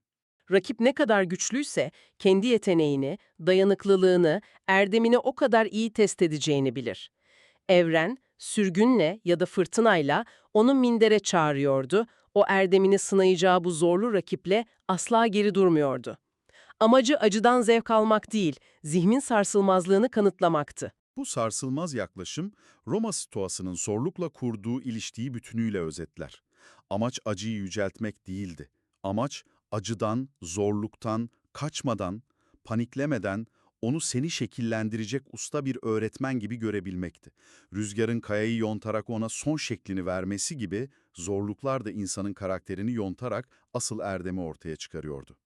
Speaker 2: Rakip ne kadar güçlüyse kendi yeteneğini, dayanıklılığını, erdemini o kadar iyi test edeceğini bilir. Evren, sürgünle ya da fırtınayla onu mindere çağırıyordu, o erdemini sınayacağı bu zorlu rakiple asla geri durmuyordu. Amacı acıdan zevk almak değil, zihnin sarsılmazlığını kanıtlamaktı.
Speaker 3: Bu sarsılmaz yaklaşım, Roma stoasının zorlukla kurduğu ilişkiyi bütünüyle özetler. Amaç acıyı yüceltmek değildi. Amaç, acıdan, zorluktan, kaçmadan, paniklemeden, onu seni şekillendirecek usta bir öğretmen gibi görebilmekti. Rüzgarın kayayı yontarak ona son şeklini vermesi gibi, zorluklar da insanın karakterini yontarak asıl erdemi ortaya çıkarıyordu.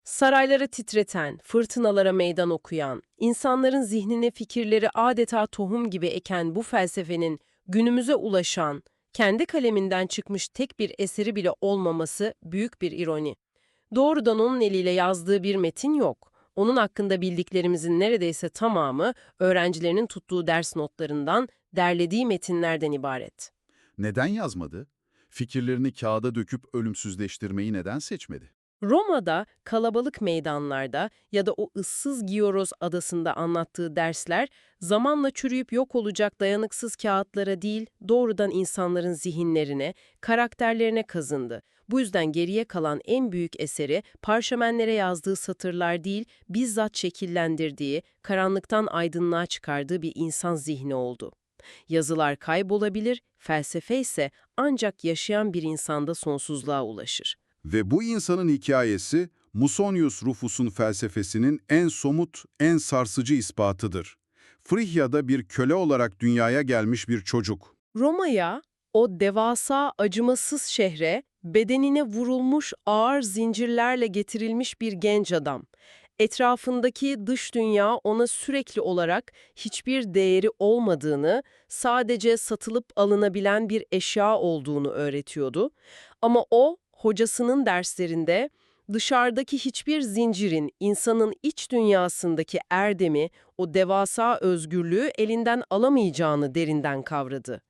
Speaker 2: Sarayları titreten, fırtınalara meydan okuyan, insanların zihnine fikirleri adeta tohum gibi eken bu felsefenin günümüze ulaşan, kendi kaleminden çıkmış tek bir eseri bile olmaması büyük bir ironi. Doğrudan onun eliyle yazdığı bir metin yok. Onun hakkında bildiklerimizin neredeyse tamamı öğrencilerinin tuttuğu ders notlarından, derlediği metinlerden ibaret.
Speaker 3: Neden yazmadı? Fikirlerini kağıda döküp ölümsüzleştirmeyi neden seçmedi?
Speaker 2: Roma'da kalabalık meydanlarda ya da o ıssız Giyoros adasında anlattığı dersler zamanla çürüyüp yok olacak dayanıksız kağıtlara değil, doğrudan insanların zihinlerine, karakterlerine kazındı. Bu yüzden geriye kalan en büyük eseri parşömenlere yazdığı satırlar değil, bizzat şekillendirdiği, karanlıktan aydınlığa çıkardığı bir insan zihni oldu. Yazılar kaybolabilir, felsefe ise ancak yaşayan bir insanda sonsuzluğa ulaşır.
Speaker 3: Ve bu insanın hikayesi, Musonius Rufus'un felsefesinin en somut, en sarsıcı ispatıdır. Frigya'da bir köle olarak dünyaya gelmiş bir çocuk.
Speaker 2: Roma'ya, o devasa, acımasız şehre, bedenine vurulmuş ağır zincirlerle getirilmiş bir genç adam. Etrafındaki dış dünya ona sürekli olarak hiçbir değeri olmadığını, sadece satılıp alınabilen bir eşya olduğunu öğretiyordu. Ama o, hocasının derslerinde dışarıdaki hiçbir zincirin insanın iç dünyasındaki erdemi, o devasa özgürlüğü elinden alamayacağını derinden kavradı.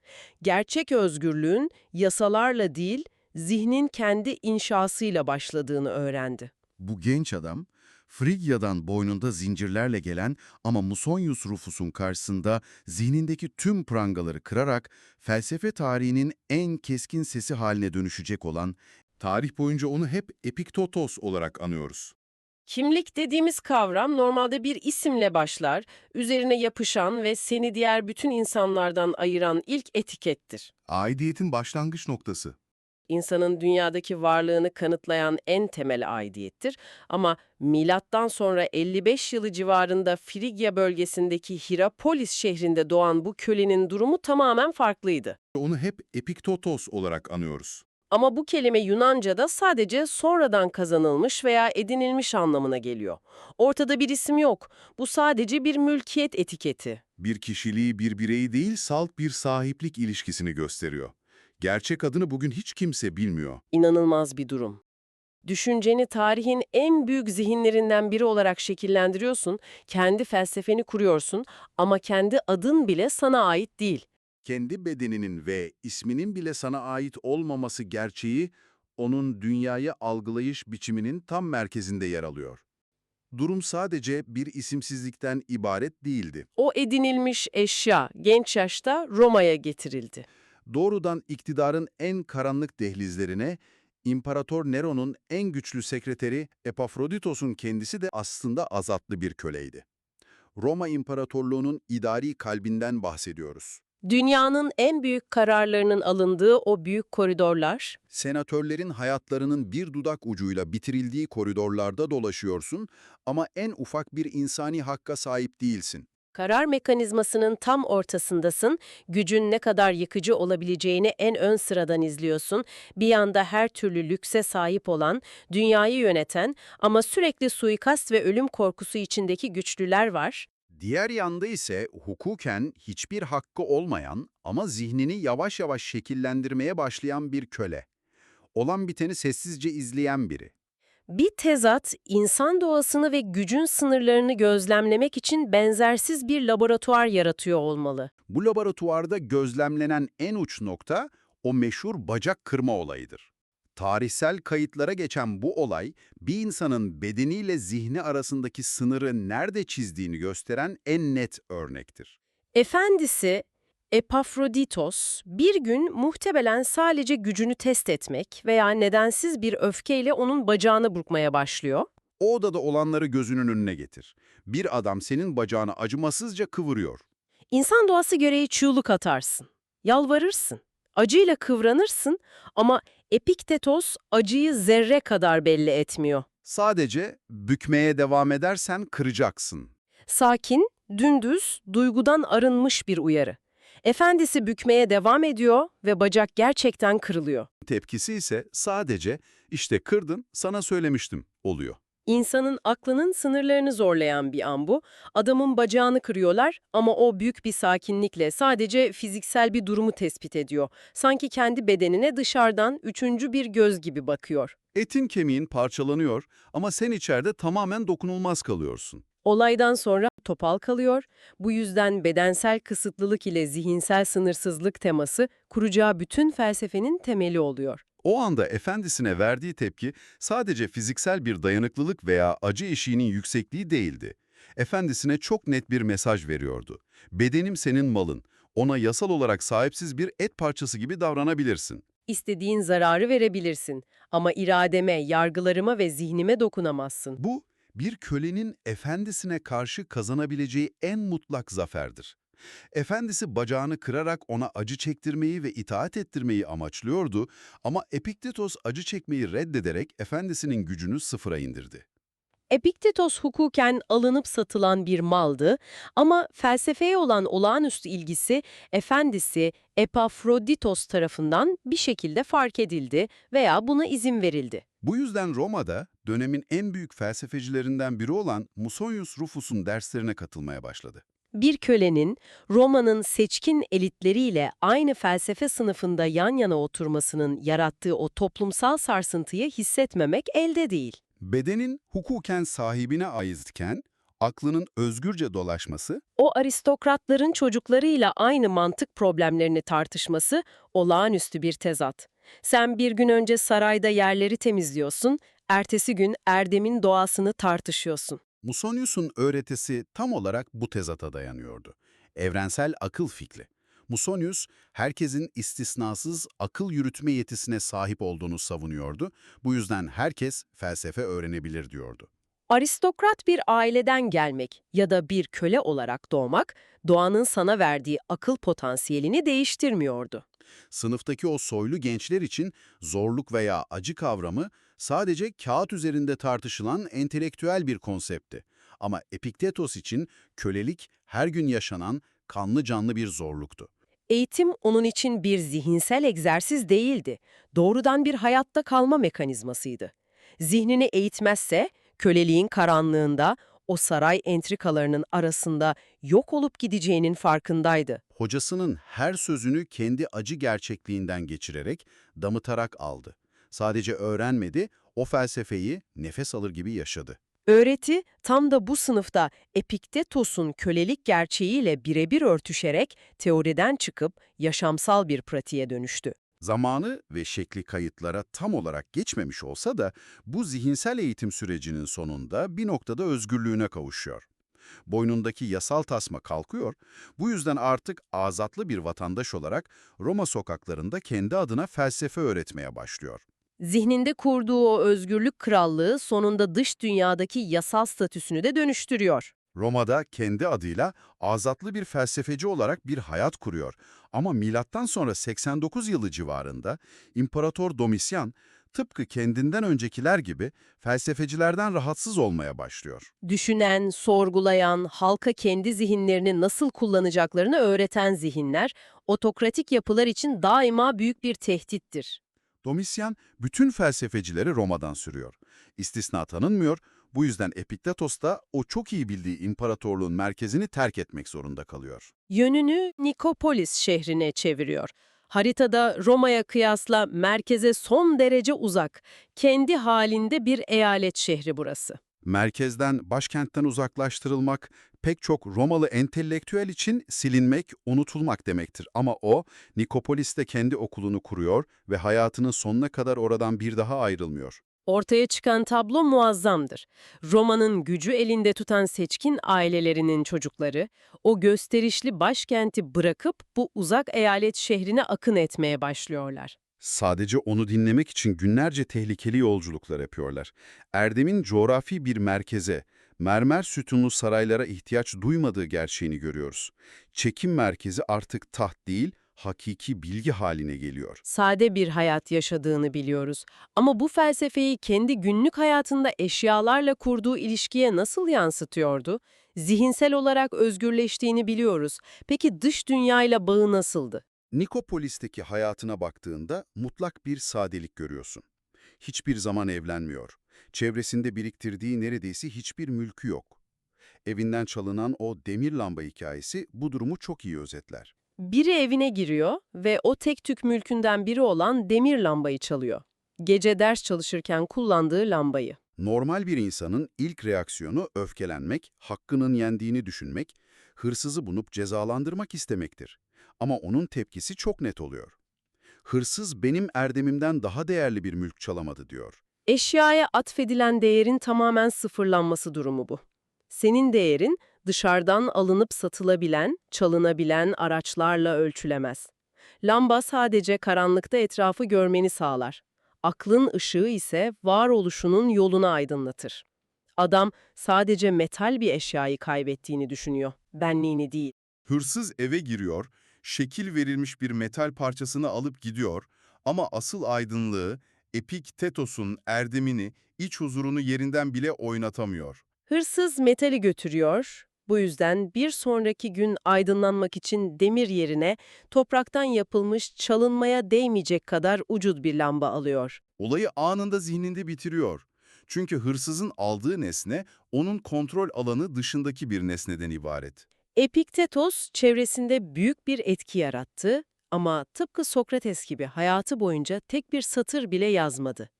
Speaker 2: Gerçek özgürlüğün yasalarla değil, zihnin kendi inşasıyla başladığını öğrendi.
Speaker 8: Bu genç adam, Frigya'dan boynunda zincirlerle gelen ama Musonius Rufus'un karşısında zihnindeki tüm prangaları kırarak felsefe tarihinin en keskin sesi haline dönüşecek olan,
Speaker 3: Tarih boyunca onu hep Epiktetos olarak anıyoruz.
Speaker 2: Kimlik dediğimiz kavram normalde bir isimle başlar, üzerine yapışan ve seni diğer bütün insanlardan ayıran ilk etikettir.
Speaker 6: Aidiyetin başlangıç noktası.
Speaker 2: İnsanın dünyadaki varlığını kanıtlayan en temel aidiyettir. Ama milattan sonra 55 yılı civarında Frigya bölgesindeki Hirapolis şehrinde doğan bu kölenin durumu tamamen farklıydı.
Speaker 6: Onu hep Epiktotos olarak anıyoruz.
Speaker 2: Ama bu kelime Yunanca'da sadece sonradan kazanılmış veya edinilmiş anlamına geliyor. Ortada bir isim yok. Bu sadece bir mülkiyet etiketi.
Speaker 6: Bir kişiliği, bir bireyi değil, salt bir sahiplik ilişkisini gösteriyor. Gerçek adını bugün hiç kimse bilmiyor.
Speaker 2: İnanılmaz bir durum. Düşünceni tarihin en büyük zihinlerinden biri olarak şekillendiriyorsun, kendi felsefeni kuruyorsun ama kendi adın bile sana ait değil.
Speaker 6: Kendi bedeninin ve isminin bile sana ait olmaması gerçeği, onun dünyayı algılayış biçiminin tam merkezinde yer alıyor. Durum sadece bir isimsizlikten ibaret değildi.
Speaker 2: O edinilmiş eşya genç yaşta Roma'ya getirildi.
Speaker 6: Doğrudan iktidarın en karanlık dehlizlerine, İmparator Nero'nun en güçlü sekreteri Epafroditos'un kendisi de aslında azatlı bir köleydi. Roma İmparatorluğu'nun idari kalbinden bahsediyoruz.
Speaker 2: Dünyanın en büyük kararlarının alındığı o büyük koridorlar,
Speaker 6: Senatörlerin hayatlarının bir dudak ucuyla bitirildiği koridorlarda dolaşıyorsun ama en ufak bir insani hakka sahip değilsin.
Speaker 2: karar mekanizmasının tam ortasındasın, gücün ne kadar yıkıcı olabileceğini en ön sıradan izliyorsun, bir yanda her türlü lükse sahip olan, dünyayı yöneten ama sürekli suikast ve ölüm korkusu içindeki güçlüler var.
Speaker 1: Diğer yanda ise hukuken hiçbir hakkı olmayan ama zihnini yavaş yavaş şekillendirmeye başlayan bir köle. Olan biteni sessizce izleyen biri.
Speaker 2: Bir tezat, insan doğasını ve gücün sınırlarını gözlemlemek için benzersiz bir laboratuvar yaratıyor olmalı.
Speaker 1: Bu laboratuvarda gözlemlenen en uç nokta o meşhur bacak kırma olayıdır. Tarihsel kayıtlara geçen bu olay, bir insanın bedeniyle zihni arasındaki sınırı nerede çizdiğini gösteren en net örnektir.
Speaker 2: Efendisi Epafroditos bir gün muhtemelen sadece gücünü test etmek veya nedensiz bir öfkeyle onun bacağını burkmaya başlıyor.
Speaker 1: O odada olanları gözünün önüne getir. Bir adam senin bacağını acımasızca kıvırıyor.
Speaker 2: İnsan doğası gereği çığlık atarsın, yalvarırsın, acıyla kıvranırsın ama Epiktetos acıyı zerre kadar belli etmiyor.
Speaker 1: Sadece bükmeye devam edersen kıracaksın.
Speaker 2: Sakin, dümdüz, duygudan arınmış bir uyarı. Efendisi bükmeye devam ediyor ve bacak gerçekten kırılıyor.
Speaker 1: Tepkisi ise sadece işte kırdın, sana söylemiştim oluyor.
Speaker 2: İnsanın aklının sınırlarını zorlayan bir an bu. Adamın bacağını kırıyorlar ama o büyük bir sakinlikle sadece fiziksel bir durumu tespit ediyor. Sanki kendi bedenine dışarıdan üçüncü bir göz gibi bakıyor.
Speaker 1: Etin kemiğin parçalanıyor ama sen içeride tamamen dokunulmaz kalıyorsun.
Speaker 2: Olaydan sonra topal kalıyor. Bu yüzden bedensel kısıtlılık ile zihinsel sınırsızlık teması kuracağı bütün felsefenin temeli oluyor.
Speaker 1: O anda efendisine verdiği tepki sadece fiziksel bir dayanıklılık veya acı eşiğinin yüksekliği değildi. Efendisine çok net bir mesaj veriyordu. Bedenim senin malın. Ona yasal olarak sahipsiz bir et parçası gibi davranabilirsin.
Speaker 2: İstediğin zararı verebilirsin ama irademe, yargılarıma ve zihnime dokunamazsın.
Speaker 1: Bu, bir kölenin efendisine karşı kazanabileceği en mutlak zaferdir. Efendisi bacağını kırarak ona acı çektirmeyi ve itaat ettirmeyi amaçlıyordu ama Epiktetos acı çekmeyi reddederek efendisinin gücünü sıfıra indirdi.
Speaker 2: Epiktetos hukuken alınıp satılan bir maldı ama felsefeye olan olağanüstü ilgisi efendisi Epafroditos tarafından bir şekilde fark edildi veya buna izin verildi.
Speaker 1: Bu yüzden Roma'da dönemin en büyük felsefecilerinden biri olan Musonius Rufus'un derslerine katılmaya başladı.
Speaker 2: Bir kölenin Roma'nın seçkin elitleriyle aynı felsefe sınıfında yan yana oturmasının yarattığı o toplumsal sarsıntıyı hissetmemek elde değil.
Speaker 1: Bedenin hukuken sahibine aitken, aklının özgürce dolaşması,
Speaker 2: O aristokratların çocuklarıyla aynı mantık problemlerini tartışması olağanüstü bir tezat. Sen bir gün önce sarayda yerleri temizliyorsun, ertesi gün erdemin doğasını tartışıyorsun.
Speaker 1: Musonius'un öğretisi tam olarak bu tezata dayanıyordu. Evrensel akıl fikri. Musonius, herkesin istisnasız akıl yürütme yetisine sahip olduğunu savunuyordu. Bu yüzden herkes felsefe öğrenebilir diyordu.
Speaker 2: Aristokrat bir aileden gelmek ya da bir köle olarak doğmak, doğanın sana verdiği akıl potansiyelini değiştirmiyordu.
Speaker 6: Sınıftaki o soylu gençler için zorluk veya acı kavramı sadece kağıt üzerinde tartışılan entelektüel bir konseptti. Ama Epiktetos için kölelik her gün yaşanan kanlı canlı bir zorluktu.
Speaker 2: Eğitim onun için bir zihinsel egzersiz değildi, doğrudan bir hayatta kalma mekanizmasıydı. Zihnini eğitmezse, köleliğin karanlığında, o saray entrikalarının arasında yok olup gideceğinin farkındaydı.
Speaker 6: Hocasının her sözünü kendi acı gerçekliğinden geçirerek, damıtarak aldı. Sadece öğrenmedi, o felsefeyi nefes alır gibi yaşadı.
Speaker 2: Öğreti, tam da bu sınıfta Epiktetos'un kölelik gerçeğiyle birebir örtüşerek teoriden çıkıp yaşamsal bir pratiğe dönüştü.
Speaker 6: Zamanı ve şekli kayıtlara tam olarak geçmemiş olsa da bu zihinsel eğitim sürecinin sonunda bir noktada özgürlüğüne kavuşuyor. Boynundaki yasal tasma kalkıyor, bu yüzden artık azatlı bir vatandaş olarak Roma sokaklarında kendi adına felsefe öğretmeye başlıyor.
Speaker 2: Zihninde kurduğu o özgürlük krallığı sonunda dış dünyadaki yasal statüsünü de dönüştürüyor.
Speaker 6: Roma'da kendi adıyla azatlı bir felsefeci olarak bir hayat kuruyor. Ama milattan sonra 89 yılı civarında İmparator Domitian tıpkı kendinden öncekiler gibi felsefecilerden rahatsız olmaya başlıyor.
Speaker 2: Düşünen, sorgulayan, halka kendi zihinlerini nasıl kullanacaklarını öğreten zihinler, otokratik yapılar için daima büyük bir tehdittir.
Speaker 6: Domitian bütün felsefecileri Roma'dan sürüyor. İstisna tanınmıyor, bu yüzden Epiktetos da o çok iyi bildiği imparatorluğun merkezini terk etmek zorunda kalıyor.
Speaker 2: Yönünü Nikopolis şehrine çeviriyor. Haritada Roma'ya kıyasla merkeze son derece uzak, kendi halinde bir eyalet şehri burası.
Speaker 6: Merkezden, başkentten uzaklaştırılmak pek çok Romalı entelektüel için silinmek, unutulmak demektir. Ama o, Nikopolis'te kendi okulunu kuruyor ve hayatının sonuna kadar oradan bir daha ayrılmıyor.
Speaker 2: Ortaya çıkan tablo muazzamdır. Roma'nın gücü elinde tutan seçkin ailelerinin çocukları, o gösterişli başkenti bırakıp bu uzak eyalet şehrine akın etmeye başlıyorlar.
Speaker 6: Sadece onu dinlemek için günlerce tehlikeli yolculuklar yapıyorlar. Erdem'in coğrafi bir merkeze, mermer sütunlu saraylara ihtiyaç duymadığı gerçeğini görüyoruz. Çekim merkezi artık taht değil, hakiki bilgi haline geliyor.
Speaker 2: Sade bir hayat yaşadığını biliyoruz. Ama bu felsefeyi kendi günlük hayatında eşyalarla kurduğu ilişkiye nasıl yansıtıyordu? Zihinsel olarak özgürleştiğini biliyoruz. Peki dış dünyayla bağı nasıldı?
Speaker 6: Nikopolis'teki hayatına baktığında mutlak bir sadelik görüyorsun. Hiçbir zaman evlenmiyor. Çevresinde biriktirdiği neredeyse hiçbir mülkü yok. Evinden çalınan o demir lamba hikayesi bu durumu çok iyi özetler.
Speaker 2: Biri evine giriyor ve o tek tük mülkünden biri olan demir lambayı çalıyor. Gece ders çalışırken kullandığı lambayı.
Speaker 6: Normal bir insanın ilk reaksiyonu öfkelenmek, hakkının yendiğini düşünmek, hırsızı bulup cezalandırmak istemektir. Ama onun tepkisi çok net oluyor. Hırsız benim erdemimden daha değerli bir mülk çalamadı diyor.
Speaker 2: Eşyaya atfedilen değerin tamamen sıfırlanması durumu bu. Senin değerin dışarıdan alınıp satılabilen, çalınabilen araçlarla ölçülemez. Lamba sadece karanlıkta etrafı görmeni sağlar. Aklın ışığı ise varoluşunun yolunu aydınlatır. Adam sadece metal bir eşyayı kaybettiğini düşünüyor, benliğini değil.
Speaker 5: Hırsız eve giriyor, şekil verilmiş bir metal parçasını alıp gidiyor ama asıl aydınlığı, Epiktetos'un erdemini, iç huzurunu yerinden bile oynatamıyor.
Speaker 2: Hırsız metali götürüyor. Bu yüzden bir sonraki gün aydınlanmak için demir yerine topraktan yapılmış çalınmaya değmeyecek kadar ucuz bir lamba alıyor.
Speaker 5: Olayı anında zihninde bitiriyor. Çünkü hırsızın aldığı nesne, onun kontrol alanı dışındaki bir nesneden ibaret.
Speaker 2: Epiktetos çevresinde büyük bir etki yarattı ama tıpkı Sokrates gibi hayatı boyunca tek bir satır bile yazmadı.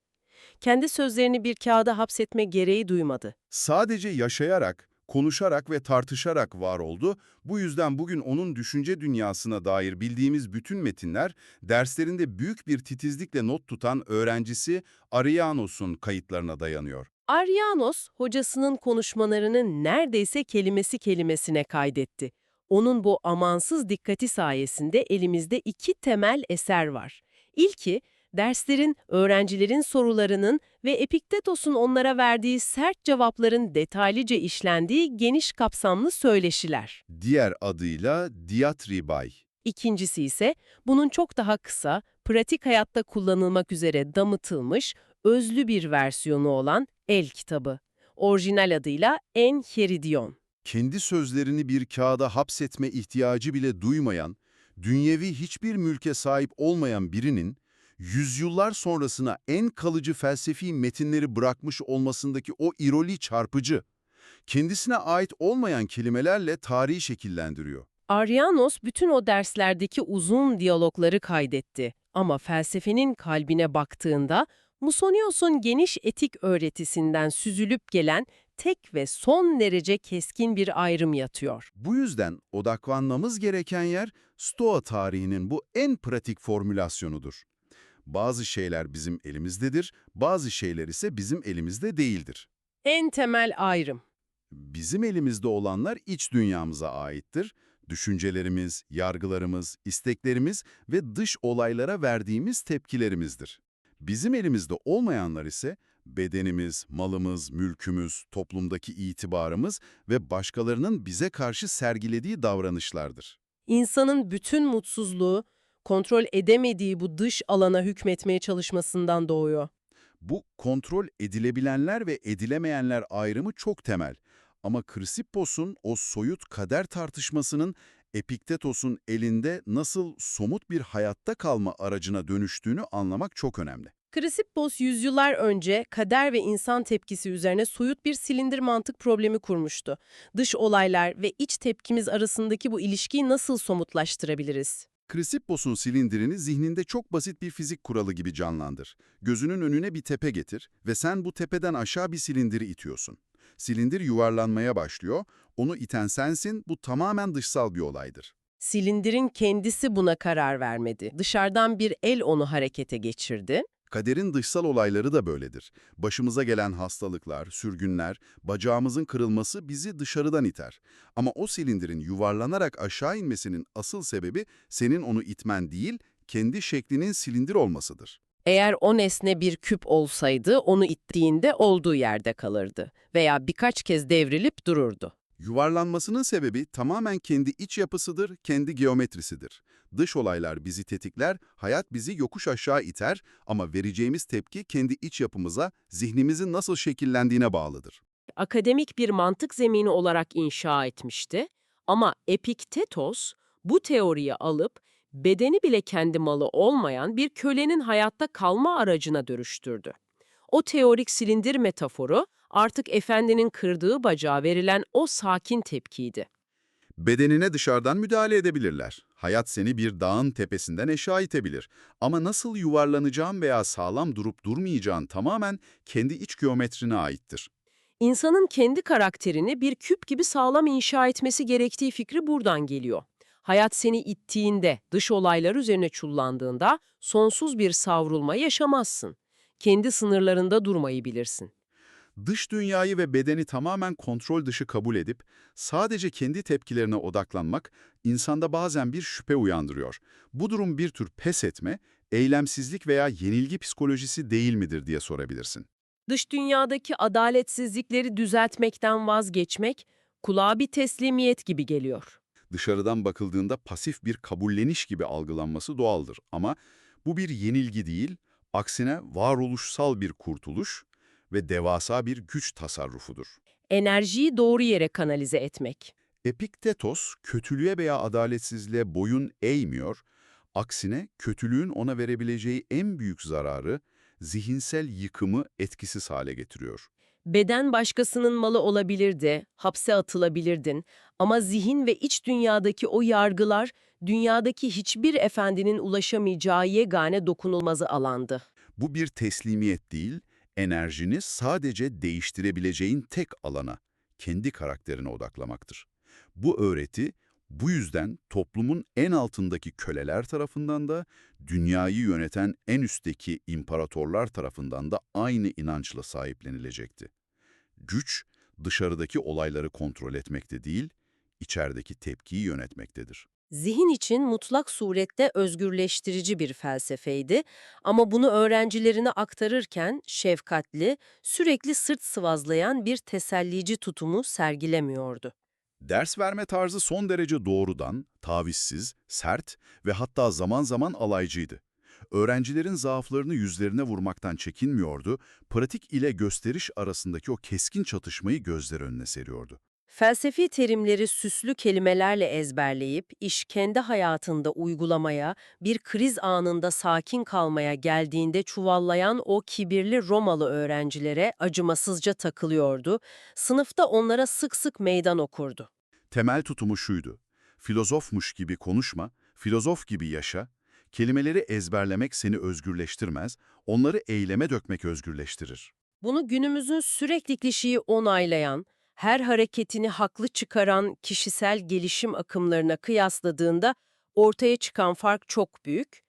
Speaker 2: Kendi sözlerini bir kağıda hapsetme gereği duymadı.
Speaker 5: Sadece yaşayarak, konuşarak ve tartışarak var oldu. Bu yüzden bugün onun düşünce dünyasına dair bildiğimiz bütün metinler, derslerinde büyük bir titizlikle not tutan öğrencisi Arianos'un kayıtlarına dayanıyor.
Speaker 2: Arianos, hocasının konuşmalarını neredeyse kelimesi kelimesine kaydetti. Onun bu amansız dikkati sayesinde elimizde iki temel eser var. İlki, Derslerin, öğrencilerin sorularının ve Epiktetos'un onlara verdiği sert cevapların detaylıca işlendiği geniş kapsamlı söyleşiler.
Speaker 5: Diğer adıyla diatribai.
Speaker 2: İkincisi ise bunun çok daha kısa, pratik hayatta kullanılmak üzere damıtılmış, özlü bir versiyonu olan El kitabı. Orijinal adıyla Enchiridion.
Speaker 5: Kendi sözlerini bir kağıda hapsetme ihtiyacı bile duymayan, dünyevi hiçbir mülke sahip olmayan birinin, yüzyıllar sonrasına en kalıcı felsefi metinleri bırakmış olmasındaki o ironi çarpıcı, kendisine ait olmayan kelimelerle tarihi şekillendiriyor.
Speaker 2: Arianos bütün o derslerdeki uzun diyalogları kaydetti. Ama felsefenin kalbine baktığında, Musonios'un geniş etik öğretisinden süzülüp gelen tek ve son derece keskin bir ayrım yatıyor.
Speaker 5: Bu yüzden odaklanmamız gereken yer Stoa tarihinin bu en pratik formülasyonudur. Bazı şeyler bizim elimizdedir, bazı şeyler ise bizim elimizde değildir.
Speaker 2: En temel ayrım.
Speaker 5: Bizim elimizde olanlar iç dünyamıza aittir. Düşüncelerimiz, yargılarımız, isteklerimiz ve dış olaylara verdiğimiz tepkilerimizdir. Bizim elimizde olmayanlar ise bedenimiz, malımız, mülkümüz, toplumdaki itibarımız ve başkalarının bize karşı sergilediği davranışlardır.
Speaker 2: İnsanın bütün mutsuzluğu, kontrol edemediği bu dış alana hükmetmeye çalışmasından doğuyor.
Speaker 5: Bu kontrol edilebilenler ve edilemeyenler ayrımı çok temel. Ama Chrysippus'un o soyut kader tartışmasının Epiktetos'un elinde nasıl somut bir hayatta kalma aracına dönüştüğünü anlamak çok önemli.
Speaker 2: Chrysippos yüzyıllar önce kader ve insan tepkisi üzerine soyut bir silindir mantık problemi kurmuştu. Dış olaylar ve iç tepkimiz arasındaki bu ilişkiyi nasıl somutlaştırabiliriz?
Speaker 5: Chrysippus'un silindirini zihninde çok basit bir fizik kuralı gibi canlandır. Gözünün önüne bir tepe getir ve sen bu tepeden aşağı bir silindiri itiyorsun. Silindir yuvarlanmaya başlıyor, onu iten sensin, bu tamamen dışsal bir olaydır.
Speaker 2: Silindirin kendisi buna karar vermedi. Dışarıdan bir el onu harekete geçirdi.
Speaker 5: Kaderin dışsal olayları da böyledir. Başımıza gelen hastalıklar, sürgünler, bacağımızın kırılması bizi dışarıdan iter. Ama o silindirin yuvarlanarak aşağı inmesinin asıl sebebi senin onu itmen değil, kendi şeklinin silindir olmasıdır.
Speaker 2: Eğer o nesne bir küp olsaydı, onu ittiğinde olduğu yerde kalırdı veya birkaç kez devrilip dururdu.
Speaker 5: Yuvarlanmasının sebebi tamamen kendi iç yapısıdır, kendi geometrisidir. Dış olaylar bizi tetikler, hayat bizi yokuş aşağı iter ama vereceğimiz tepki kendi iç yapımıza, zihnimizin nasıl şekillendiğine bağlıdır.
Speaker 2: Akademik bir mantık zemini olarak inşa etmişti ama Epiktetos bu teoriyi alıp bedeni bile kendi malı olmayan bir kölenin hayatta kalma aracına dönüştürdü. O teorik silindir metaforu artık efendinin kırdığı bacağa verilen o sakin tepkiydi.
Speaker 5: Bedenine dışarıdan müdahale edebilirler. Hayat seni bir dağın tepesinden aşağı itebilir. Ama nasıl yuvarlanacağın veya sağlam durup durmayacağın tamamen kendi iç geometrine aittir.
Speaker 2: İnsanın kendi karakterini bir küp gibi sağlam inşa etmesi gerektiği fikri buradan geliyor. Hayat seni ittiğinde, dış olaylar üzerine çullandığında sonsuz bir savrulma yaşamazsın. Kendi sınırlarında durmayı bilirsin.
Speaker 5: Dış dünyayı ve bedeni tamamen kontrol dışı kabul edip sadece kendi tepkilerine odaklanmak insanda bazen bir şüphe uyandırıyor. Bu durum bir tür pes etme, eylemsizlik veya yenilgi psikolojisi değil midir diye sorabilirsin.
Speaker 2: Dış dünyadaki adaletsizlikleri düzeltmekten vazgeçmek kulağa bir teslimiyet gibi geliyor.
Speaker 5: Dışarıdan bakıldığında pasif bir kabulleniş gibi algılanması doğaldır ama bu bir yenilgi değil, aksine varoluşsal bir kurtuluş ve devasa bir güç tasarrufudur.
Speaker 2: Enerjiyi doğru yere kanalize etmek.
Speaker 5: Epiktetos, kötülüğe veya adaletsizliğe boyun eğmiyor, aksine kötülüğün ona verebileceği en büyük zararı, zihinsel yıkımı etkisiz hale getiriyor.
Speaker 2: Beden başkasının malı olabilirdi, hapse atılabilirdin ama zihin ve iç dünyadaki o yargılar, dünyadaki hiçbir efendinin ulaşamayacağı yegane dokunulmazı alandı.
Speaker 5: Bu bir teslimiyet değil, enerjini sadece değiştirebileceğin tek alana, kendi karakterine odaklamaktır. Bu öğreti, bu yüzden toplumun en altındaki köleler tarafından da, dünyayı yöneten en üstteki imparatorlar tarafından da aynı inançla sahiplenilecekti. Güç, dışarıdaki olayları kontrol etmekte değil, içerideki tepkiyi yönetmektedir.
Speaker 2: Zihin için mutlak surette özgürleştirici bir felsefeydi ama bunu öğrencilerine aktarırken şefkatli, sürekli sırt sıvazlayan bir tesellici tutumu sergilemiyordu.
Speaker 3: Ders verme tarzı son derece doğrudan, tavizsiz, sert ve hatta zaman zaman alaycıydı. Öğrencilerin zaaflarını yüzlerine vurmaktan çekinmiyordu, pratik ile gösteriş arasındaki o keskin çatışmayı gözler önüne seriyordu.
Speaker 2: Felsefi terimleri süslü kelimelerle ezberleyip, iş kendi hayatında uygulamaya, bir kriz anında sakin kalmaya geldiğinde çuvallayan o kibirli Romalı öğrencilere acımasızca takılıyordu, sınıfta onlara sık sık meydan okurdu.
Speaker 3: Temel tutumu şuydu: filozofmuş gibi konuşma, filozof gibi yaşa, kelimeleri ezberlemek seni özgürleştirmez, onları eyleme dökmek özgürleştirir.
Speaker 2: Bunu günümüzün sürekli kişiyi onaylayan, her hareketini haklı çıkaran kişisel gelişim akımlarına kıyasladığında ortaya çıkan fark çok büyük.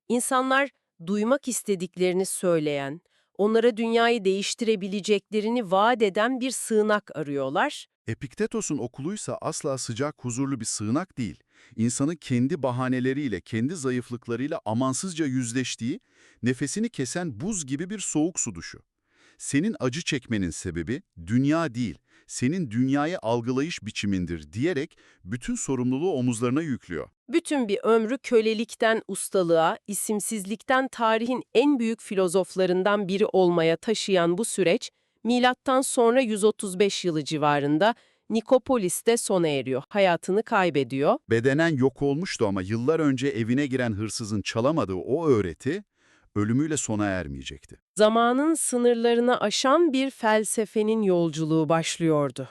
Speaker 2: İnsanlar duymak istediklerini söyleyen, onlara dünyayı değiştirebileceklerini vaat eden bir sığınak arıyorlar.
Speaker 3: Epiktetos'un okuluysa asla sıcak, huzurlu bir sığınak değil. İnsanı kendi bahaneleriyle, kendi zayıflıklarıyla amansızca yüzleştiği, nefesini kesen buz gibi bir soğuk su duşu. Senin acı çekmenin sebebi dünya değil, senin dünyayı algılayış biçimindir diyerek bütün sorumluluğu omuzlarına yüklüyor.
Speaker 2: Bütün bir ömrü kölelikten ustalığa, isimsizlikten tarihin en büyük filozoflarından biri olmaya taşıyan bu süreç, milattan sonra 135 yılı civarında Nikopolis'te sona eriyor, hayatını kaybediyor.
Speaker 3: Bedenen yok olmuştu ama yıllar önce evine giren hırsızın çalamadığı o öğreti, ölümüyle sona ermeyecekti.
Speaker 2: Zamanın sınırlarını aşan bir felsefenin yolculuğu başlıyordu.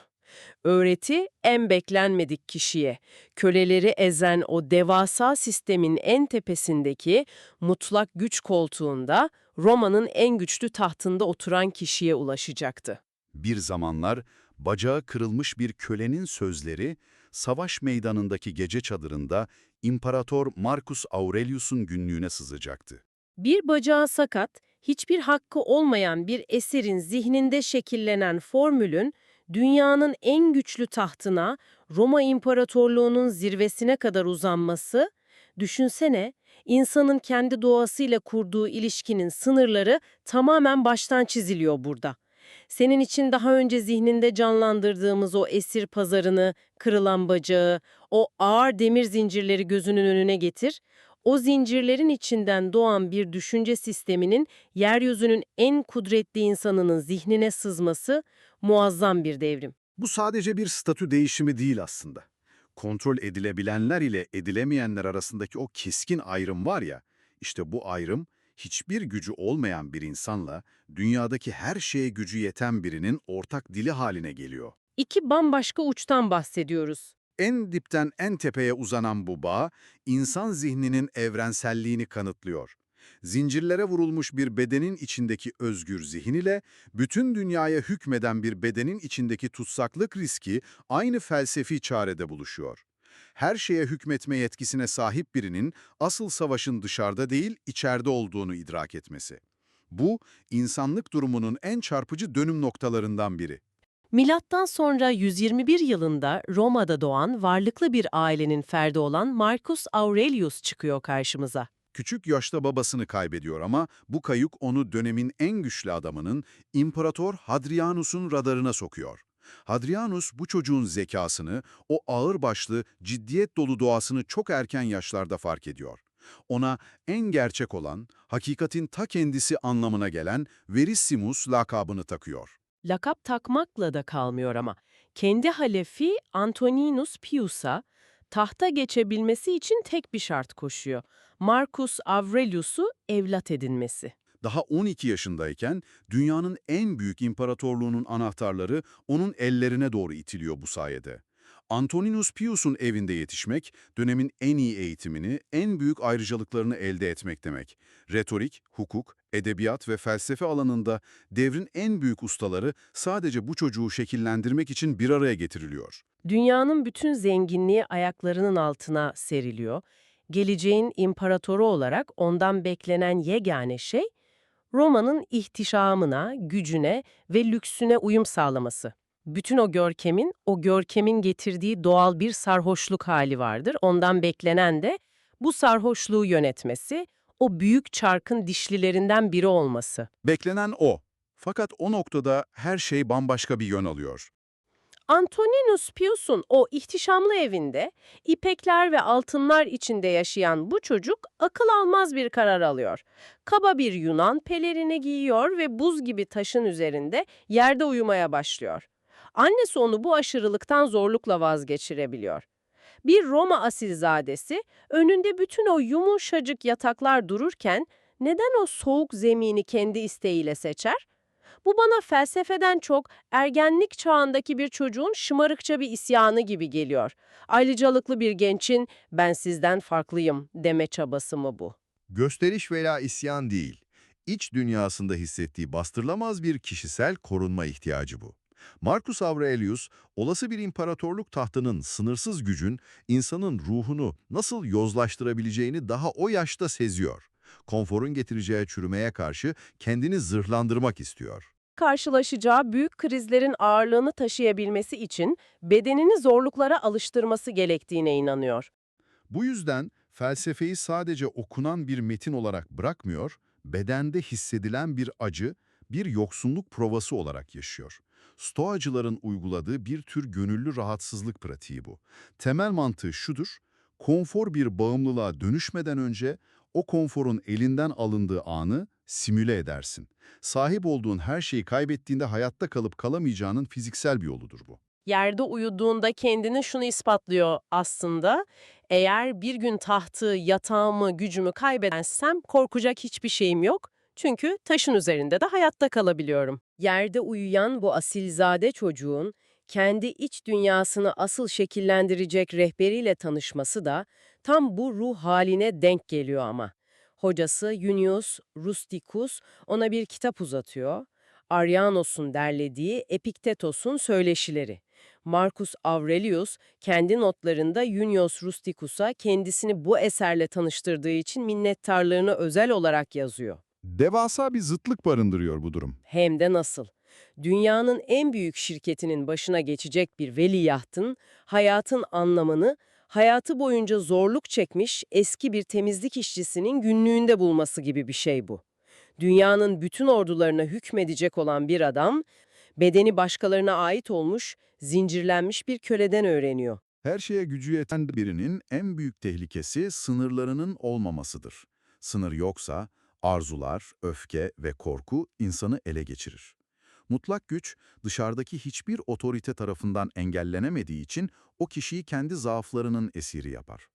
Speaker 2: Öğreti en beklenmedik kişiye, köleleri ezen o devasa sistemin en tepesindeki mutlak güç koltuğunda Roma'nın en güçlü tahtında oturan kişiye ulaşacaktı.
Speaker 3: Bir zamanlar bacağı kırılmış bir kölenin sözleri, savaş meydanındaki gece çadırında İmparator Marcus Aurelius'un günlüğüne sızacaktı.
Speaker 2: Bir bacağı sakat, hiçbir hakkı olmayan bir esirin zihninde şekillenen formülün, dünyanın en güçlü tahtına, Roma İmparatorluğu'nun zirvesine kadar uzanması, düşünsene, insanın kendi doğasıyla kurduğu ilişkinin sınırları tamamen baştan çiziliyor burada. Senin için daha önce zihninde canlandırdığımız o esir pazarını, kırılan bacağı, o ağır demir zincirleri gözünün önüne getir. O zincirlerin içinden doğan bir düşünce sisteminin yeryüzünün en kudretli insanının zihnine sızması muazzam bir devrim.
Speaker 5: Bu sadece bir statü değişimi değil aslında. Kontrol edilebilenler ile edilemeyenler arasındaki o keskin ayrım var ya, işte bu ayrım hiçbir gücü olmayan bir insanla dünyadaki her şeye gücü yeten birinin ortak dili haline geliyor.
Speaker 2: İki bambaşka uçtan bahsediyoruz.
Speaker 5: En dipten en tepeye uzanan bu bağ, insan zihninin evrenselliğini kanıtlıyor. Zincirlere vurulmuş bir bedenin içindeki özgür zihin ile bütün dünyaya hükmeden bir bedenin içindeki tutsaklık riski aynı felsefi çarede buluşuyor. Her şeye hükmetme yetkisine sahip birinin asıl savaşın dışarıda değil, içeride olduğunu idrak etmesi. Bu, insanlık durumunun en çarpıcı dönüm noktalarından biri.
Speaker 2: Milattan sonra 121 yılında Roma'da doğan varlıklı bir ailenin ferdi olan Marcus Aurelius çıkıyor karşımıza.
Speaker 5: Küçük yaşta babasını kaybediyor ama bu kayıp onu dönemin en güçlü adamının İmparator Hadrianus'un radarına sokuyor. Hadrianus bu çocuğun zekasını, o ağırbaşlı, ciddiyet dolu doğasını çok erken yaşlarda fark ediyor. Ona en gerçek olan, hakikatin ta kendisi anlamına gelen Verissimus lakabını takıyor.
Speaker 2: Lakap takmakla da kalmıyor ama. Kendi halefi Antoninus Pius'a tahta geçebilmesi için tek bir şart koşuyor: Marcus Aurelius'u evlat edinmesi.
Speaker 5: Daha 12 yaşındayken dünyanın en büyük imparatorluğunun anahtarları onun ellerine doğru itiliyor bu sayede. Antoninus Pius'un evinde yetişmek, dönemin en iyi eğitimini, en büyük ayrıcalıklarını elde etmek demek. Retorik, hukuk, edebiyat ve felsefe alanında devrin en büyük ustaları sadece bu çocuğu şekillendirmek için bir araya getiriliyor.
Speaker 2: Dünyanın bütün zenginliği ayaklarının altına seriliyor. Geleceğin imparatoru olarak ondan beklenen yegane şey, Roma'nın ihtişamına, gücüne ve lüksüne uyum sağlaması. Bütün o görkemin getirdiği doğal bir sarhoşluk hali vardır. Ondan beklenen de bu sarhoşluğu yönetmesi, o büyük çarkın dişlilerinden biri olması.
Speaker 3: Beklenen o. Fakat o noktada her şey bambaşka bir yön alıyor.
Speaker 2: Antoninus Pius'un o ihtişamlı evinde, ipekler ve altınlar içinde yaşayan bu çocuk akıl almaz bir karar alıyor. Kaba bir Yunan pelerini giyiyor ve buz gibi taşın üzerinde yerde uyumaya başlıyor. Annesi onu bu aşırılıktan zorlukla vazgeçirebiliyor. Bir Roma asilzadesi önünde bütün o yumuşacık yataklar dururken neden o soğuk zemini kendi isteğiyle seçer? Bu bana felsefeden çok ergenlik çağındaki bir çocuğun şımarıkça bir isyanı gibi geliyor. Ayrıcalıklı bir gençin "ben sizden farklıyım" deme çabası mı bu?
Speaker 6: Gösteriş veya isyan değil, iç dünyasında hissettiği bastırılamaz bir kişisel korunma ihtiyacı bu. Marcus Aurelius, olası bir imparatorluk tahtının sınırsız gücün insanın ruhunu nasıl yozlaştırabileceğini daha o yaşta seziyor. Konforun getireceği çürümeye karşı kendini zırhlandırmak istiyor.
Speaker 2: Karşılaşacağı büyük krizlerin ağırlığını taşıyabilmesi için bedenini zorluklara alıştırması gerektiğine inanıyor.
Speaker 3: Bu yüzden felsefeyi sadece okunan bir metin olarak bırakmıyor, bedende hissedilen bir acı, bir yoksunluk provası olarak yaşıyor. Stoacıların uyguladığı bir tür gönüllü rahatsızlık pratiği bu. Temel mantığı şudur: konfor bir bağımlılığa dönüşmeden önce o konforun elinden alındığı anı simüle edersin. Sahip olduğun her şeyi kaybettiğinde hayatta kalıp kalamayacağının fiziksel bir yoludur bu.
Speaker 2: Yerde uyuduğunda kendini şunu ispatlıyor aslında: eğer bir gün tahtı, yatağımı, gücümü kaybedersem korkacak hiçbir şeyim yok. Çünkü taşın üzerinde de hayatta kalabiliyorum. Yerde uyuyan bu asilzade çocuğun kendi iç dünyasını asıl şekillendirecek rehberiyle tanışması da tam bu ruh haline denk geliyor ama. Hocası Junius Rusticus ona bir kitap uzatıyor. Aryanos'un derlediği Epiktetos'un söyleşileri. Marcus Aurelius kendi notlarında Junius Rusticus'a kendisini bu eserle tanıştırdığı için minnettarlığını özel olarak yazıyor.
Speaker 3: Devasa bir zıtlık barındırıyor bu durum.
Speaker 2: Hem de nasıl? Dünyanın en büyük şirketinin başına geçecek bir veliahtın hayatın anlamını hayatı boyunca zorluk çekmiş eski bir temizlik işçisinin günlüğünde bulması gibi bir şey bu. Dünyanın bütün ordularına hükmedecek olan bir adam, bedeni başkalarına ait olmuş, zincirlenmiş bir köleden öğreniyor.
Speaker 3: Her şeye gücü yeten birinin en büyük tehlikesi sınırlarının olmamasıdır. Sınır yoksa arzular, öfke ve korku insanı ele geçirir. Mutlak güç dışarıdaki hiçbir otorite tarafından engellenemediği için o kişiyi kendi zaaflarının esiri yapar.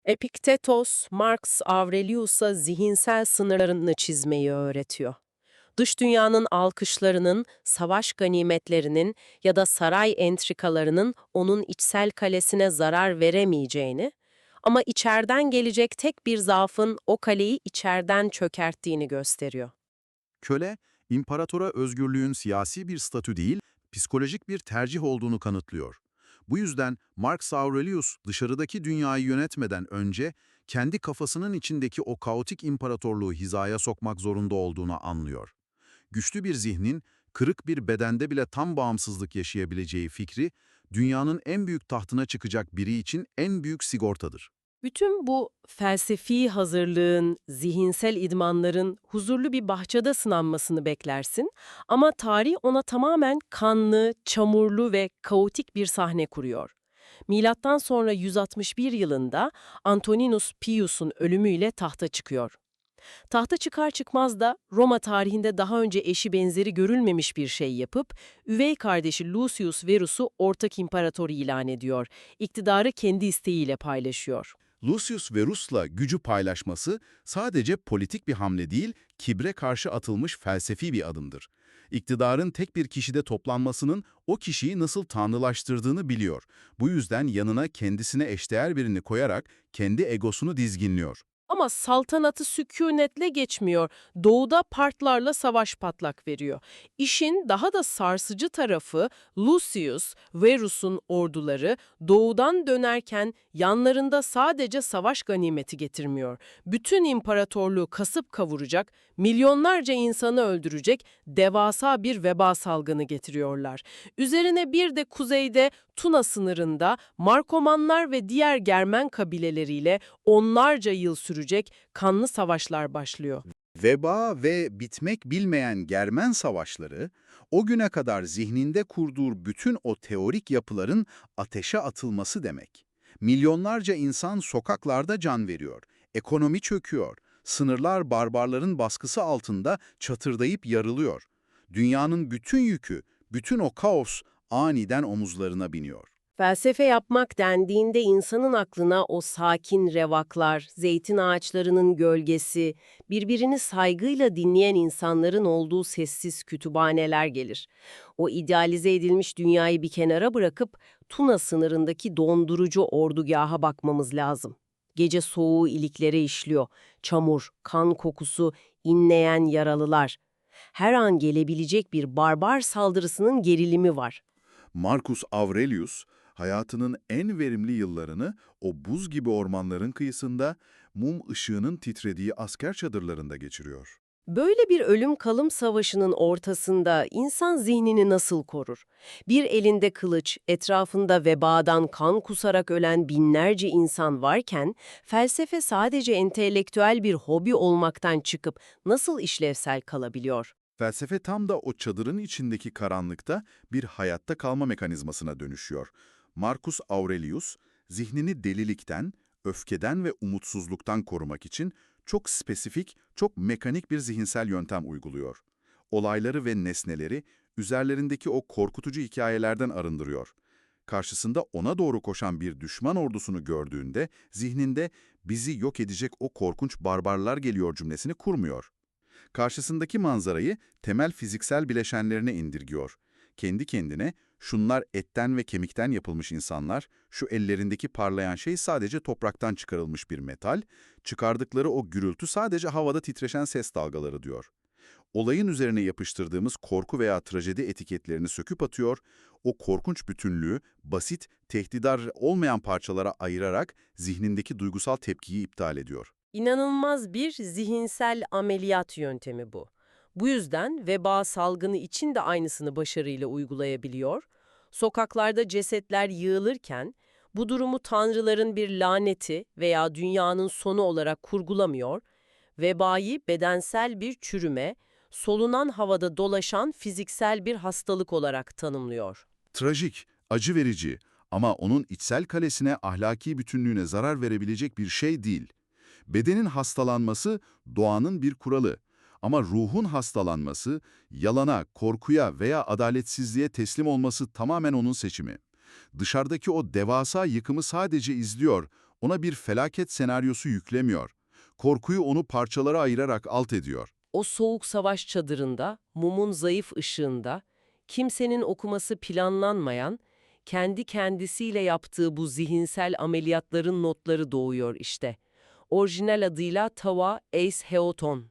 Speaker 2: Epiktetos, Marcus Aurelius'a zihinsel sınırlarını çizmeyi öğretiyor. Dış dünyanın alkışlarının, savaş ganimetlerinin ya da saray entrikalarının onun içsel kalesine zarar veremeyeceğini, ama içeriden gelecek tek bir zaafın o kaleyi içeriden çökerttiğini gösteriyor.
Speaker 3: Köle, imparatora özgürlüğün siyasi bir statü değil, psikolojik bir tercih olduğunu kanıtlıyor. Bu yüzden Marcus Aurelius dışarıdaki dünyayı yönetmeden önce kendi kafasının içindeki o kaotik imparatorluğu hizaya sokmak zorunda olduğunu anlıyor. Güçlü bir zihnin, kırık bir bedende bile tam bağımsızlık yaşayabileceği fikri, dünyanın en büyük tahtına çıkacak biri için en büyük sigortadır.
Speaker 2: Bütün bu felsefi hazırlığın, zihinsel idmanların huzurlu bir bahçede sınanmasını beklersin ama tarih ona tamamen kanlı, çamurlu ve kaotik bir sahne kuruyor. Milattan sonra 161 yılında Antoninus Pius'un ölümüyle tahta çıkıyor. Tahta çıkar çıkmaz da Roma tarihinde daha önce eşi benzeri görülmemiş bir şey yapıp üvey kardeşi Lucius Verus'u ortak imparator ilan ediyor. İktidarı kendi isteğiyle paylaşıyor.
Speaker 3: Lucius Verus'la gücü paylaşması sadece politik bir hamle değil, kibre karşı atılmış felsefi bir adımdır. İktidarın tek bir kişide toplanmasının o kişiyi nasıl tanrılaştırdığını biliyor. Bu yüzden yanına kendisine eşdeğer birini koyarak kendi egosunu dizginliyor.
Speaker 2: Ama saltanatı sükunetle geçmiyor. Doğuda partlarla savaş patlak veriyor. İşin daha da sarsıcı tarafı Lucius, Verus'un orduları doğudan dönerken yanlarında sadece savaş ganimeti getirmiyor. Bütün imparatorluğu kasıp kavuracak, milyonlarca insanı öldürecek devasa bir veba salgını getiriyorlar. Üzerine bir de kuzeyde Tuna sınırında Markomanlar ve diğer Germen kabileleriyle onlarca yıl sürecek kanlı savaşlar başlıyor.
Speaker 3: Veba ve bitmek bilmeyen Germen savaşları, o güne kadar zihninde kurduğu bütün o teorik yapıların ateşe atılması demek. Milyonlarca insan sokaklarda can veriyor, ekonomi çöküyor, sınırlar barbarların baskısı altında çatırdayıp yarılıyor. Dünyanın bütün yükü, bütün o kaos aniden omuzlarına biniyor.
Speaker 2: Felsefe yapmak dendiğinde insanın aklına o sakin revaklar, zeytin ağaçlarının gölgesi, birbirini saygıyla dinleyen insanların olduğu sessiz kütüphaneler gelir. O idealize edilmiş dünyayı bir kenara bırakıp Tuna sınırındaki dondurucu ordugaha bakmamız lazım. Gece soğuğu iliklere işliyor, çamur, kan kokusu, inleyen yaralılar. Her an gelebilecek bir barbar saldırısının gerilimi var.
Speaker 3: Marcus Aurelius, hayatının en verimli yıllarını o buz gibi ormanların kıyısında mum ışığının titrediği asker çadırlarında geçiriyor.
Speaker 2: Böyle bir ölüm kalım savaşının ortasında insan zihnini nasıl korur? Bir elinde kılıç, etrafında vebadan kan kusarak ölen binlerce insan varken, felsefe sadece entelektüel bir hobi olmaktan çıkıp nasıl işlevsel kalabiliyor?
Speaker 3: Felsefe tam da o çadırın içindeki karanlıkta bir hayatta kalma mekanizmasına dönüşüyor. Marcus Aurelius, zihnini delilikten, öfkeden ve umutsuzluktan korumak için çok spesifik, çok mekanik bir zihinsel yöntem uyguluyor. Olayları ve nesneleri üzerlerindeki o korkutucu hikayelerden arındırıyor. Karşısında ona doğru koşan bir düşman ordusunu gördüğünde zihninde "bizi yok edecek o korkunç barbarlar geliyor" cümlesini kurmuyor. Karşısındaki manzarayı temel fiziksel bileşenlerine indirgiyor. Kendi kendine, şunlar etten ve kemikten yapılmış insanlar, şu ellerindeki parlayan şey sadece topraktan çıkarılmış bir metal, çıkardıkları o gürültü sadece havada titreşen ses dalgaları diyor. Olayın üzerine yapıştırdığımız korku veya trajedi etiketlerini söküp atıyor, o korkunç bütünlüğü basit, tehdidar olmayan parçalara ayırarak zihnindeki duygusal tepkiyi iptal ediyor.
Speaker 2: İnanılmaz bir zihinsel ameliyat yöntemi bu. Bu yüzden veba salgını için de aynısını başarıyla uygulayabiliyor. Sokaklarda cesetler yığılırken bu durumu tanrıların bir laneti veya dünyanın sonu olarak kurgulamıyor, vebayı bedensel bir çürüme, solunan havada dolaşan fiziksel bir hastalık olarak tanımlıyor.
Speaker 3: Trajik, acı verici ama onun içsel kalesine, ahlaki bütünlüğüne zarar verebilecek bir şey değil. Bedenin hastalanması doğanın bir kuralı ama ruhun hastalanması, yalana, korkuya veya adaletsizliğe teslim olması tamamen onun seçimi. Dışarıdaki o devasa yıkımı sadece izliyor, ona bir felaket senaryosu yüklemiyor. Korkuyu onu parçalara ayırarak alt ediyor.
Speaker 2: O soğuk savaş çadırında, mumun zayıf ışığında, kimsenin okuması planlanmayan, kendi kendisiyle yaptığı bu zihinsel ameliyatların notları doğuyor işte. Orijinal adıyla Tava Eis Heoton.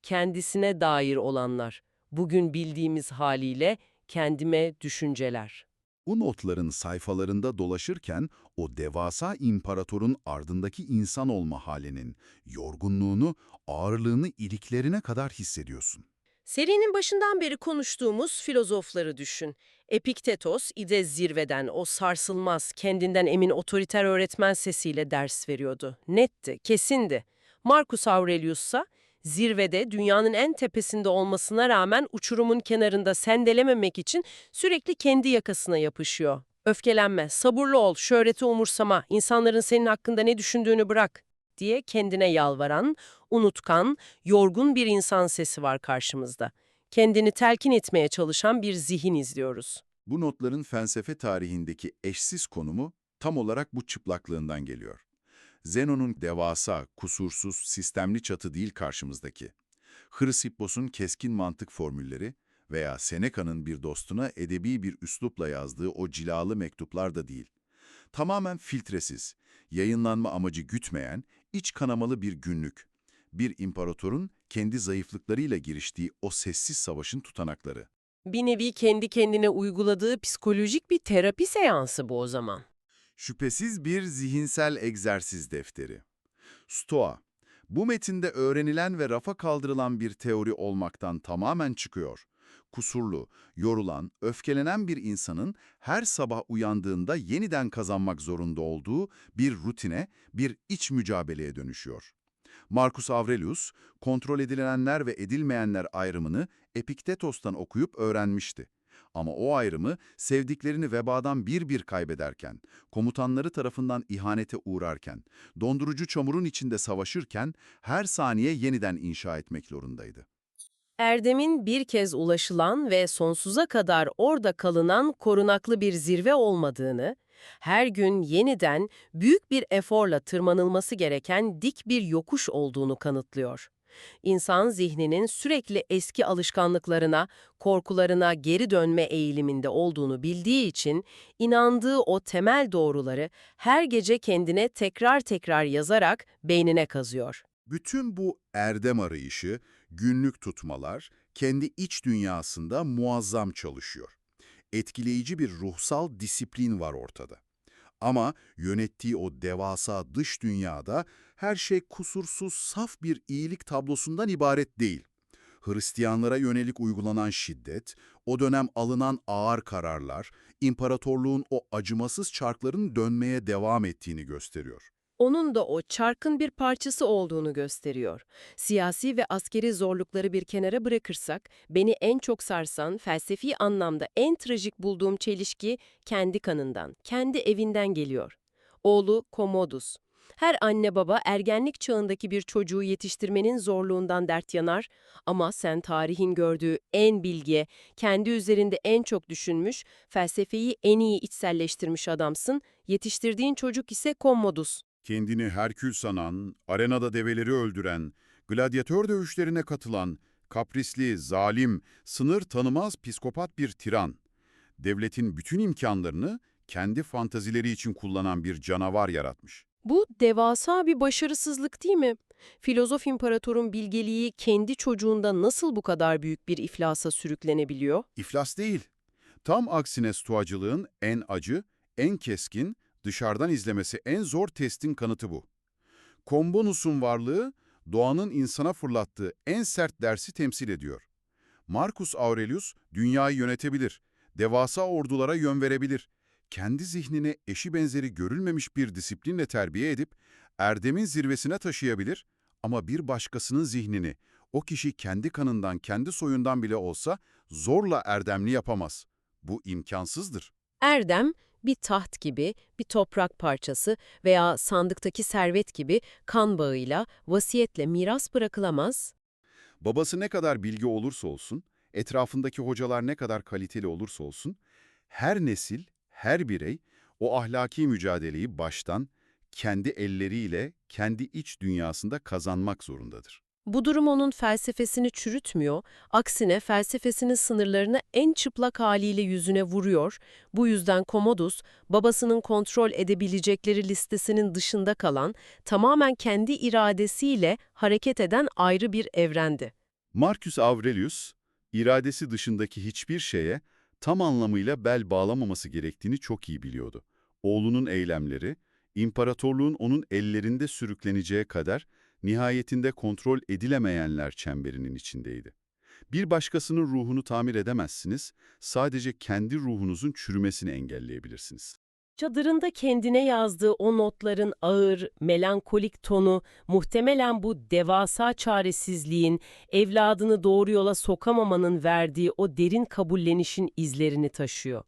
Speaker 2: Kendisine dair olanlar. Bugün bildiğimiz haliyle kendime düşünceler.
Speaker 3: Bu notların sayfalarında dolaşırken o devasa imparatorun ardındaki insan olma halinin yorgunluğunu, ağırlığını iliklerine kadar hissediyorsun.
Speaker 2: Serinin başından beri konuştuğumuz filozofları düşün. Epiktetos, İde zirveden o sarsılmaz, kendinden emin otoriter öğretmen sesiyle ders veriyordu. Netti, kesindi. Marcus Aurelius ise zirvede dünyanın en tepesinde olmasına rağmen uçurumun kenarında sendelememek için sürekli kendi yakasına yapışıyor. Öfkelenme, sabırlı ol, şöhreti umursama, insanların senin hakkında ne düşündüğünü bırak diye kendine yalvaran, unutkan, yorgun bir insan sesi var karşımızda. Kendini telkin etmeye çalışan bir zihin izliyoruz.
Speaker 3: Bu notların felsefe tarihindeki eşsiz konumu tam olarak bu çıplaklığından geliyor. Zenon'un devasa, kusursuz, sistemli çatı değil karşımızdaki. Hrisippos'un keskin mantık formülleri veya Seneca'nın bir dostuna edebi bir üslupla yazdığı o cilalı mektuplar da değil. Tamamen filtresiz, yayınlanma amacı gütmeyen, İç kanamalı bir günlük. Bir imparatorun kendi zayıflıklarıyla giriştiği o sessiz savaşın tutanakları.
Speaker 2: Bir nevi kendi kendine uyguladığı psikolojik bir terapi seansı bu o zaman.
Speaker 3: Şüphesiz bir zihinsel egzersiz defteri. Stoa, bu metinde öğrenilen ve rafa kaldırılan bir teori olmaktan tamamen çıkıyor. Kusurlu, yorulan, öfkelenen bir insanın her sabah uyandığında yeniden kazanmak zorunda olduğu bir rutine, bir iç mücadeleye dönüşüyor. Marcus Aurelius, kontrol edilenler ve edilmeyenler ayrımını Epiktetos'tan okuyup öğrenmişti. Ama o ayrımı sevdiklerini vebadan bir bir kaybederken, komutanları tarafından ihanete uğrarken, dondurucu çamurun içinde savaşırken her saniye yeniden inşa etmek zorundaydı.
Speaker 2: Erdemin bir kez ulaşılan ve sonsuza kadar orada kalınan korunaklı bir zirve olmadığını, her gün yeniden büyük bir eforla tırmanılması gereken dik bir yokuş olduğunu kanıtlıyor. İnsan zihninin sürekli eski alışkanlıklarına, korkularına geri dönme eğiliminde olduğunu bildiği için, inandığı o temel doğruları her gece kendine tekrar tekrar yazarak beynine kazıyor.
Speaker 3: Bütün bu erdem arayışı, günlük tutmalar, kendi iç dünyasında muazzam çalışıyor. Etkileyici bir ruhsal disiplin var ortada. Ama yönettiği o devasa dış dünyada her şey kusursuz, saf bir iyilik tablosundan ibaret değil. Hristiyanlara yönelik uygulanan şiddet, o dönem alınan ağır kararlar, imparatorluğun o acımasız çarkların dönmeye devam ettiğini gösteriyor.
Speaker 2: Onun da o çarkın bir parçası olduğunu gösteriyor. Siyasi ve askeri zorlukları bir kenara bırakırsak, beni en çok sarsan, felsefi anlamda en trajik bulduğum çelişki kendi kanından, kendi evinden geliyor. Oğlu Commodus. Her anne baba ergenlik çağındaki bir çocuğu yetiştirmenin zorluğundan dert yanar ama sen tarihin gördüğü en bilge, kendi üzerinde en çok düşünmüş, felsefeyi en iyi içselleştirmiş adamsın, yetiştirdiğin çocuk ise Commodus.
Speaker 5: Kendini Herkül sanan, arenada develeri öldüren, gladyatör dövüşlerine katılan, kaprisli, zalim, sınır tanımaz psikopat bir tiran. Devletin bütün imkanlarını kendi fantazileri için kullanan bir canavar yaratmış.
Speaker 2: Bu devasa bir başarısızlık değil mi? Filozof imparatorun bilgeliği kendi çocuğunda nasıl bu kadar büyük bir iflasa sürüklenebiliyor?
Speaker 5: İflas değil. Tam aksine stoacılığın en acı, en keskin, dışarıdan izlemesi en zor testin kanıtı bu. Combonus'un varlığı, doğanın insana fırlattığı en sert dersi temsil ediyor. Marcus Aurelius, dünyayı yönetebilir, devasa ordulara yön verebilir. Kendi zihnini eşi benzeri görülmemiş bir disiplinle terbiye edip, erdemin zirvesine taşıyabilir ama bir başkasının zihnini, o kişi kendi kanından, kendi soyundan bile olsa zorla erdemli yapamaz. Bu imkansızdır.
Speaker 2: Erdem, bir taht gibi, bir toprak parçası veya sandıktaki servet gibi kan bağıyla, vasiyetle miras bırakılamaz.
Speaker 5: Babası ne kadar bilgi olursa olsun, etrafındaki hocalar ne kadar kaliteli olursa olsun, her nesil, her birey o ahlaki mücadeleyi baştan, kendi elleriyle, kendi iç dünyasında kazanmak zorundadır.
Speaker 2: Bu durum onun felsefesini çürütmüyor, aksine felsefesinin sınırlarını en çıplak haliyle yüzüne vuruyor. Bu yüzden Commodus, babasının kontrol edebilecekleri listesinin dışında kalan, tamamen kendi iradesiyle hareket eden ayrı bir evrendi.
Speaker 5: Marcus Aurelius, iradesi dışındaki hiçbir şeye tam anlamıyla bel bağlamaması gerektiğini çok iyi biliyordu. Oğlunun eylemleri, imparatorluğun onun ellerinde sürükleneceği kadar nihayetinde kontrol edilemeyenler çemberinin içindeydi. Bir başkasının ruhunu tamir edemezsiniz, sadece kendi ruhunuzun çürümesini engelleyebilirsiniz.
Speaker 2: Çadırında kendine yazdığı o notların ağır, melankolik tonu, muhtemelen bu devasa çaresizliğin, evladını doğru yola sokamamanın verdiği o derin kabullenişin izlerini taşıyor.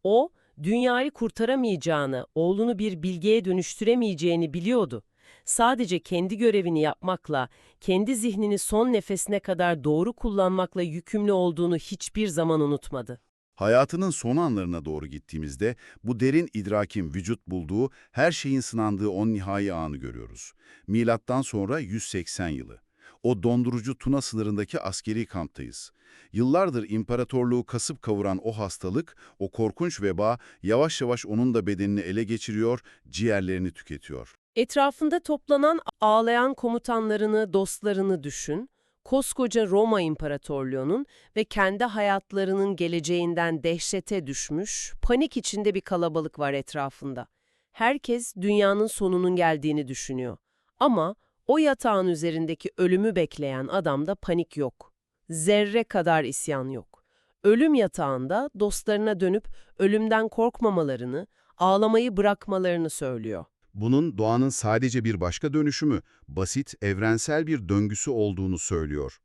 Speaker 2: O, dünyayı kurtaramayacağını, oğlunu bir bilgeye dönüştüremeyeceğini biliyordu. Sadece kendi görevini yapmakla, kendi zihnini son nefesine kadar doğru kullanmakla yükümlü olduğunu hiçbir zaman unutmadı.
Speaker 5: Hayatının son anlarına doğru gittiğimizde bu derin idrakin vücut bulduğu, her şeyin sınandığı o nihai anı görüyoruz. Milattan sonra 180 yılı. O dondurucu Tuna sınırındaki askeri kamptayız. Yıllardır imparatorluğu kasıp kavuran o hastalık, o korkunç veba yavaş yavaş onun da bedenini ele geçiriyor, ciğerlerini tüketiyor.
Speaker 2: Etrafında toplanan ağlayan komutanlarını, dostlarını düşün. Koskoca Roma İmparatorluğu'nun ve kendi hayatlarının geleceğinden dehşete düşmüş, panik içinde bir kalabalık var etrafında. Herkes dünyanın sonunun geldiğini düşünüyor. Ama o yatağın üzerindeki ölümü bekleyen adamda panik yok. Zerre kadar isyan yok. Ölüm yatağında dostlarına dönüp ölümden korkmamalarını, ağlamayı bırakmalarını söylüyor.
Speaker 5: Bunun doğanın sadece bir başka dönüşümü, basit, evrensel bir döngüsü olduğunu söylüyor.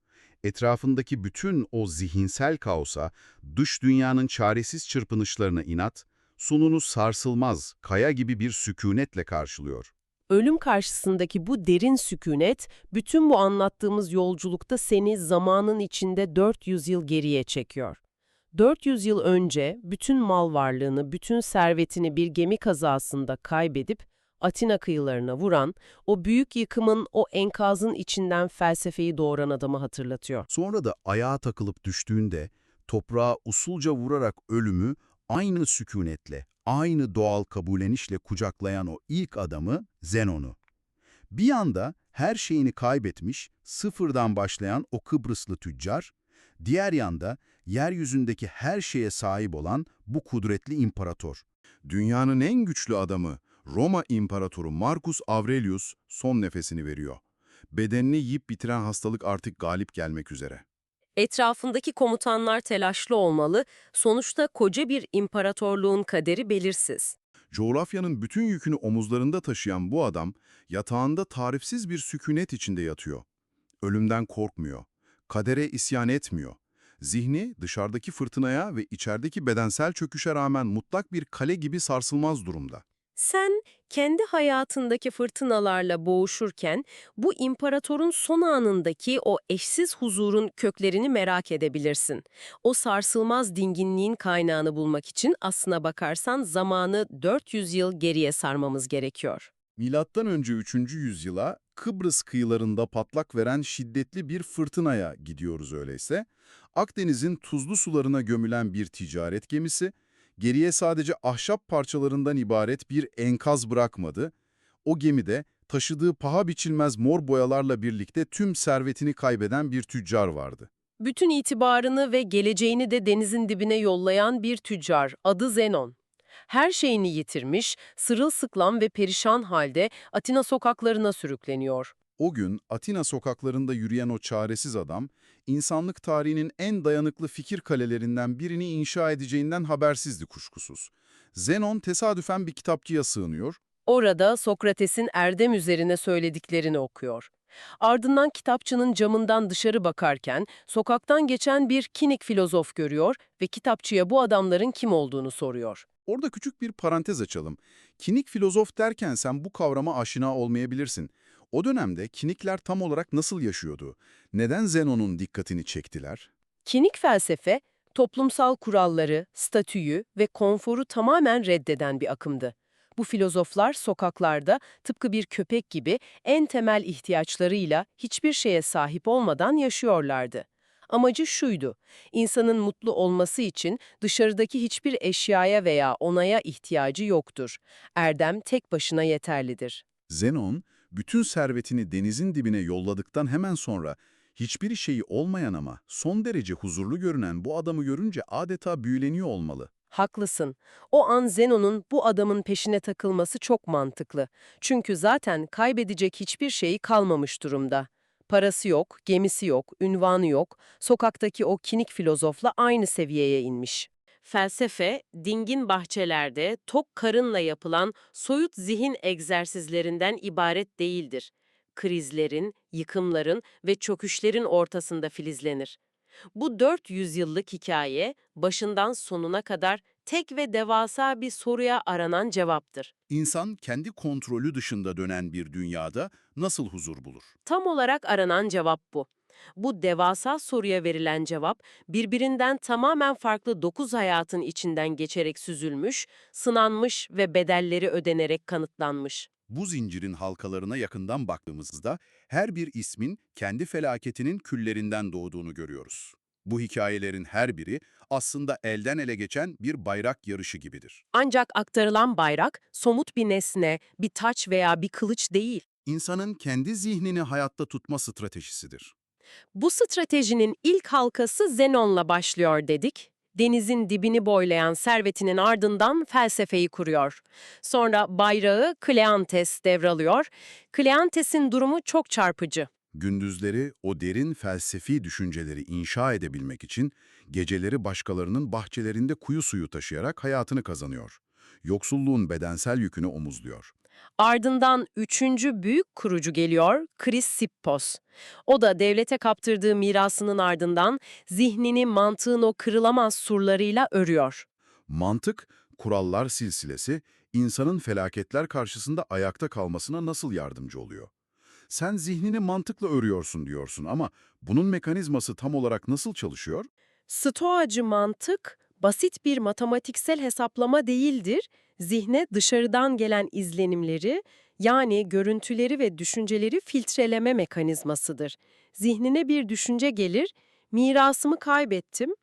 Speaker 5: Etrafındaki bütün o zihinsel kaosa, dış dünyanın çaresiz çırpınışlarına inat, sonunu sarsılmaz, kaya gibi bir sükunetle karşılıyor.
Speaker 2: Ölüm karşısındaki bu derin sükunet, bütün bu anlattığımız yolculukta seni zamanın içinde 400 yıl geriye çekiyor. 400 yıl önce bütün mal varlığını, bütün servetini bir gemi kazasında kaybedip Atina kıyılarına vuran, o büyük yıkımın, o enkazın içinden felsefeyi doğuran adamı hatırlatıyor.
Speaker 5: Sonra da ayağa takılıp düştüğünde, toprağa usulca vurarak ölümü aynı sükunetle, aynı doğal kabullenişle kucaklayan o ilk adamı, Zenon'u. Bir anda her şeyini kaybetmiş, sıfırdan başlayan o Kıbrıslı tüccar, diğer yanda yeryüzündeki her şeye sahip olan bu kudretli imparator.
Speaker 3: Dünyanın en güçlü adamı, Roma İmparatoru Marcus Aurelius son nefesini veriyor. Bedenini yiyip bitiren hastalık artık galip gelmek üzere.
Speaker 2: Etrafındaki komutanlar telaşlı olmalı, sonuçta koca bir imparatorluğun kaderi belirsiz.
Speaker 3: Coğrafyanın bütün yükünü omuzlarında taşıyan bu adam, yatağında tarifsiz bir sükunet içinde yatıyor. Ölümden korkmuyor, kadere isyan etmiyor. Zihni dışarıdaki fırtınaya ve içerideki bedensel çöküşe rağmen mutlak bir kale gibi sarsılmaz durumda.
Speaker 2: Sen kendi hayatındaki fırtınalarla boğuşurken bu imparatorun son anındaki o eşsiz huzurun köklerini merak edebilirsin. O sarsılmaz dinginliğin kaynağını bulmak için aslına bakarsan zamanı 400 yıl geriye sarmamız gerekiyor.
Speaker 3: Milattan önce 3. yüzyıla Kıbrıs kıyılarında patlak veren şiddetli bir fırtınaya gidiyoruz öyleyse. Akdeniz'in tuzlu sularına gömülen bir ticaret gemisi, geriye sadece ahşap parçalarından ibaret bir enkaz bırakmadı. O gemide taşıdığı paha biçilmez mor boyalarla birlikte tüm servetini kaybeden bir tüccar vardı.
Speaker 2: Bütün itibarını ve geleceğini de denizin dibine yollayan bir tüccar, adı Zenon. Her şeyini yitirmiş, sırılsıklam ve perişan halde Atina sokaklarına sürükleniyor.
Speaker 3: O gün Atina sokaklarında yürüyen o çaresiz adam, insanlık tarihinin en dayanıklı fikir kalelerinden birini inşa edeceğinden habersizdi kuşkusuz. Zenon tesadüfen bir kitapçıya sığınıyor.
Speaker 2: Orada Sokrates'in erdem üzerine söylediklerini okuyor. Ardından kitapçının camından dışarı bakarken sokaktan geçen bir Kinik filozof görüyor ve kitapçıya bu adamların kim olduğunu soruyor.
Speaker 3: Orada küçük bir parantez açalım. Kinik filozof derken sen bu kavrama aşina olmayabilirsin. O dönemde kinikler tam olarak nasıl yaşıyordu? Neden Zenon'un dikkatini çektiler?
Speaker 2: Kinik felsefe, toplumsal kuralları, statüyü ve konforu tamamen reddeden bir akımdı. Bu filozoflar sokaklarda tıpkı bir köpek gibi en temel ihtiyaçlarıyla hiçbir şeye sahip olmadan yaşıyorlardı. Amacı şuydu, insanın mutlu olması için dışarıdaki hiçbir eşyaya veya onaya ihtiyacı yoktur. Erdem tek başına yeterlidir.
Speaker 3: Zenon, bütün servetini denizin dibine yolladıktan hemen sonra hiçbir şeyi olmayan ama son derece huzurlu görünen bu adamı görünce adeta büyüleniyor olmalı.
Speaker 2: Haklısın. O an Zenon'un bu adamın peşine takılması çok mantıklı. Çünkü zaten kaybedecek hiçbir şeyi kalmamış durumda. Parası yok, gemisi yok, ünvanı yok, sokaktaki o kinik filozofla aynı seviyeye inmiş. Felsefe, dingin bahçelerde tok karınla yapılan soyut zihin egzersizlerinden ibaret değildir. Krizlerin, yıkımların ve çöküşlerin ortasında filizlenir. Bu 400 yıllık hikaye başından sonuna kadar tek ve devasa bir soruya aranan cevaptır.
Speaker 3: İnsan kendi kontrolü dışında dönen bir dünyada nasıl huzur bulur?
Speaker 2: Tam olarak aranan cevap bu. Bu devasa soruya verilen cevap, birbirinden tamamen farklı 9 hayatın içinden geçerek süzülmüş, sınanmış ve bedelleri ödenerek kanıtlanmış.
Speaker 3: Bu zincirin halkalarına yakından baktığımızda her bir ismin kendi felaketinin küllerinden doğduğunu görüyoruz.
Speaker 5: Bu hikayelerin her biri aslında elden ele geçen bir bayrak yarışı gibidir.
Speaker 2: Ancak aktarılan bayrak somut bir nesne, bir taç veya bir kılıç değil.
Speaker 5: İnsanın kendi zihnini hayatta tutma stratejisidir.
Speaker 2: Bu stratejinin ilk halkası Zenon'la başlıyor dedik. Denizin dibini boylayan servetinin ardından felsefeyi kuruyor. Sonra bayrağı Kleantes devralıyor. Kleantes'in durumu çok çarpıcı.
Speaker 5: Gündüzleri o derin felsefi düşünceleri inşa edebilmek için geceleri başkalarının bahçelerinde kuyu suyu taşıyarak hayatını kazanıyor. Yoksulluğun bedensel yükünü omuzluyor.
Speaker 2: Ardından üçüncü büyük kurucu geliyor, Chrysippos. O da devlete kaptırdığı mirasının ardından zihnini mantığın o kırılamaz surlarıyla örüyor.
Speaker 5: Mantık, kurallar silsilesi, insanın felaketler karşısında ayakta kalmasına nasıl yardımcı oluyor? Sen zihnini mantıkla örüyorsun diyorsun ama bunun mekanizması tam olarak nasıl çalışıyor?
Speaker 2: Stoacı mantık, basit bir matematiksel hesaplama değildir, zihne dışarıdan gelen izlenimleri, yani görüntüleri ve düşünceleri filtreleme mekanizmasıdır. Zihnine bir düşünce gelir, mirasımı kaybettim,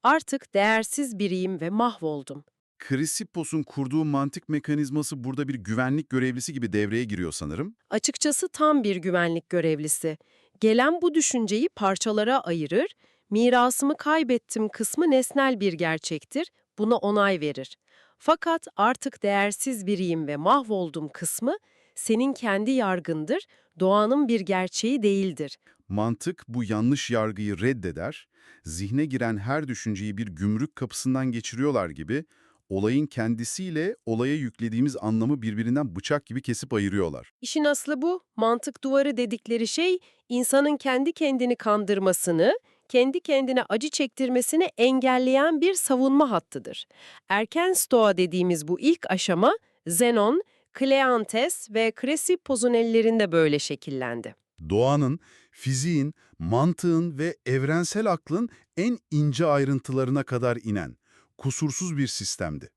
Speaker 2: artık değersiz biriyim ve mahvoldum.
Speaker 5: Chrysipos'un kurduğu mantık mekanizması burada bir güvenlik görevlisi gibi devreye giriyor sanırım.
Speaker 2: Açıkçası tam bir güvenlik görevlisi. Gelen bu düşünceyi parçalara ayırır, mirasımı kaybettim kısmı nesnel bir gerçektir, buna onay verir. Fakat artık değersiz biriyim ve mahvoldum kısmı senin kendi yargındır, doğanın bir gerçeği değildir.
Speaker 5: Mantık bu yanlış yargıyı reddeder, zihne giren her düşünceyi bir gümrük kapısından geçiriyorlar gibi, olayın kendisiyle olaya yüklediğimiz anlamı birbirinden bıçak gibi kesip ayırıyorlar.
Speaker 2: İşin aslı bu, mantık duvarı dedikleri şey, insanın kendi kendini kandırmasını, kendi kendine acı çektirmesini engelleyen bir savunma hattıdır. Erken Stoa dediğimiz bu ilk aşama, Zenon, Kleantes ve Chrysipos'un ellerinde böyle şekillendi.
Speaker 5: Doğanın, fiziğin, mantığın ve evrensel aklın en ince ayrıntılarına kadar inen, kusursuz bir sistemdi.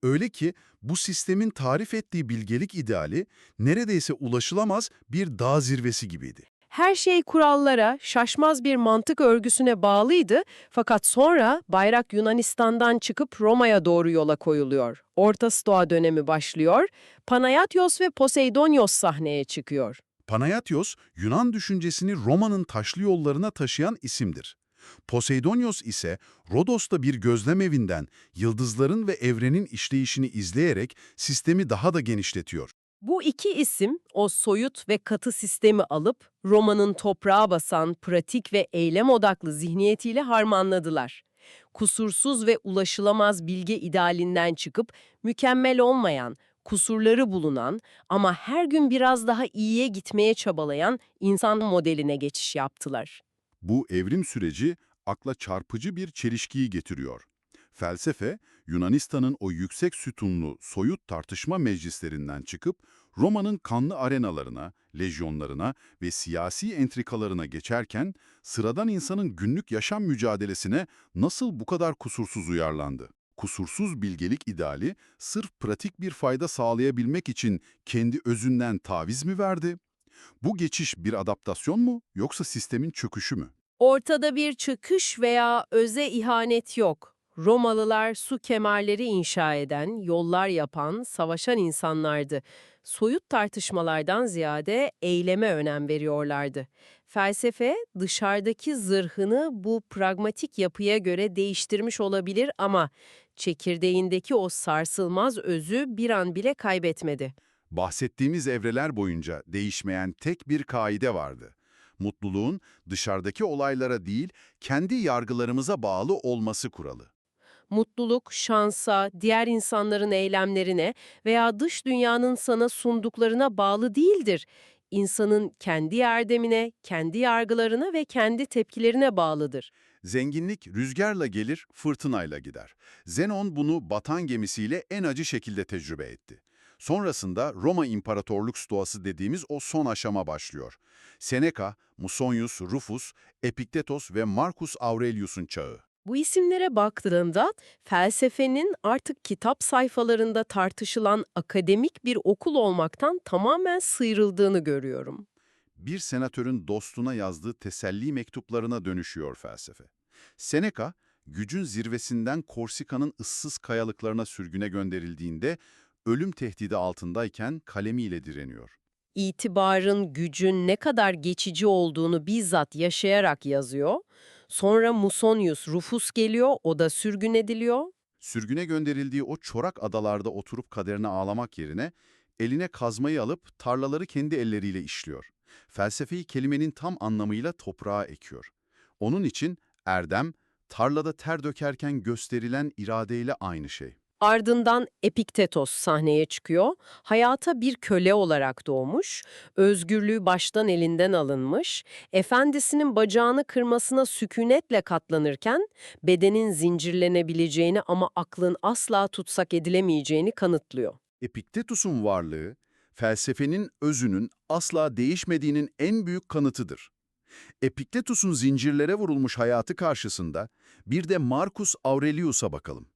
Speaker 5: Öyle ki bu sistemin tarif ettiği bilgelik ideali neredeyse ulaşılamaz bir dağ zirvesi gibiydi.
Speaker 2: Her şey kurallara, şaşmaz bir mantık örgüsüne bağlıydı fakat sonra bayrak Yunanistan'dan çıkıp Roma'ya doğru yola koyuluyor. Orta Stoa dönemi başlıyor, Panayatios ve Poseidonios sahneye çıkıyor.
Speaker 5: Panayatios, Yunan düşüncesini Roma'nın taşlı yollarına taşıyan isimdir. Poseidonios ise Rodos'ta bir gözlem evinden yıldızların ve evrenin işleyişini izleyerek sistemi daha da genişletiyor.
Speaker 2: Bu iki isim o soyut ve katı sistemi alıp Roma'nın toprağa basan pratik ve eylem odaklı zihniyetiyle harmanladılar. Kusursuz ve ulaşılamaz bilge idealinden çıkıp mükemmel olmayan, kusurları bulunan ama her gün biraz daha iyiye gitmeye çabalayan insan modeline geçiş yaptılar.
Speaker 5: Bu evrim süreci akla çarpıcı bir çelişkiyi getiriyor. Felsefe, Yunanistan'ın o yüksek sütunlu, soyut tartışma meclislerinden çıkıp Roma'nın kanlı arenalarına, lejyonlarına ve siyasi entrikalarına geçerken sıradan insanın günlük yaşam mücadelesine nasıl bu kadar kusursuz uyarlandı? Kusursuz bilgelik ideali sırf pratik bir fayda sağlayabilmek için kendi özünden taviz mi verdi? Bu geçiş bir adaptasyon mu yoksa sistemin çöküşü mü?
Speaker 2: Ortada bir çıkış veya öze ihanet yok. Romalılar su kemerleri inşa eden, yollar yapan, savaşan insanlardı. Soyut tartışmalardan ziyade eyleme önem veriyorlardı. Felsefe, dışarıdaki zırhını bu pragmatik yapıya göre değiştirmiş olabilir ama çekirdeğindeki o sarsılmaz özü bir an bile kaybetmedi.
Speaker 5: Bahsettiğimiz evreler boyunca değişmeyen tek bir kaide vardı. Mutluluğun dışarıdaki olaylara değil, kendi yargılarımıza bağlı olması kuralı.
Speaker 2: Mutluluk, şansa, diğer insanların eylemlerine veya dış dünyanın sana sunduklarına bağlı değildir. İnsanın kendi erdemine, kendi yargılarına ve kendi tepkilerine bağlıdır.
Speaker 5: Zenginlik rüzgarla gelir, fırtınayla gider. Zenon bunu batan gemisiyle en acı şekilde tecrübe etti. Sonrasında Roma İmparatorluk Stoası dediğimiz o son aşama başlıyor. Seneca, Musonius Rufus, Epiktetos ve Marcus Aurelius'un çağı.
Speaker 2: Bu isimlere baktığında felsefenin artık kitap sayfalarında tartışılan akademik bir okul olmaktan tamamen sıyrıldığını görüyorum.
Speaker 5: Bir senatörün dostuna yazdığı teselli mektuplarına dönüşüyor felsefe.
Speaker 3: Seneca, gücün zirvesinden Korsika'nın ıssız kayalıklarına sürgüne gönderildiğinde ölüm tehdidi altındayken kalemiyle direniyor.
Speaker 2: İtibarın, gücün ne kadar geçici olduğunu bizzat yaşayarak yazıyor. Sonra Musonius Rufus geliyor, o da sürgün ediliyor.
Speaker 3: Sürgüne gönderildiği o çorak adalarda oturup kaderine ağlamak yerine eline kazmayı alıp tarlaları kendi elleriyle işliyor. Felsefeyi kelimenin tam anlamıyla toprağa ekiyor. Onun için erdem, tarlada ter dökerken gösterilen iradeyle aynı şey.
Speaker 2: Ardından Epiktetos sahneye çıkıyor. Hayata bir köle olarak doğmuş, özgürlüğü baştan elinden alınmış, efendisinin bacağını kırmasına sükunetle katlanırken bedenin zincirlenebileceğini ama aklın asla tutsak edilemeyeceğini kanıtlıyor.
Speaker 3: Epiktetus'un varlığı, felsefenin özünün asla değişmediğinin en büyük kanıtıdır. Epiktetus'un zincirlere vurulmuş hayatı karşısında bir de Marcus Aurelius'a bakalım.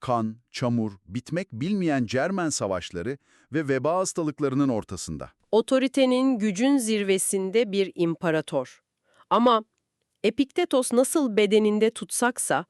Speaker 3: Kan, çamur, bitmek bilmeyen Cermen savaşları ve veba hastalıklarının ortasında.
Speaker 2: Otoritenin, gücün zirvesinde bir imparator. Ama Epiktetos nasıl bedeninde tutsaksa,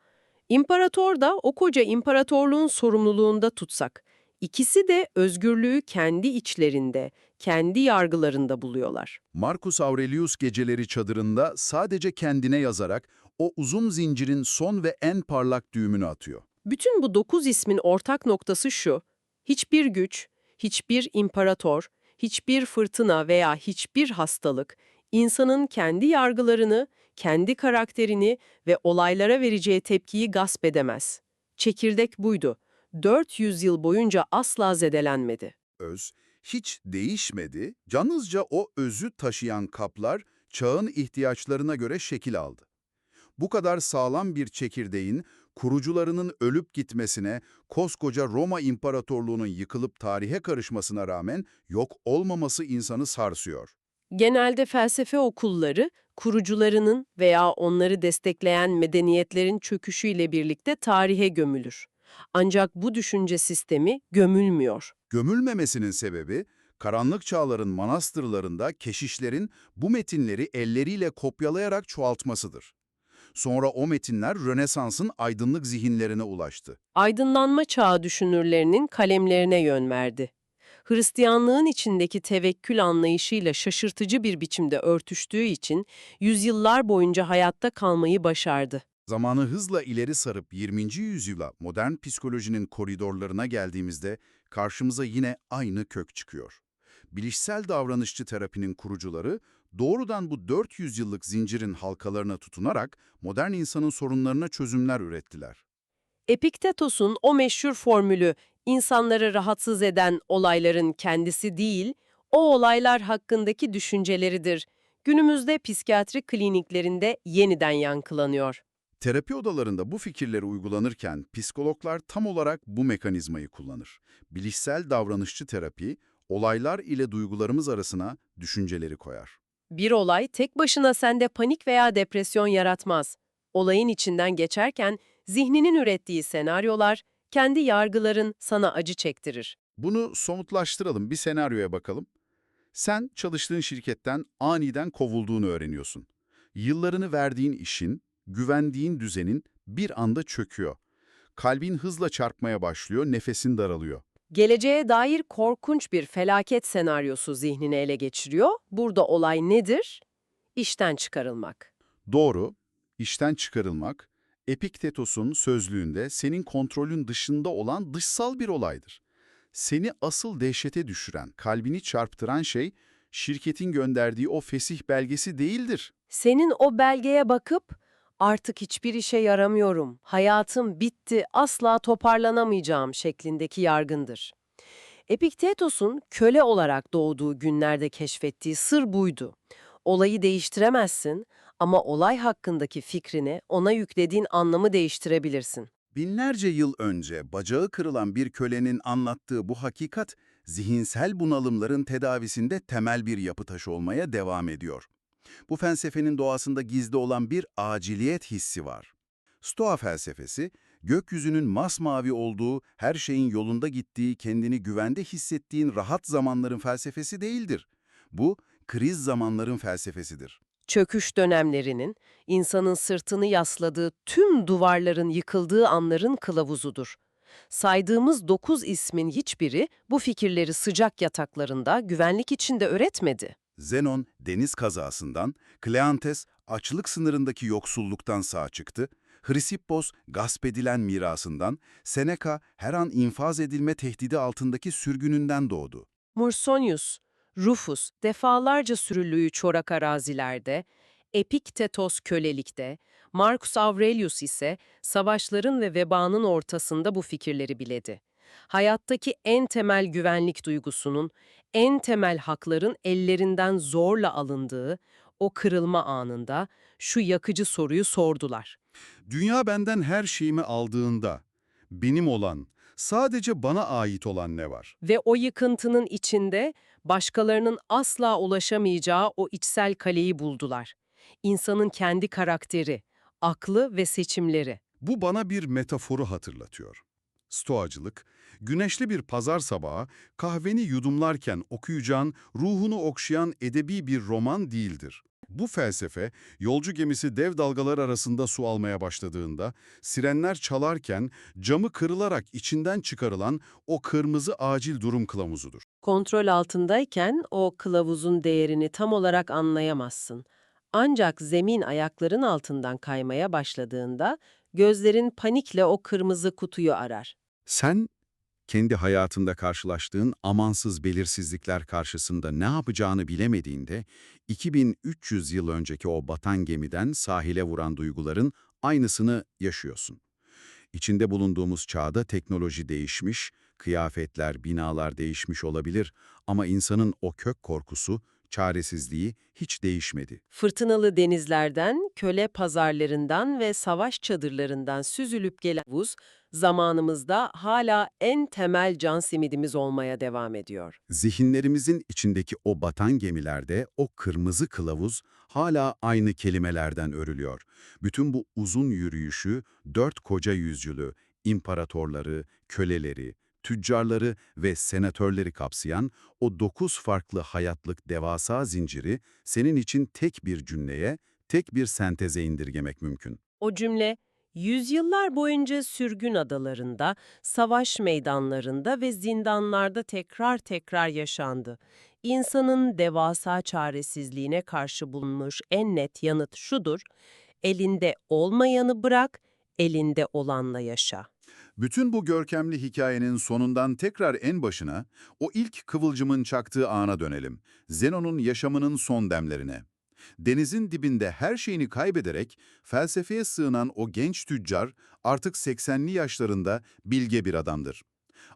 Speaker 2: imparator da o koca imparatorluğun sorumluluğunda tutsak. İkisi de özgürlüğü kendi içlerinde, kendi yargılarında buluyorlar.
Speaker 3: Marcus Aurelius geceleri çadırında sadece kendine yazarak o uzun zincirin son ve en parlak düğümünü atıyor.
Speaker 2: Bütün bu 9 ismin ortak noktası şu: hiçbir güç, hiçbir imparator, hiçbir fırtına veya hiçbir hastalık, insanın kendi yargılarını, kendi karakterini ve olaylara vereceği tepkiyi gasp edemez. Çekirdek buydu. 400 yıl boyunca asla zedelenmedi.
Speaker 3: Öz hiç değişmedi, yalnızca o özü taşıyan kaplar çağın ihtiyaçlarına göre şekil aldı. Bu kadar sağlam bir çekirdeğin kurucularının ölüp gitmesine, koskoca Roma İmparatorluğu'nun yıkılıp tarihe karışmasına rağmen yok olmaması insanı sarsıyor.
Speaker 2: Genelde felsefe okulları, kurucularının veya onları destekleyen medeniyetlerin çöküşüyle birlikte tarihe gömülür. Ancak bu düşünce sistemi gömülmüyor.
Speaker 3: Gömülmemesinin sebebi, karanlık çağların manastırlarında keşişlerin bu metinleri elleriyle kopyalayarak çoğaltmasıdır. Sonra o metinler Rönesans'ın aydınlık zihinlerine ulaştı.
Speaker 2: Aydınlanma çağı düşünürlerinin kalemlerine yön verdi. Hristiyanlığın içindeki tevekkül anlayışıyla şaşırtıcı bir biçimde örtüştüğü için yüzyıllar boyunca hayatta kalmayı başardı.
Speaker 3: Zamanı hızla ileri sarıp 20. yüzyıla modern psikolojinin koridorlarına geldiğimizde karşımıza yine aynı kök çıkıyor. Bilişsel davranışçı terapinin kurucuları doğrudan bu 400 yıllık zincirin halkalarına tutunarak modern insanın sorunlarına çözümler ürettiler.
Speaker 2: Epiktetos'un o meşhur formülü, insanları rahatsız eden olayların kendisi değil, o olaylar hakkındaki düşünceleridir, günümüzde psikiyatri kliniklerinde yeniden yankılanıyor.
Speaker 3: Terapi odalarında bu fikirleri uygulanırken psikologlar tam olarak bu mekanizmayı kullanır. Bilişsel davranışçı terapi, olaylar ile duygularımız arasına düşünceleri koyar.
Speaker 2: Bir olay tek başına sende panik veya depresyon yaratmaz. Olayın içinden geçerken zihninin ürettiği senaryolar, kendi yargıların sana acı çektirir.
Speaker 3: Bunu somutlaştıralım, bir senaryoya bakalım. Sen çalıştığın şirketten aniden kovulduğunu öğreniyorsun. Yıllarını verdiğin işin, güvendiğin düzenin bir anda çöküyor. Kalbin hızla çarpmaya başlıyor, nefesin daralıyor.
Speaker 2: Geleceğe dair korkunç bir felaket senaryosu zihnini ele geçiriyor. Burada olay nedir? İşten çıkarılmak.
Speaker 3: Doğru, işten çıkarılmak, Epiktetos'un sözlüğünde senin kontrolün dışında olan dışsal bir olaydır. Seni asıl dehşete düşüren, kalbini çarptıran şey, şirketin gönderdiği o fesih belgesi değildir.
Speaker 2: Senin o belgeye bakıp artık hiçbir işe yaramıyorum, hayatım bitti, asla toparlanamayacağım şeklindeki yargındır. Epiktetos'un köle olarak doğduğu günlerde keşfettiği sır buydu. Olayı değiştiremezsin ama olay hakkındaki fikrini, ona yüklediğin anlamı değiştirebilirsin.
Speaker 3: Binlerce yıl önce bacağı kırılan bir kölenin anlattığı bu hakikat, zihinsel bunalımların tedavisinde temel bir yapı taşı olmaya devam ediyor. Bu felsefenin doğasında gizli olan bir aciliyet hissi var. Stoa felsefesi, gökyüzünün masmavi olduğu, her şeyin yolunda gittiği, kendini güvende hissettiğin rahat zamanların felsefesi değildir. Bu, kriz zamanların felsefesidir.
Speaker 2: Çöküş dönemlerinin, insanın sırtını yasladığı tüm duvarların yıkıldığı anların kılavuzudur. Saydığımız 9 ismin hiçbiri bu fikirleri sıcak yataklarında güvenlik içinde öğretmedi.
Speaker 5: Zenon deniz kazasından, Kleantes açlık sınırındaki yoksulluktan sağ çıktı, Hrissippos gasp edilen mirasından, Seneca her an infaz edilme tehdidi altındaki sürgününden doğdu.
Speaker 2: Mursonius, Rufus defalarca sürülüğü çorak arazilerde, Epiktetos kölelikte, Marcus Aurelius ise savaşların ve vebanın ortasında bu fikirleri biledi. Hayattaki en temel güvenlik duygusunun, en temel hakların ellerinden zorla alındığı o kırılma anında şu yakıcı soruyu sordular.
Speaker 5: Dünya benden her şeyimi aldığında, benim olan, sadece bana ait olan ne var?
Speaker 2: Ve o yıkıntının içinde başkalarının asla ulaşamayacağı o içsel kaleyi buldular. İnsanın kendi karakteri, aklı ve seçimleri.
Speaker 5: Bu bana bir metaforu hatırlatıyor. Stoacılık, güneşli bir pazar sabahı kahveni yudumlarken okuyacağın, ruhunu okşayan edebi bir roman değildir. Bu felsefe, yolcu gemisi dev dalgalar arasında su almaya başladığında, sirenler çalarken camı kırılarak içinden çıkarılan o kırmızı acil durum kılavuzudur.
Speaker 2: Kontrol altındayken o kılavuzun değerini tam olarak anlayamazsın. Ancak zemin ayakların altından kaymaya başladığında gözlerin panikle o kırmızı kutuyu arar.
Speaker 3: Sen, kendi hayatında karşılaştığın amansız belirsizlikler karşısında ne yapacağını bilemediğinde, 2300 yıl önceki o batan gemiden sahile vuran duyguların aynısını yaşıyorsun. İçinde bulunduğumuz çağda teknoloji değişmiş, kıyafetler, binalar değişmiş olabilir ama insanın o kök korkusu, çaresizliği hiç değişmedi.
Speaker 2: Fırtınalı denizlerden, köle pazarlarından ve savaş çadırlarından süzülüp gelen buz, zamanımızda hala en temel can simidimiz olmaya devam ediyor.
Speaker 3: Zihinlerimizin içindeki o batan gemilerde o kırmızı kılavuz hala aynı kelimelerden örülüyor. Bütün bu uzun yürüyüşü 4 koca yüzyılı, imparatorları, köleleri, tüccarları ve senatörleri kapsayan o 9 farklı hayatlık devasa zinciri senin için tek bir cümleye, tek bir senteze indirgemek mümkün.
Speaker 2: O cümle, yüzyıllar boyunca sürgün adalarında, savaş meydanlarında ve zindanlarda tekrar tekrar yaşandı. İnsanın devasa çaresizliğine karşı bulunmuş en net yanıt şudur: elinde olmayanı bırak, elinde olanla yaşa.
Speaker 5: Bütün bu görkemli hikayenin sonundan tekrar en başına, o ilk kıvılcımın çaktığı ana dönelim. Zenon'un yaşamının son demlerine. Denizin dibinde her şeyini kaybederek felsefeye sığınan o genç tüccar artık 80'li yaşlarında bilge bir adamdır.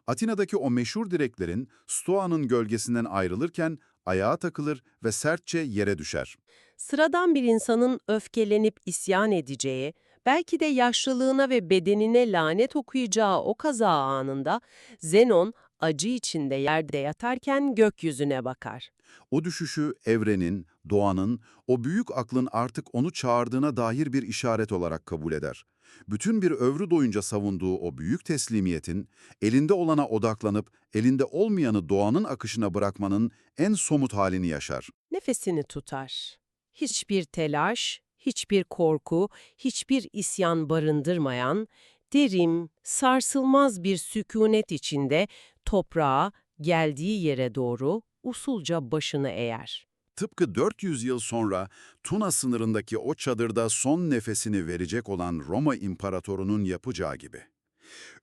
Speaker 5: Atina'daki o meşhur direklerin Stoa'nın gölgesinden ayrılırken ayağa takılır ve sertçe yere düşer.
Speaker 2: Sıradan bir insanın öfkelenip isyan edeceği, belki de yaşlılığına ve bedenine lanet okuyacağı o kaza anında Zenon acı içinde yerde yatarken gökyüzüne bakar.
Speaker 5: O düşüşü evrenin, doğanın, o büyük aklın artık onu çağırdığına dair bir işaret olarak kabul eder. Bütün bir ömrü boyunca savunduğu o büyük teslimiyetin, elinde olana odaklanıp elinde olmayanı doğanın akışına bırakmanın en somut halini yaşar.
Speaker 2: Nefesini tutar. Hiçbir telaş, hiçbir korku, hiçbir isyan barındırmayan, derin, sarsılmaz bir sükûnet içinde toprağa, geldiği yere doğru usulca başını eğer.
Speaker 5: Tıpkı 400 yıl sonra Tuna sınırındaki o çadırda son nefesini verecek olan Roma İmparatoru'nun yapacağı gibi.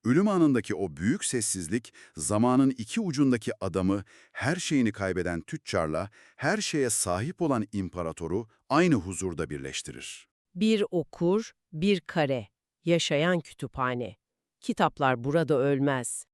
Speaker 5: Ölüm anındaki o büyük sessizlik, zamanın iki ucundaki adamı, her şeyini kaybeden tüccarla, her şeye sahip olan imparatoru aynı huzurda birleştirir.
Speaker 2: Bir okur, bir kare, yaşayan kütüphane. Kitaplar burada ölmez.